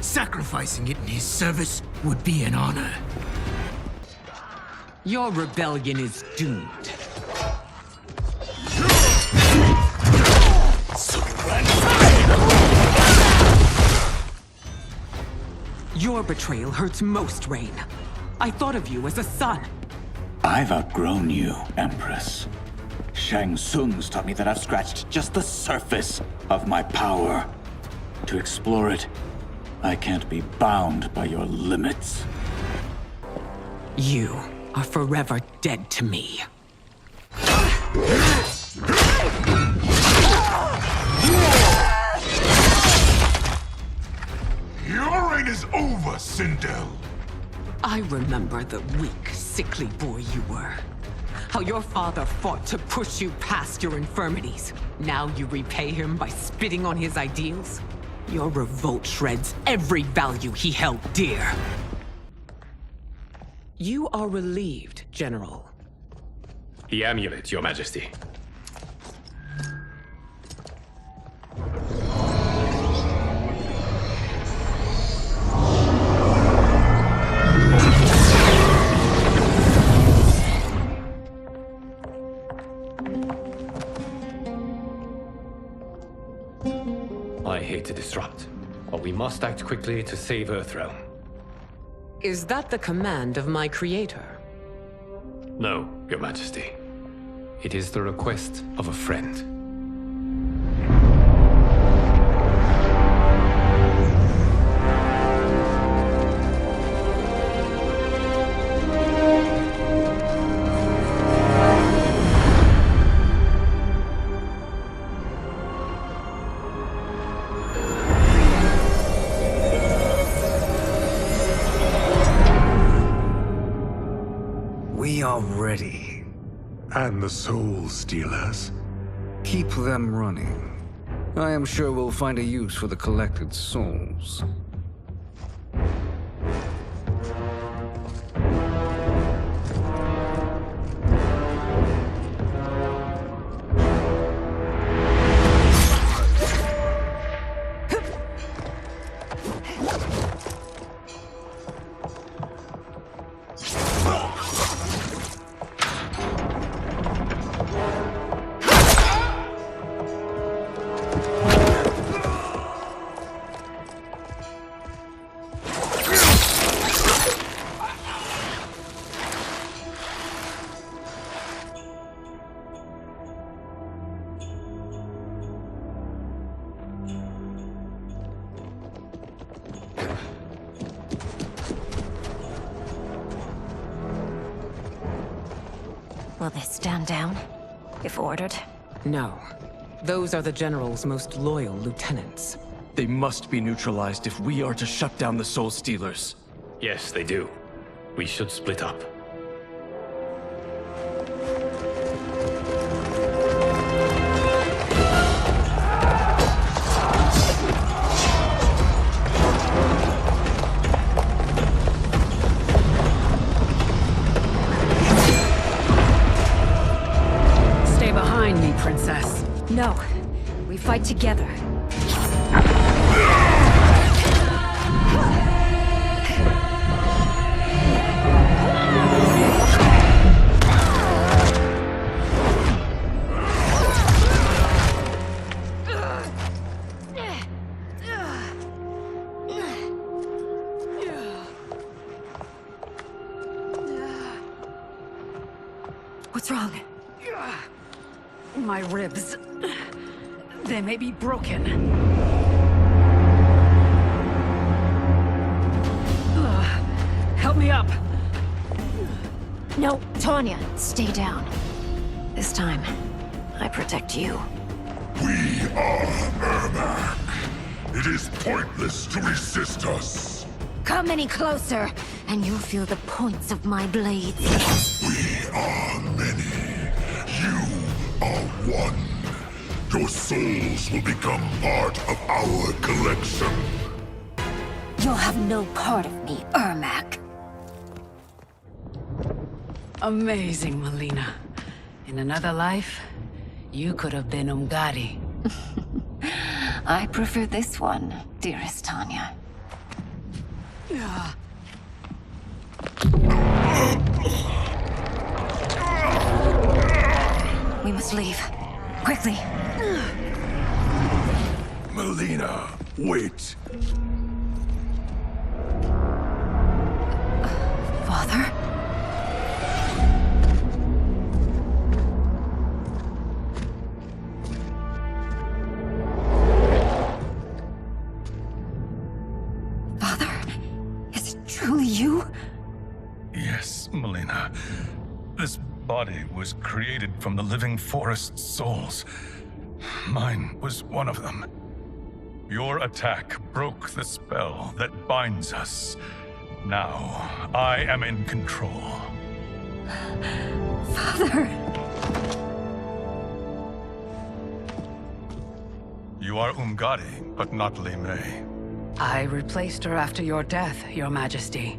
Sacrificing it in his service would be an honor. Your rebellion is doomed. Your betrayal hurts most, Rain. I thought of you as a son. I've outgrown you, Empress. Shang Tsung's taught me that I've scratched just the surface of my power. To explore it, I can't be bound by your limits. You are forever dead to me. Your reign is over, Sindel. I remember the weak, sickly boy you were. How your father fought to push you past your infirmities. Now you repay him by spitting on his ideals? Your revolt shreds every value he held dear. You are relieved, General. The amulet, Your Majesty. I hate to disrupt, but we must act quickly to save Earthrealm. Is that the command of my creator? No, Your Majesty. It is the request of a friend. We are ready. And the Soul Stealers? Keep them running. I am sure we'll find a use for the collected souls. Will they stand down, if ordered? No. Those are the General's most loyal lieutenants. They must be neutralized if we are to shut down the Soul Stealers. Yes, they do. We should split up. Stay behind me, Princess. No. We fight together. What's wrong? My ribs. They may be broken. Help me up. No, Tanya, stay down. This time, I protect you. We are Ermac. It is pointless to resist us. Come any closer, and you'll feel the points of my blades. We are many. You are one. Your souls will become part of our collection. You'll have no part of me, Ermac. Amazing, Melina. In another life, you could have been Umgadi. I prefer this one, dearest Tanya. We must leave. Quickly. Melina, wait. Father? Father? Is it truly you? Yes, Melina. This body was created from the living forest's souls. Mine was one of them. Your attack broke the spell that binds us. Now, I am in control. Father! You are Umgadi, but not Li Mei. I replaced her after your death, Your Majesty.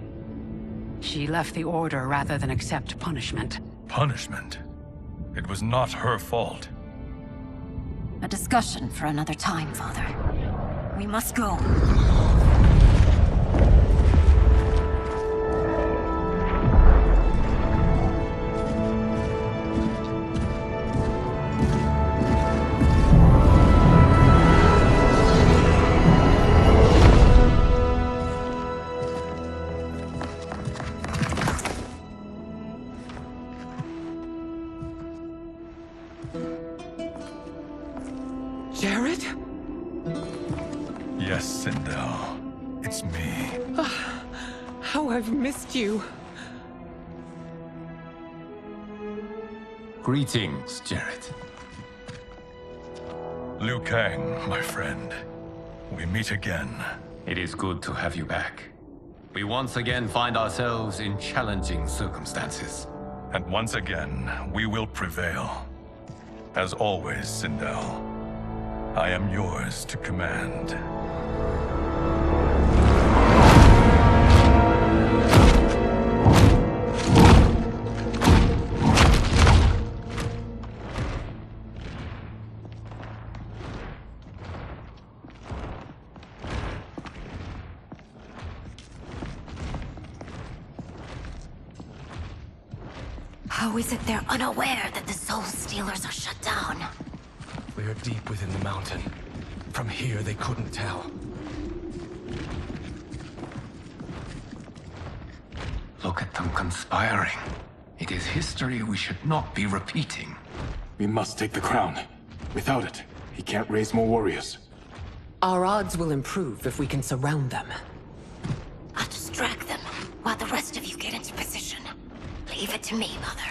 She left the Order rather than accept punishment. Punishment? It was not her fault. A discussion for another time, Father. We must go. Sindel. It's me. How I've missed you. Greetings, Jared. Liu Kang, my friend. We meet again. It is good to have you back. We once again find ourselves in challenging circumstances. And once again, we will prevail. As always, Sindel, I am yours to command. How is it they're unaware that the Soul Stealers are shut down? We are deep within the mountain. From here, they couldn't tell. Look at them conspiring. It is history we should not be repeating. We must take the crown. Without it, he can't raise more warriors. Our odds will improve if we can surround them. I'll distract them while the rest of you get into position. Leave it to me, Mother.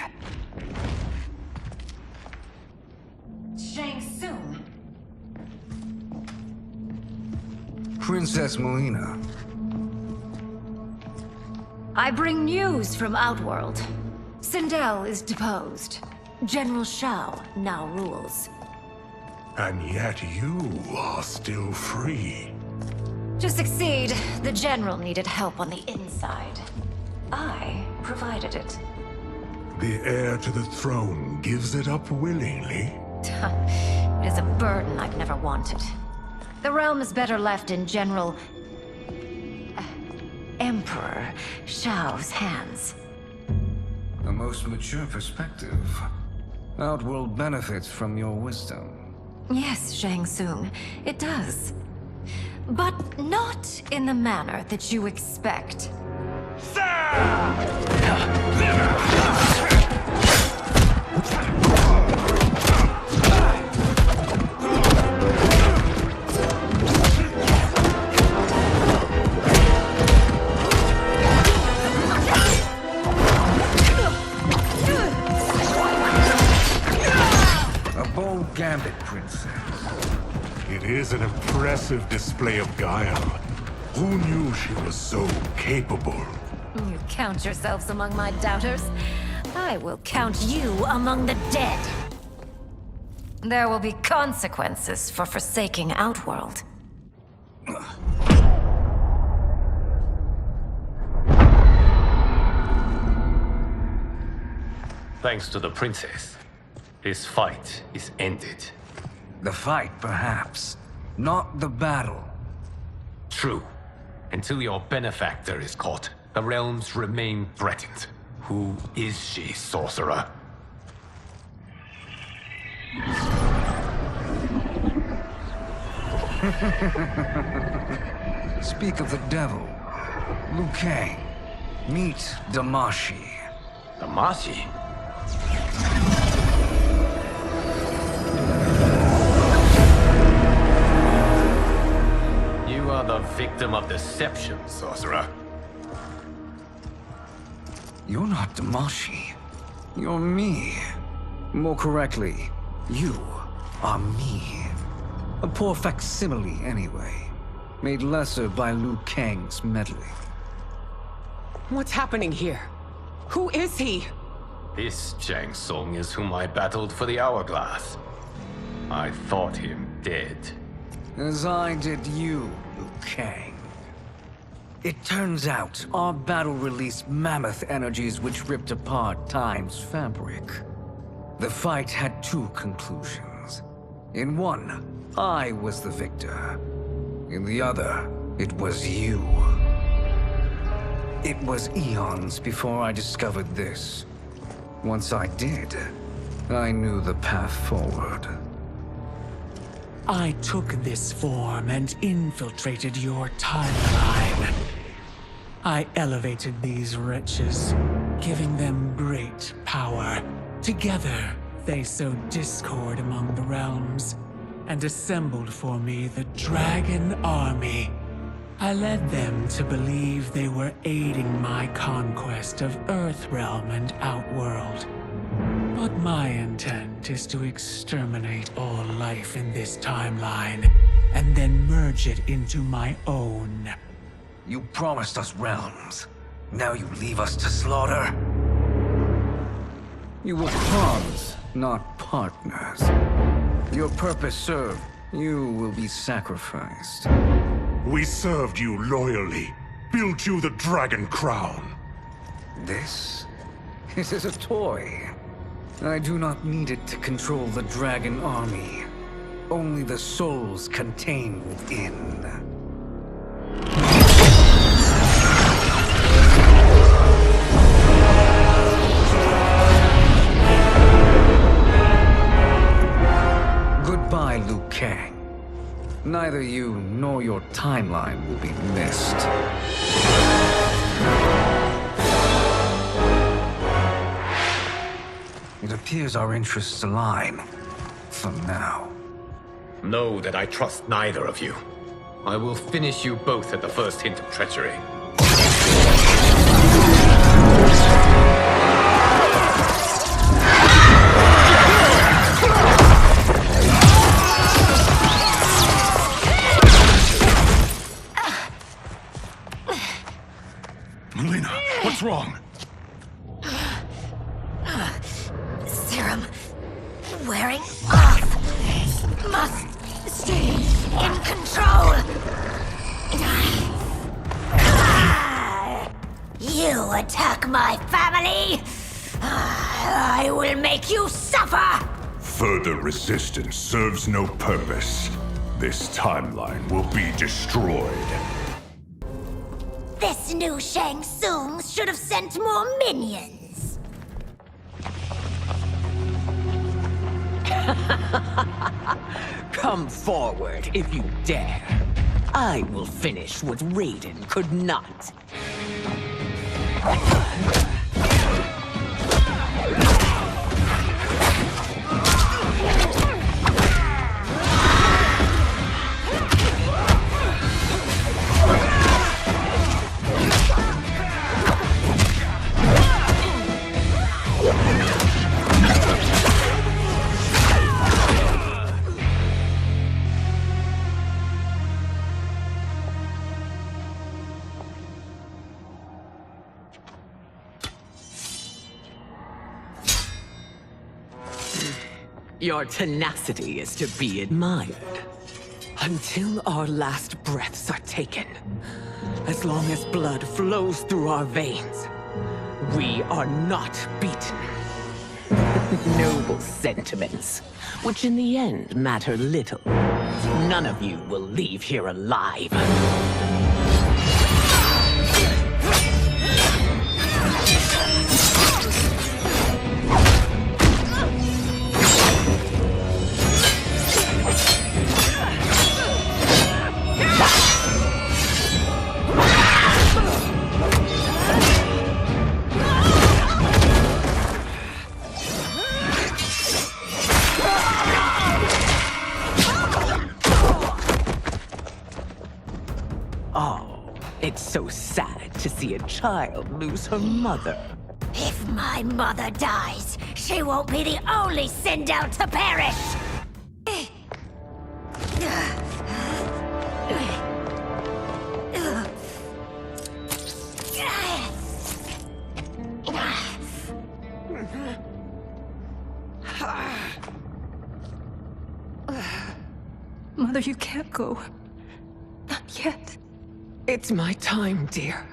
Shang Tsung. Princess Melina. I bring news from Outworld. Sindel is deposed. General Shao now rules. And yet you are still free. To succeed, the General needed help on the inside. I provided it. The heir to the throne gives it up willingly. It is a burden I've never wanted. The realm is better left in General... Emperor Shao's hands. A most mature perspective. Outworld benefits from your wisdom. Yes, Shang Tsung, it does. But not in the manner that you expect. A bold gambit, Princess. It is an impressive display of guile. Who knew she was so capable? You count yourselves among my doubters. I will count you among the dead. There will be consequences for forsaking Outworld. Thanks to the princess, this fight is ended. The fight, perhaps. Not the battle. True. Until your benefactor is caught, the realms remain threatened. Who is she, sorcerer? Speak of the devil. Liu Kang. Meet Damashi. Damashi? You are the victim of deception, sorcerer. You're not Damashi. You're me. More correctly, you are me. A poor facsimile, anyway. Made lesser by Liu Kang's meddling. What's happening here? Who is he? This Shang Tsung is whom I battled for the Hourglass. I thought him dead. As I did you, Liu Kang. It turns out our battle released mammoth energies which ripped apart time's fabric. The fight had two conclusions. In one, I was the victor. In the other, it was you. It was eons before I discovered this. Once I did, I knew the path forward. I took this form and infiltrated your timeline. I elevated these wretches, giving them great power. Together, they sowed discord among the realms, and assembled for me the Dragon Army. I led them to believe they were aiding my conquest of Earthrealm and Outworld. But my intent is to exterminate all life in this timeline, and then merge it into my own. You promised us realms. Now you leave us to slaughter? You were pawns, not partners. Your purpose served. You will be sacrificed. We served you loyally, built you the Dragon Crown. This is a toy. I do not need it to control the Dragon Army. Only the souls contained within. Goodbye, Liu Kang. Neither you nor your timeline will be missed. It appears our interests align. For now. Know that I trust neither of you. I will finish you both at the first hint of treachery. Melina, what's wrong? Serum wearing off. Must stay in control. You attack my family. I will make you suffer. Further resistance serves no purpose. This timeline will be destroyed. This new Shang Tsung should have sent more minions. Come forward if you dare. I will finish what Raiden could not. Your tenacity is to be admired. Until our last breaths are taken, as long as blood flows through our veins, we are not beaten. Noble sentiments, which in the end matter little. None of you will leave here alive. It's so sad to see a child lose her mother. If my mother dies, she won't be the only sinned out to perish! Mother, you can't go. Not yet. It's my time, dear.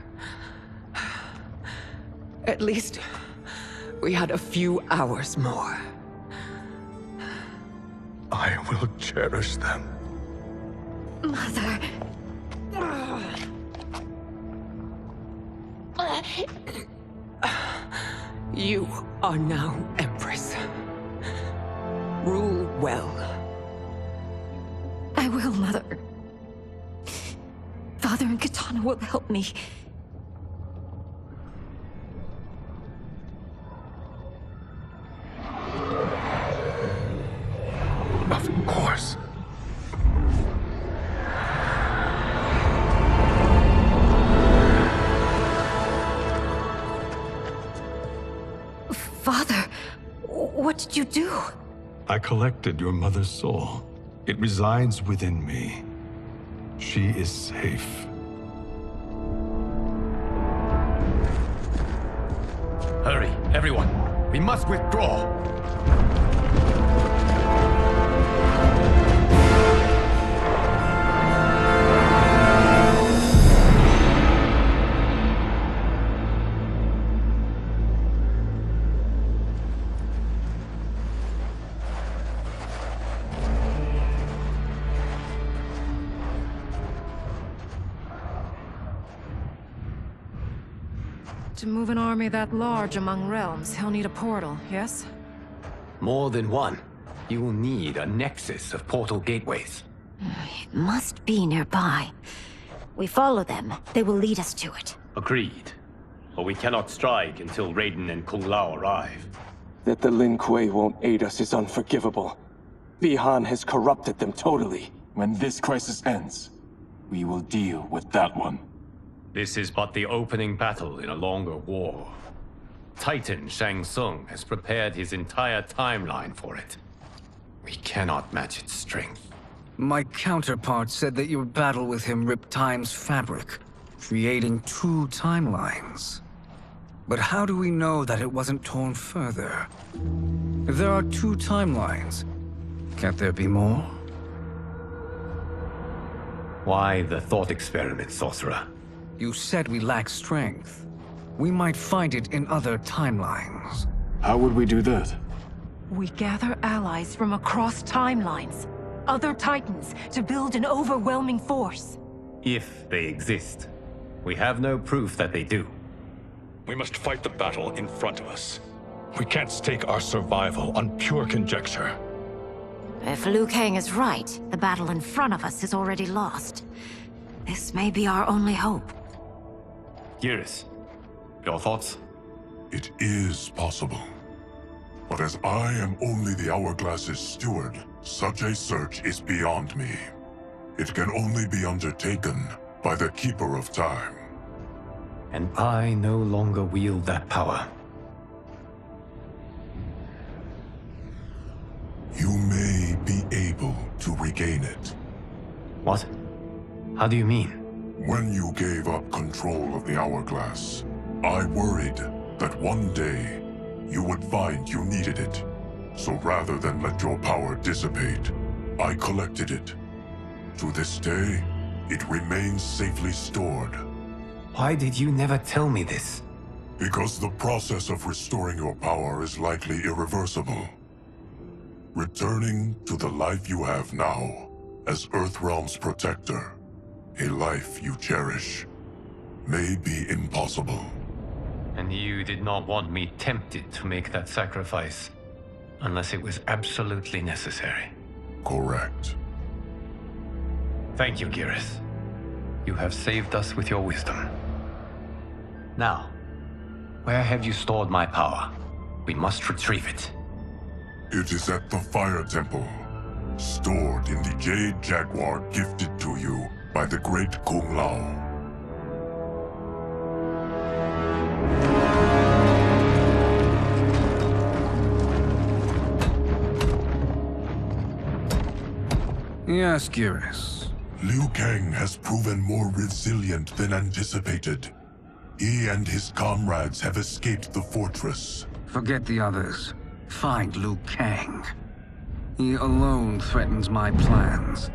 At least, we had a few hours more. I will cherish them. Mother... You are now Empress. Rule well. I will, Mother. Father and Katana will help me. Of course. did you do? I collected your mother's soul. It resides within me. She is safe. Hurry, everyone. We must withdraw. To move an army that large among realms, he'll need a portal, yes? More than one. You will need a nexus of portal gateways. It must be nearby. We follow them, they will lead us to it. Agreed. But we cannot strike until Raiden and Kung Lao arrive. That the Lin Kuei won't aid us is unforgivable. Bihan has corrupted them totally. When this crisis ends, we will deal with that one. This is but the opening battle in a longer war. Titan Shang Tsung has prepared his entire timeline for it. We cannot match its strength. My counterpart said that your battle with him ripped time's fabric, creating two timelines. But how do we know that it wasn't torn further? If there are two timelines, can't there be more? Why the thought experiment, sorcerer? You said we lack strength. We might find it in other timelines. How would we do that? We gather allies from across timelines, other titans, to build an overwhelming force. If they exist. We have no proof that they do. We must fight the battle in front of us. We can't stake our survival on pure conjecture. If Liu Kang is right, the battle in front of us is already lost. This may be our only hope. Geras, your thoughts? It is possible. But as I am only the Hourglass's steward, such a search is beyond me. It can only be undertaken by the Keeper of Time. And I no longer wield that power. You may be able to regain it. What? How do you mean? When you gave up control of the Hourglass, I worried that one day you would find you needed it. So rather than let your power dissipate, I collected it. To this day, it remains safely stored. Why did you never tell me this? Because the process of restoring your power is likely irreversible. Returning to the life you have now, as Earthrealm's protector, a life you cherish, may be impossible. And you did not want me tempted to make that sacrifice, unless it was absolutely necessary. Correct. Thank you, Geras. You have saved us with your wisdom. Now, where have you stored my power? We must retrieve it. It is at the Fire Temple, stored in the Jade Jaguar gifted to you by the great Kung Lao. Yes, Geras. Liu Kang has proven more resilient than anticipated. He and his comrades have escaped the fortress. Forget the others. Find Liu Kang. He alone threatens my plans.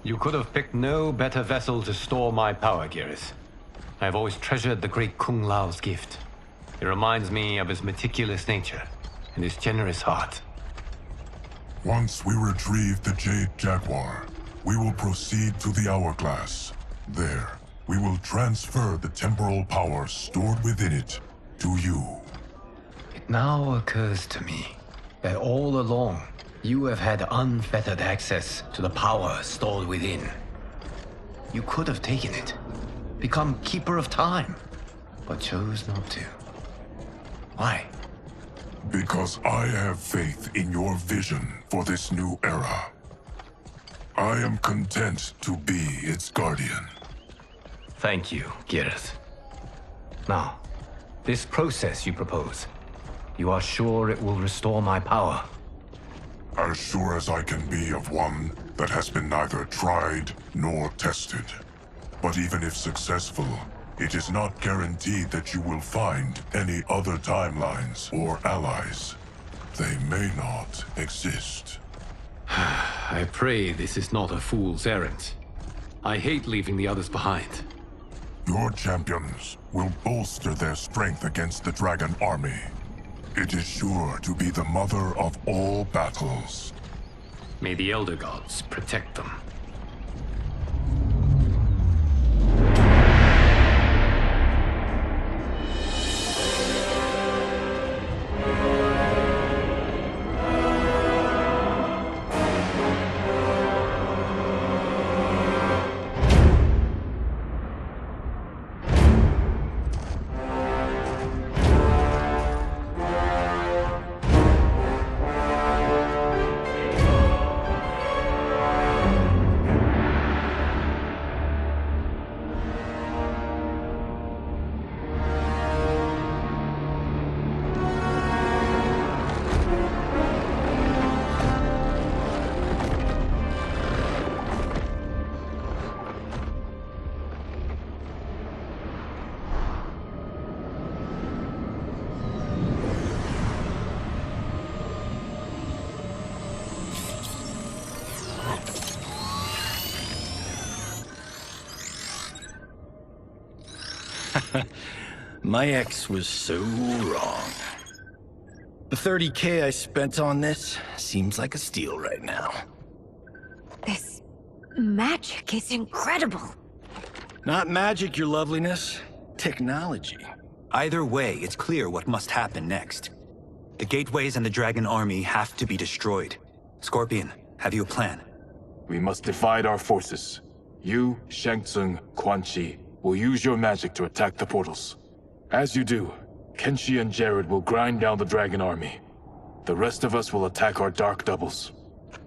You could have picked no better vessel to store my power, Geras. I have always treasured the great Kung Lao's gift. It reminds me of his meticulous nature and his generous heart. Once we retrieve the Jade Jaguar, we will proceed to the Hourglass. There, we will transfer the temporal power stored within it to you. It now occurs to me that all along, you have had unfettered access to the power stored within. You could have taken it, become Keeper of Time, but chose not to. Why? Because I have faith in your vision for this new era. I am content to be its guardian. Thank you, Geras. Now, this process you propose, you are sure it will restore my power? As sure as I can be of one that has been neither tried nor tested. But even if successful, it is not guaranteed that you will find any other timelines or allies. They may not exist. I pray this is not a fool's errand. I hate leaving the others behind. Your champions will bolster their strength against the Dragon Army. It is sure to be the mother of all battles. May the Elder Gods protect them. My ex was so wrong. The 30K I spent on this seems like a steal right now. This magic is incredible. Not magic, your loveliness. Technology. Either way, it's clear what must happen next. The gateways and the Dragon Army have to be destroyed. Scorpion, have you a plan? We must divide our forces. You, Shang Tsung, Quan Chi will use your magic to attack the portals. As you do, Kenshi and Jared will grind down the Dragon Army. The rest of us will attack our dark doubles.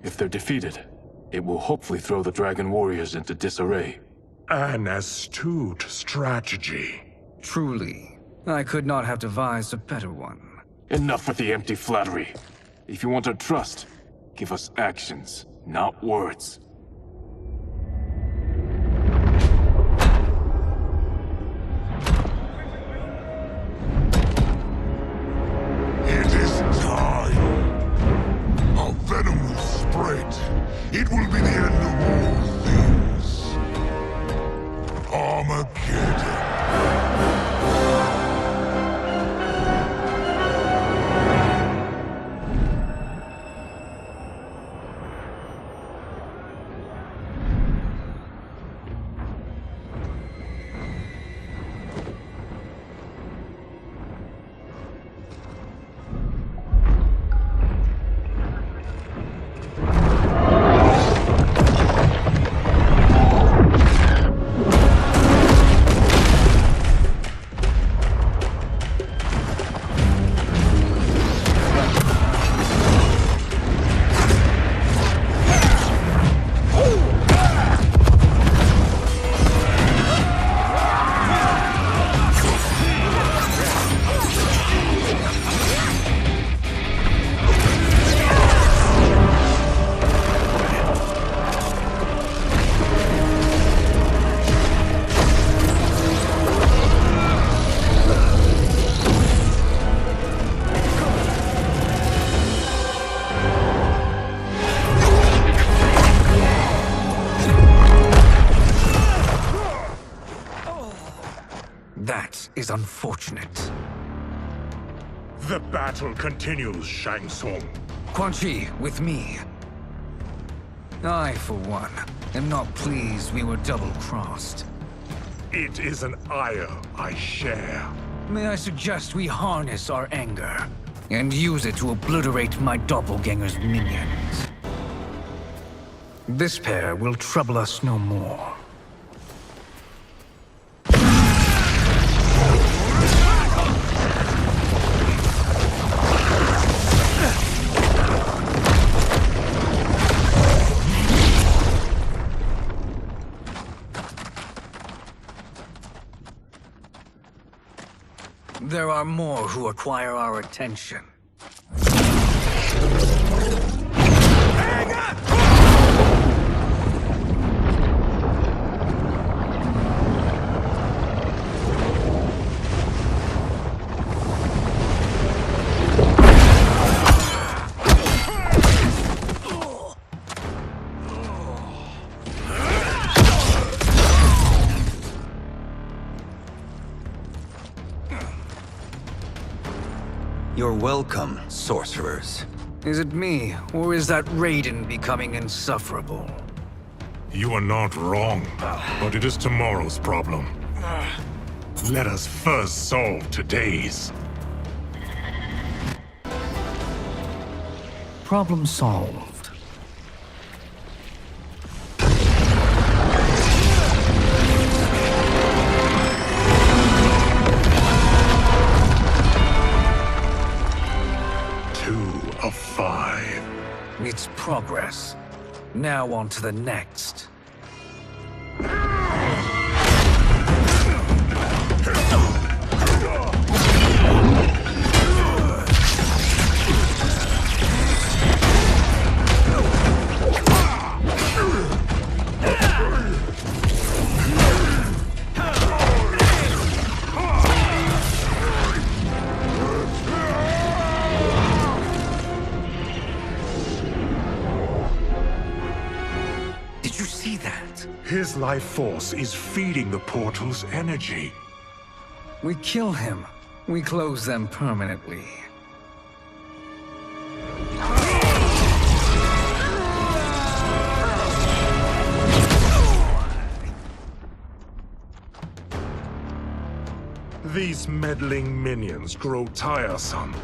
If they're defeated, it will hopefully throw the Dragon Warriors into disarray. An astute strategy. Truly, I could not have devised a better one. Enough with the empty flattery. If you want our trust, give us actions, not words. It is time. Our venom will spread. It will be the end of all things. Armageddon. That is unfortunate. The battle continues, Shang Tsung. Quan Chi, with me. I, for one, am not pleased we were double-crossed. It is an ire I share. May I suggest we harness our anger and use it to obliterate my doppelganger's minions? This pair will trouble us no more. There are more who acquire our attention. You're welcome, sorcerers. Is it me, or is that Raiden becoming insufferable? You are not wrong, but it is tomorrow's problem. Let us first solve today's. Problem solved. Of 5. It's progress. Now on to the next. His life force is feeding the portal's energy. We kill him. We close them permanently. These meddling minions grow tiresome.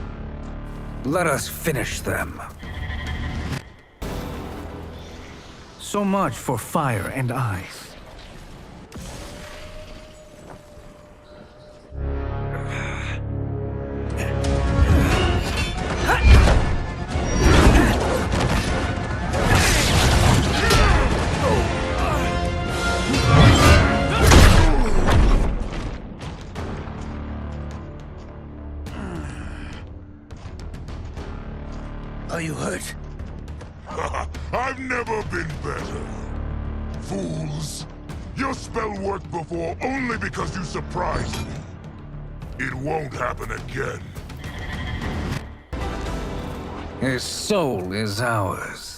Let us finish them. So much for fire and ice. Are you hurt? I've never been better. Fools! Your spell worked before only because you surprised me. It won't happen again. His soul is ours.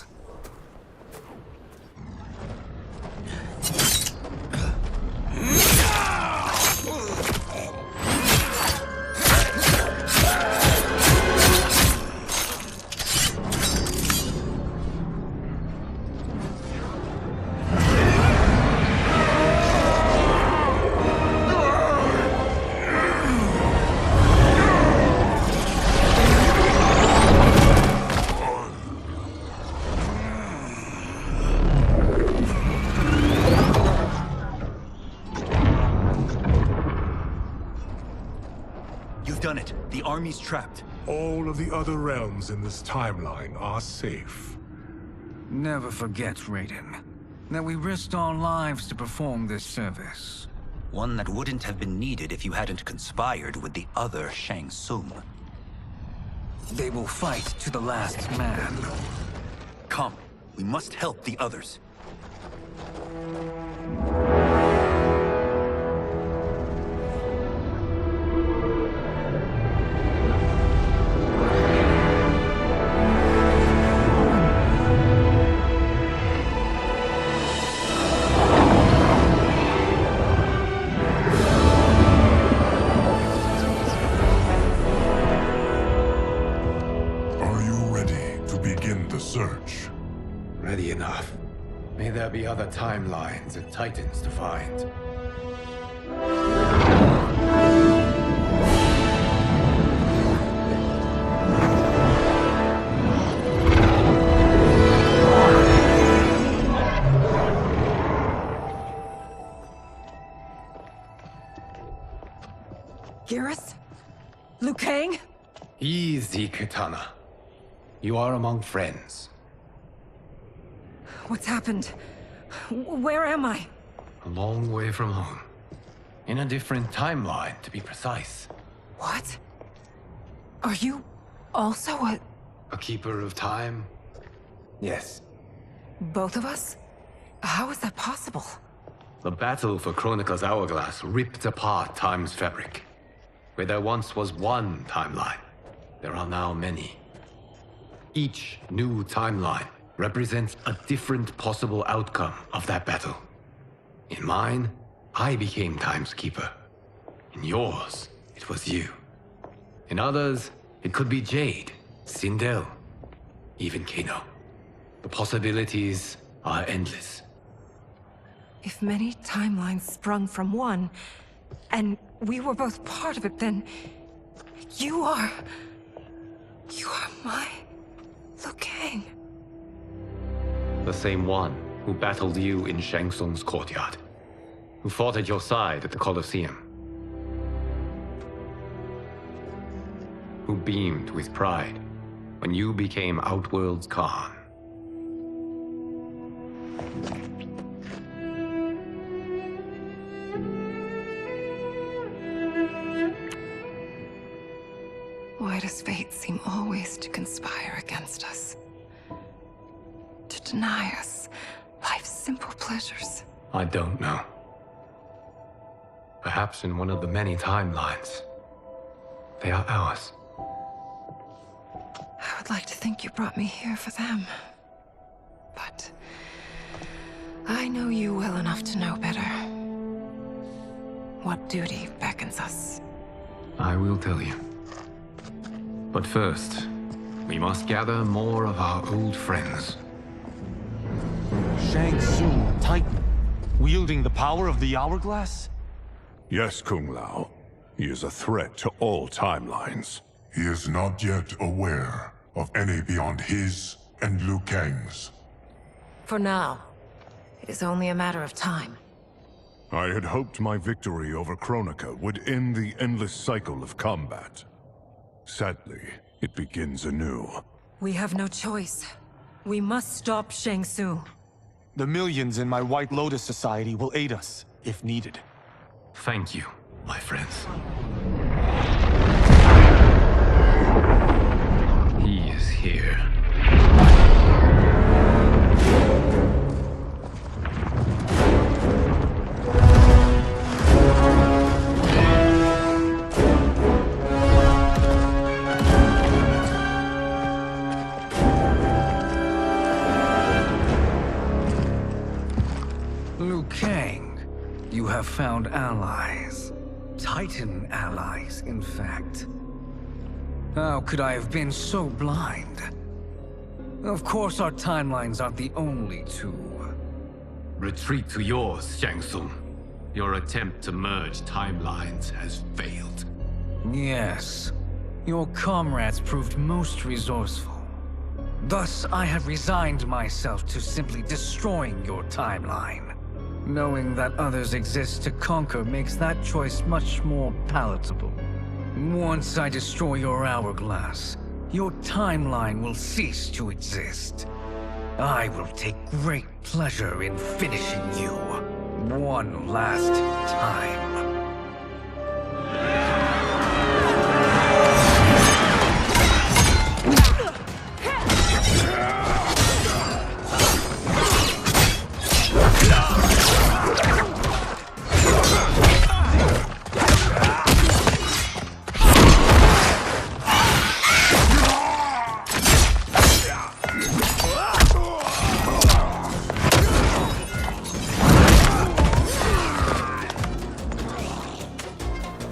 Done it. The army's trapped. All of the other realms in this timeline are safe. Never forget, Raiden, that we risked our lives to perform this service. One that wouldn't have been needed if you hadn't conspired with the other Shang Tsung. They will fight to the last man. Come, we must help the others. Search. Ready enough. May there be other timelines and titans to find. Garrus? Liu Kang? Easy, Katana. You are among friends. What's happened? Where am I? A long way from home. In a different timeline, to be precise. What? Are you also A keeper of time? Yes. both of us? How is that possible? The battle for Chronica's hourglass ripped apart time's fabric. Where there once was one timeline, there are now many. Each new timeline represents a different possible outcome of that battle. In mine, I became Time's Keeper. In yours, it was you. In others, it could be Jade, Sindel, even Kano. The possibilities are endless. If many timelines sprung from one, and we were both part of it, then you are my Liu Kang. The same one who battled you in Shang Tsung's courtyard, who fought at your side at the Colosseum, who beamed with pride when you became Outworld's Khan. Why does fate seem always to conspire against us? To deny us life's simple pleasures? I don't know. Perhaps in one of the many timelines, they are ours. I would like to think you brought me here for them. But I know you well enough to know better. What duty beckons us? I will tell you. But first, we must gather more of our old friends. Shang Tsung, Titan, wielding the power of the hourglass? Yes, Kung Lao. He is a threat to all timelines. He is not yet aware of any beyond his and Liu Kang's. For now, it is only a matter of time. I had hoped my victory over Chronica would end the endless cycle of combat. Sadly, it begins anew. We have no choice. We must stop Shang Tsung. The millions in my White Lotus Society will aid us, if needed. Thank you, my friends. He is here. Liu Kang, you have found allies. Titan allies, in fact. How could I have been so blind? Of course our timelines aren't the only two. Retreat to yours, Shang Tsung. Your attempt to merge timelines has failed. Yes. Your comrades proved most resourceful. Thus, I have resigned myself to simply destroying your timeline. Knowing that others exist to conquer makes that choice much more palatable. Once I destroy your hourglass, your timeline will cease to exist. I will take great pleasure in finishing you one last time.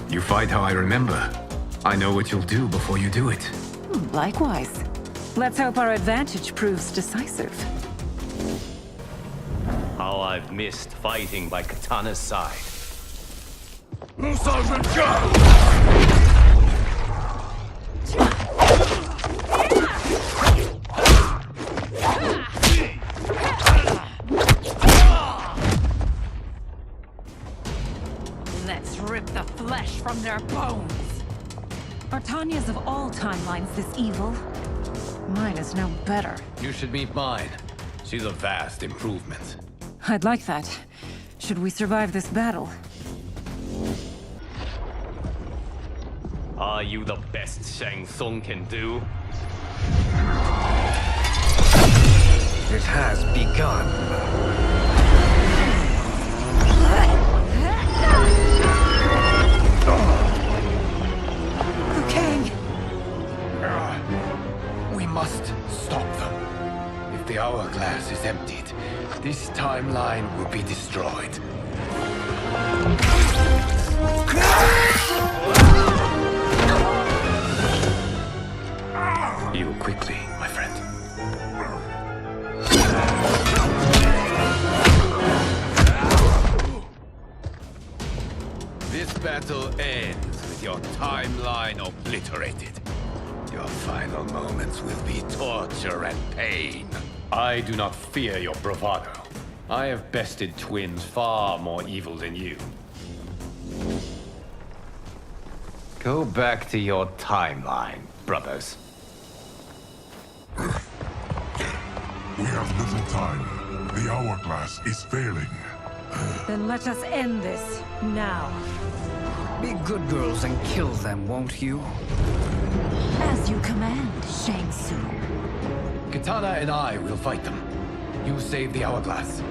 You fight how I remember. I know what you'll do before you do it. Likewise. Let's hope our advantage proves decisive. How I've missed fighting by Katana's side. Let's rip the flesh from their bones. Are Tanya's of all timelines this evil? Mine is no better. You should meet mine. She's a vast improvement. I'd like that. Should we survive this battle? Are you the best Shang Tsung can do? It has begun. Liu Kang! We must stop them. If the hourglass is emptied, this timeline will be destroyed. Heal quickly, my friend. This battle ends with your timeline obliterated. Your final moments will be torture and pain. I do not fear your bravado. I have bested twins far more evil than you. Go back to your timeline, brothers. We have little time. The hourglass is failing. Then let us end this, now. Be good girls and kill them, won't you? As you command, Shang Tsung. Katana and I will fight them. You save the hourglass.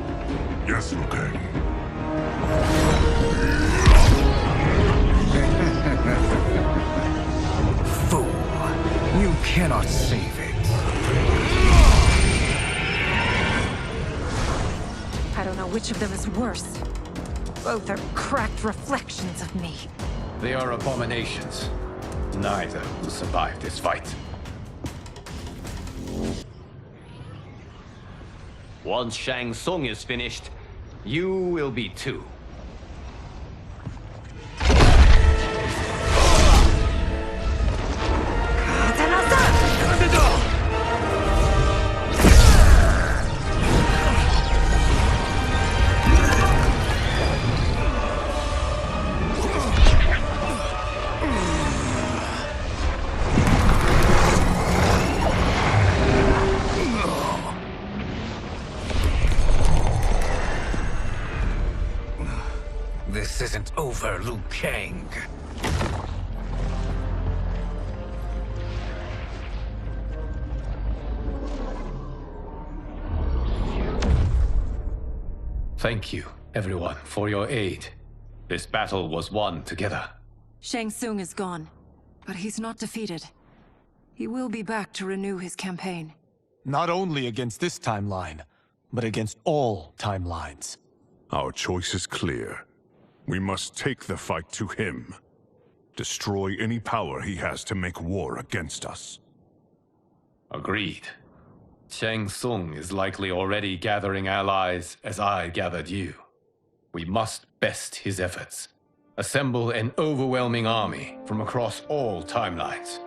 Yes, Liu Kang. Fool. You cannot save it. I don't know which of them is worse. Both are cracked reflections of me. They are abominations. Neither will survive this fight. Once Shang Tsung is finished, you will be too. This isn't over, Liu Kang. Thank you, everyone, for your aid. This battle was won together. Shang Tsung is gone, but he's not defeated. He will be back to renew his campaign. Not only against this timeline, but against all timelines. Our choice is clear. We must take the fight to him. Destroy any power he has to make war against us. Agreed. Shang Tsung is likely already gathering allies as I gathered you. We must best his efforts. Assemble an overwhelming army from across all timelines.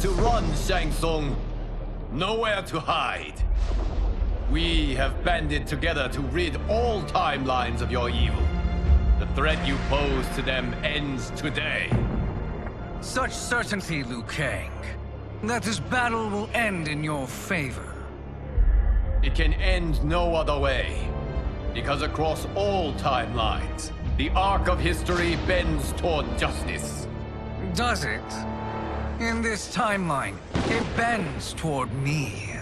To run, Shang Tsung. Nowhere to hide. We have banded together to rid all timelines of your evil. The threat you pose to them ends today. Such certainty, Liu Kang, that this battle will end in your favor. It can end no other way. Because across all timelines, the arc of history bends toward justice. Does it? In this timeline, it bends toward me.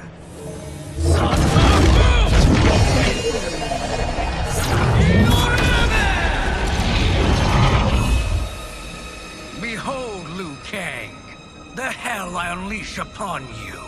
Behold, Liu Kang, the hell I unleash upon you.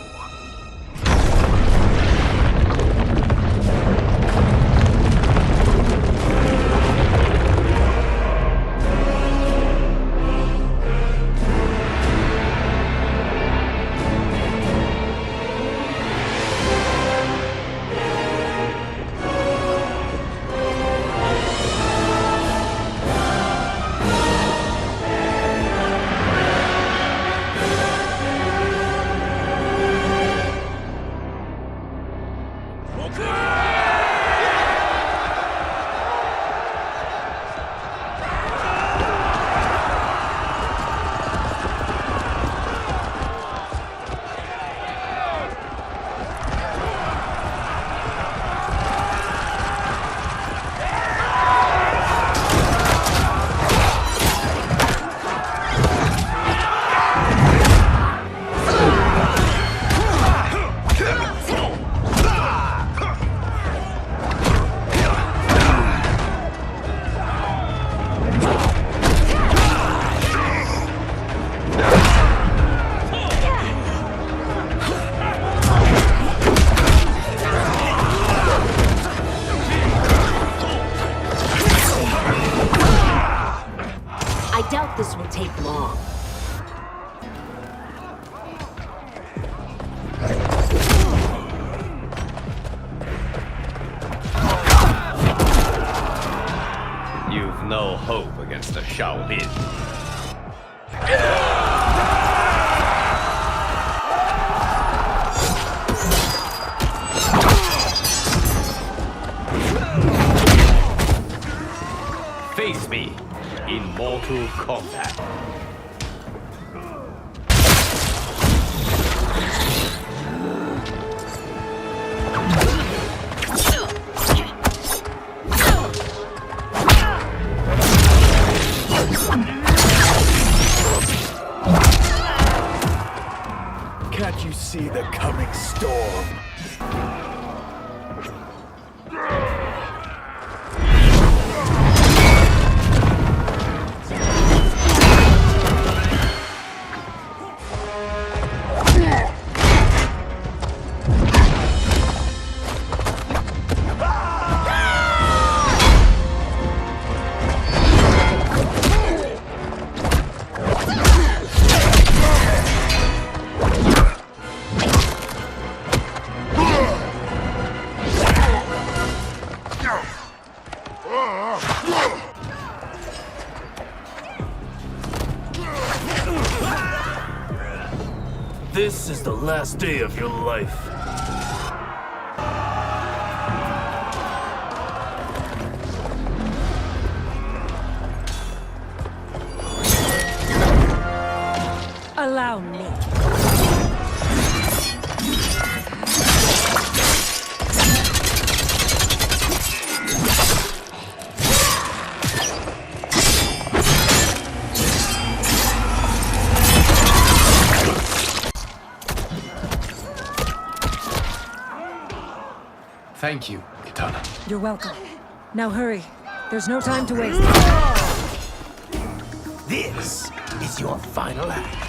I doubt this will take long. You've no hope against the Shaolin. Face me in Mortal Kombat. Can't you see the coming storm? This is the last day of your life. Allow me. Thank you, Kitana. You're welcome. Now hurry. There's no time to waste. This is your final act.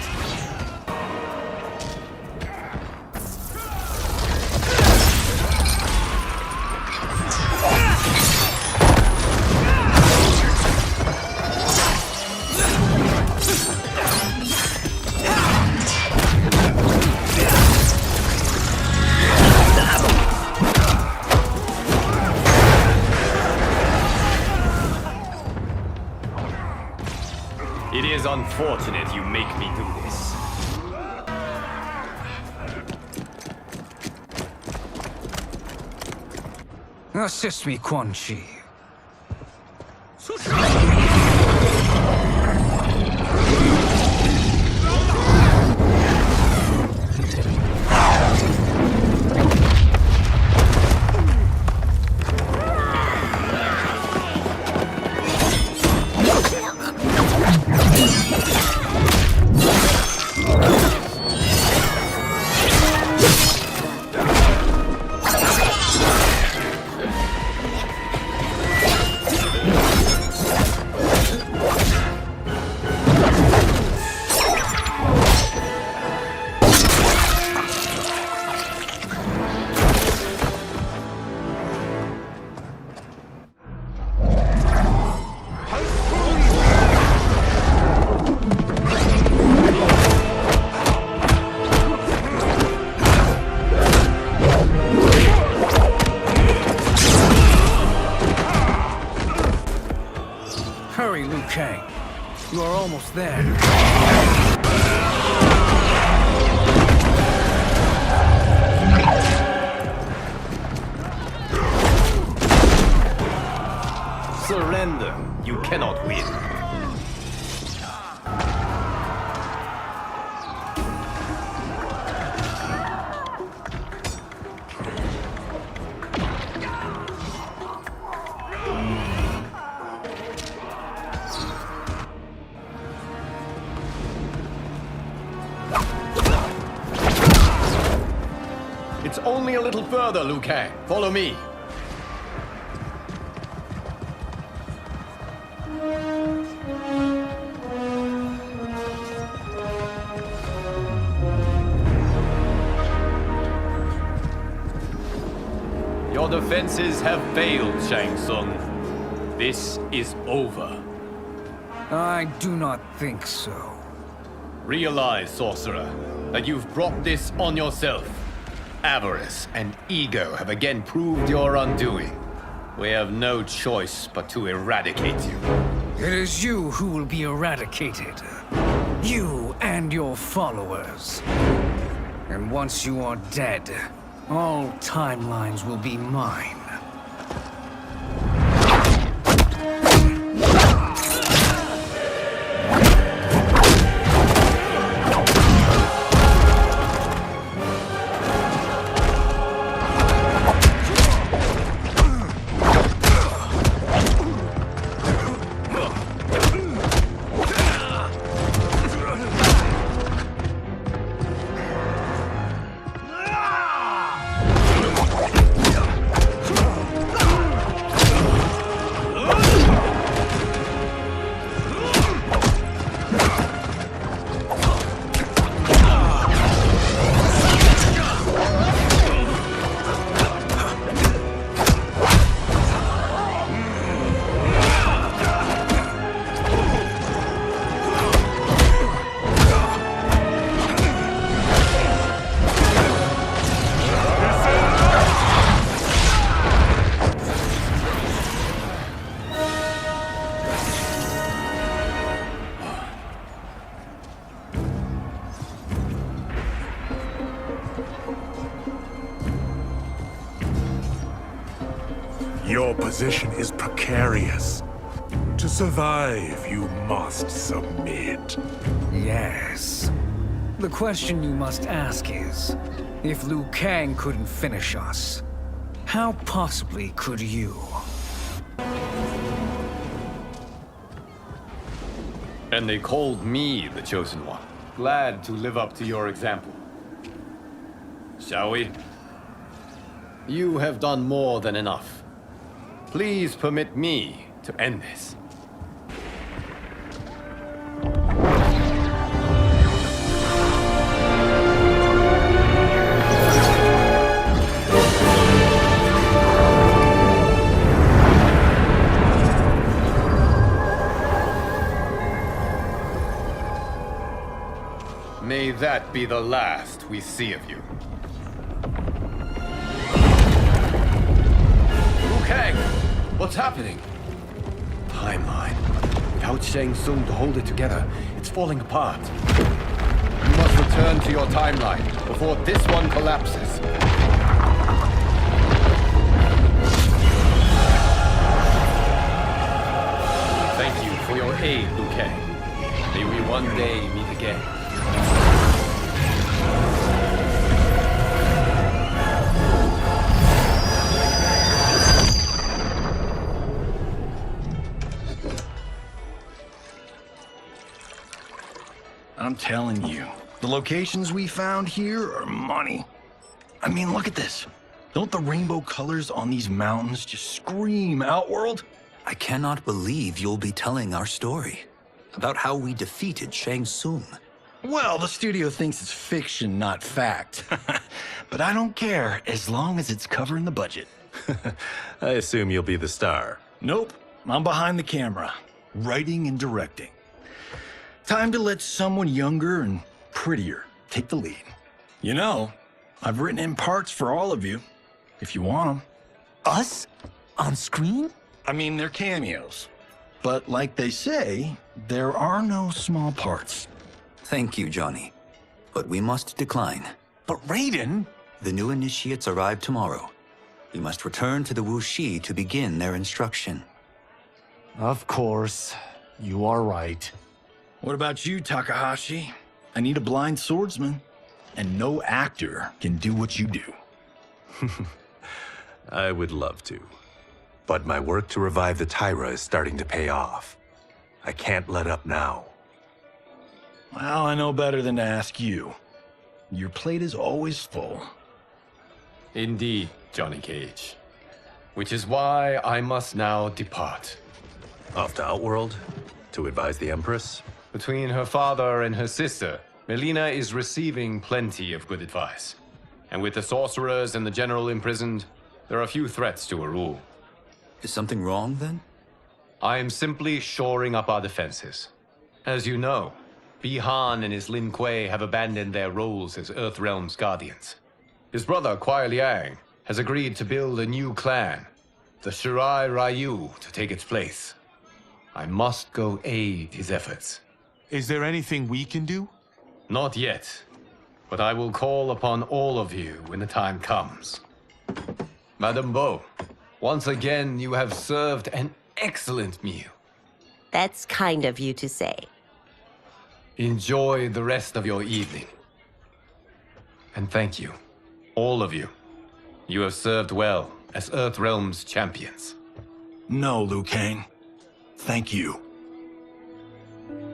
It is unfortunate you make me do this. Assist me, Quan Chi. hurry, Liu Kang. You are almost there. Surrender. You cannot win. It's only a little further, Liu Kang. Follow me. Your defenses have failed, Shang Tsung. This is over. I do not think so. Realize, sorcerer, that you've brought this on yourself. Avarice and ego have again proved your undoing. We have no choice but to eradicate you. It is you who will be eradicated. You and your followers. And once you are dead, all timelines will be mine. Your position is precarious. To survive, you must submit. Yes. The question you must ask is, if Liu Kang couldn't finish us, how possibly could you? And they called me the Chosen One. Glad to live up to your example. Shall we? You have done more than enough. Please permit me to end this. May that be the last we see of you. Liu Kang! What's happening? Timeline. Without Shang Tsung to hold it together, it's falling apart. You must return to your timeline before this one collapses. Thank you for your aid, Liu Kang. May we one day meet again. I'm telling you, the locations we found here are money. I mean, look at this. Don't the rainbow colors on these mountains just scream Outworld? I cannot believe you'll be telling our story about how we defeated Shang Tsung. Well, the studio thinks it's fiction, not fact. But I don't care, as long as it's covering the budget. I assume you'll be the star. Nope, I'm behind the camera, writing and directing. Time to let someone younger and prettier take the lead. You know, I've written in parts for all of you, if you want them. Us? On screen? I mean, they're cameos. But like they say, there are no small parts. Thank you, Johnny. But we must decline. But Raiden? The new initiates arrive tomorrow. We must return to the Wuxi to begin their instruction. Of course. You are right. What about you, Takahashi? I need a blind swordsman. And no actor can do what you do. I would love to. But my work to revive the Tyra is starting to pay off. I can't let up now. Well, I know better than to ask you. Your plate is always full. Indeed, Johnny Cage. Which is why I must now depart. Off to Outworld? To advise the Empress? Between her father and her sister, Melina is receiving plenty of good advice. And with the sorcerers and the general imprisoned, there are few threats to her rule. Is something wrong, then? I am simply shoring up our defenses. As you know, Bi-Han and his Lin Kuei have abandoned their roles as Earthrealm's guardians. His brother, Kuai Liang, has agreed to build a new clan, the Shirai Ryu, to take its place. I must go aid his efforts. Is there anything we can do? Not yet, but I will call upon all of you when the time comes. Madame Bo, once again you have served an excellent meal. That's kind of you to say. Enjoy the rest of your evening. And thank you, all of you. You have served well as Earthrealm's champions. No, Liu Kang. Thank you.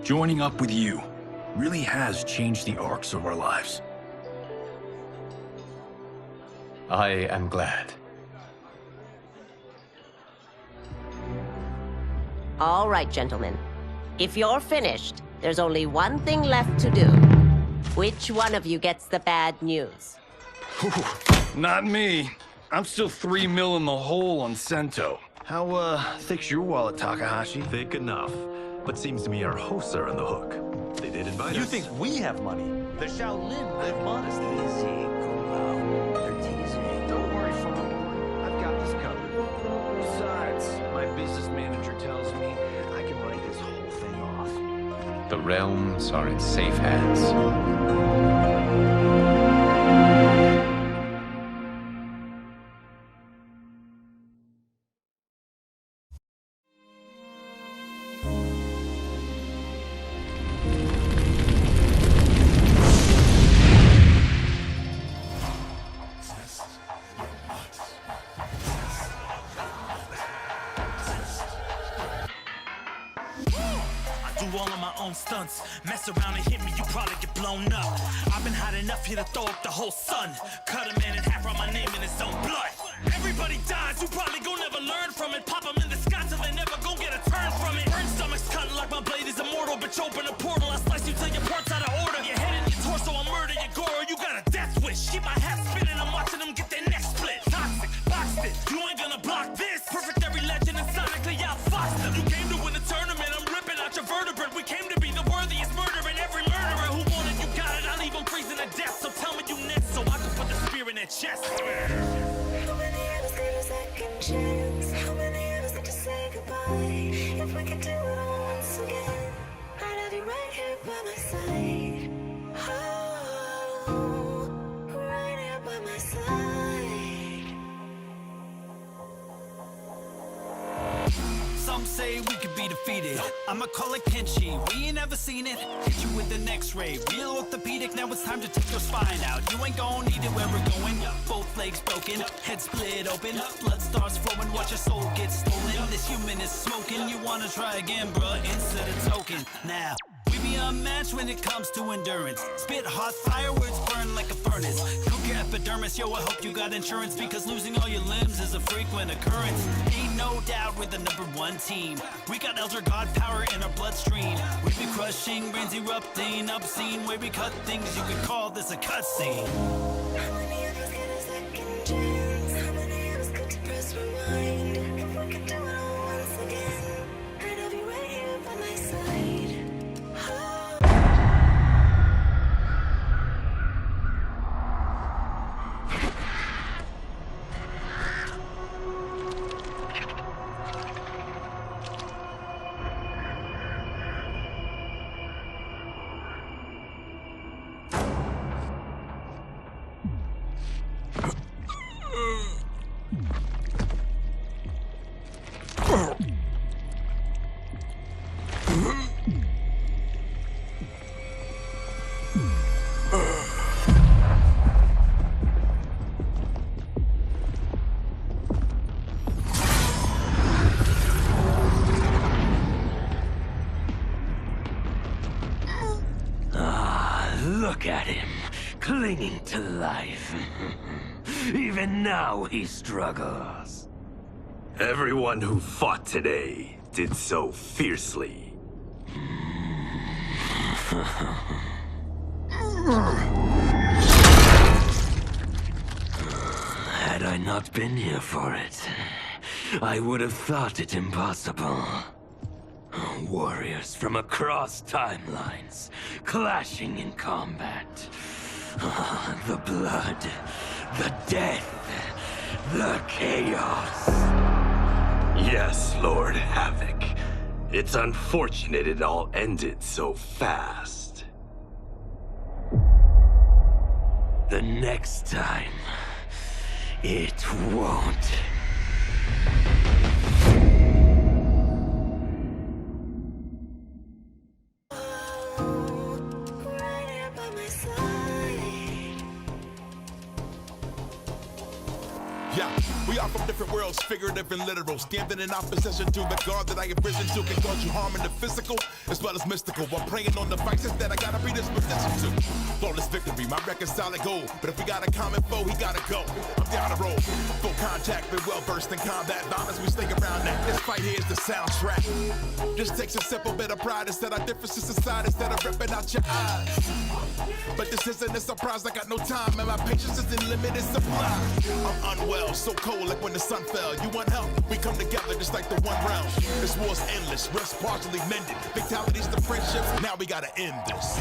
Joining up with you really has changed the arcs of our lives. I am glad. All right, gentlemen. If you're finished, there's only one thing left to do. Which one of you gets the bad news? Not me. I'm still 3 mil in the hole on Sento. How, thick's your wallet, Takahashi? Thick enough. But seems to me our hosts are on the hook. They did invite us. You think we have money? The Shaolin live modestly. Easy, Kung They're teasing. Don't worry, Fong. I've got this covered. Besides, my business manager tells me I can write this whole thing off. The realms are in safe hands. All of my own stunts. Mess around and hit me, you probably get blown up. I've been hot enough here to throw up the whole sun. Cut a man in half, write my name in his own blood. Everybody dies, you probably gon' never learn from it. Pop them in the sky till they never gon' get a turn from it. Burn stomachs cutting like my blade is immortal. Bitch, open a portal, I slice you till your parts out of order. Your head and your torso, I murder your gore. You got a death wish. Keep my hat spinning, I'm watching them get their necks split. Toxic, boxed it, you ain't gonna block this. Perfect every legend and sonically outfoxed them. You came to win the tournament, I'm ripping out your vertebrae. We came to be the worthiest murderer, and every murderer who wanted you got it. I'll leave them freezing to death, so tell me you next so I can put the spear in their chest. How many of us get a second chance? How many of us get to say goodbye? If we could do it all once again, I'd have you right here by my side. Oh, right here by my side. Some say we could be defeated. I'ma call it Kenshi. We ain't ever seen it. Hit you with an X-ray. Real orthopedic. Now it's time to take your spine out. You ain't gon' need it where we're going. Both legs broken, head split open. Blood starts flowing. Watch your soul get stolen. This human is smoking. You wanna try again, bruh? Insert a token. Now. We be unmatched when it comes to endurance. Spit hot fire, words burn like a furnace. Cook your epidermis, yo, I hope you got insurance, because losing all your limbs is a frequent occurrence. Ain't no doubt we're the #1 team. We got Elder God power in our bloodstream. We be crushing, brains erupting, obscene. Way we cut things, you could call this a cutscene. How many of us get a second chance? How many of us could to press rewind? If we could do it all once again, I'd have you right here by my side. Look at him, clinging to life. Even now he struggles. Everyone who fought today did so fiercely. Had I not been here for it, I would have thought it impossible. Warriors from across timelines, clashing in combat. The blood, the death, the chaos. Yes, Lord Havoc. It's unfortunate it all ended so fast. The next time, it won't. Yeah, we are from different worlds, figurative and literal. Standing in opposition to the God that I have risen to can cause you harm in the physical as well as mystical. While praying on the vices that I gotta be this position to. Flawless victory, my record's solid gold. But if we got a common foe, he gotta go. I'm down the road, full contact, been well versed in combat violence. We stay around that. This fight here is the soundtrack. Just takes a simple bit of pride instead of differences aside, instead of ripping out your eyes. But this isn't a surprise, I got no time, and my patience is in limited supply. I'm unwell, so cold like when the sun fell. You want help? We come together just like the one realm. This war's endless, rest partially mended. Fatalities to friendships, now we gotta end this.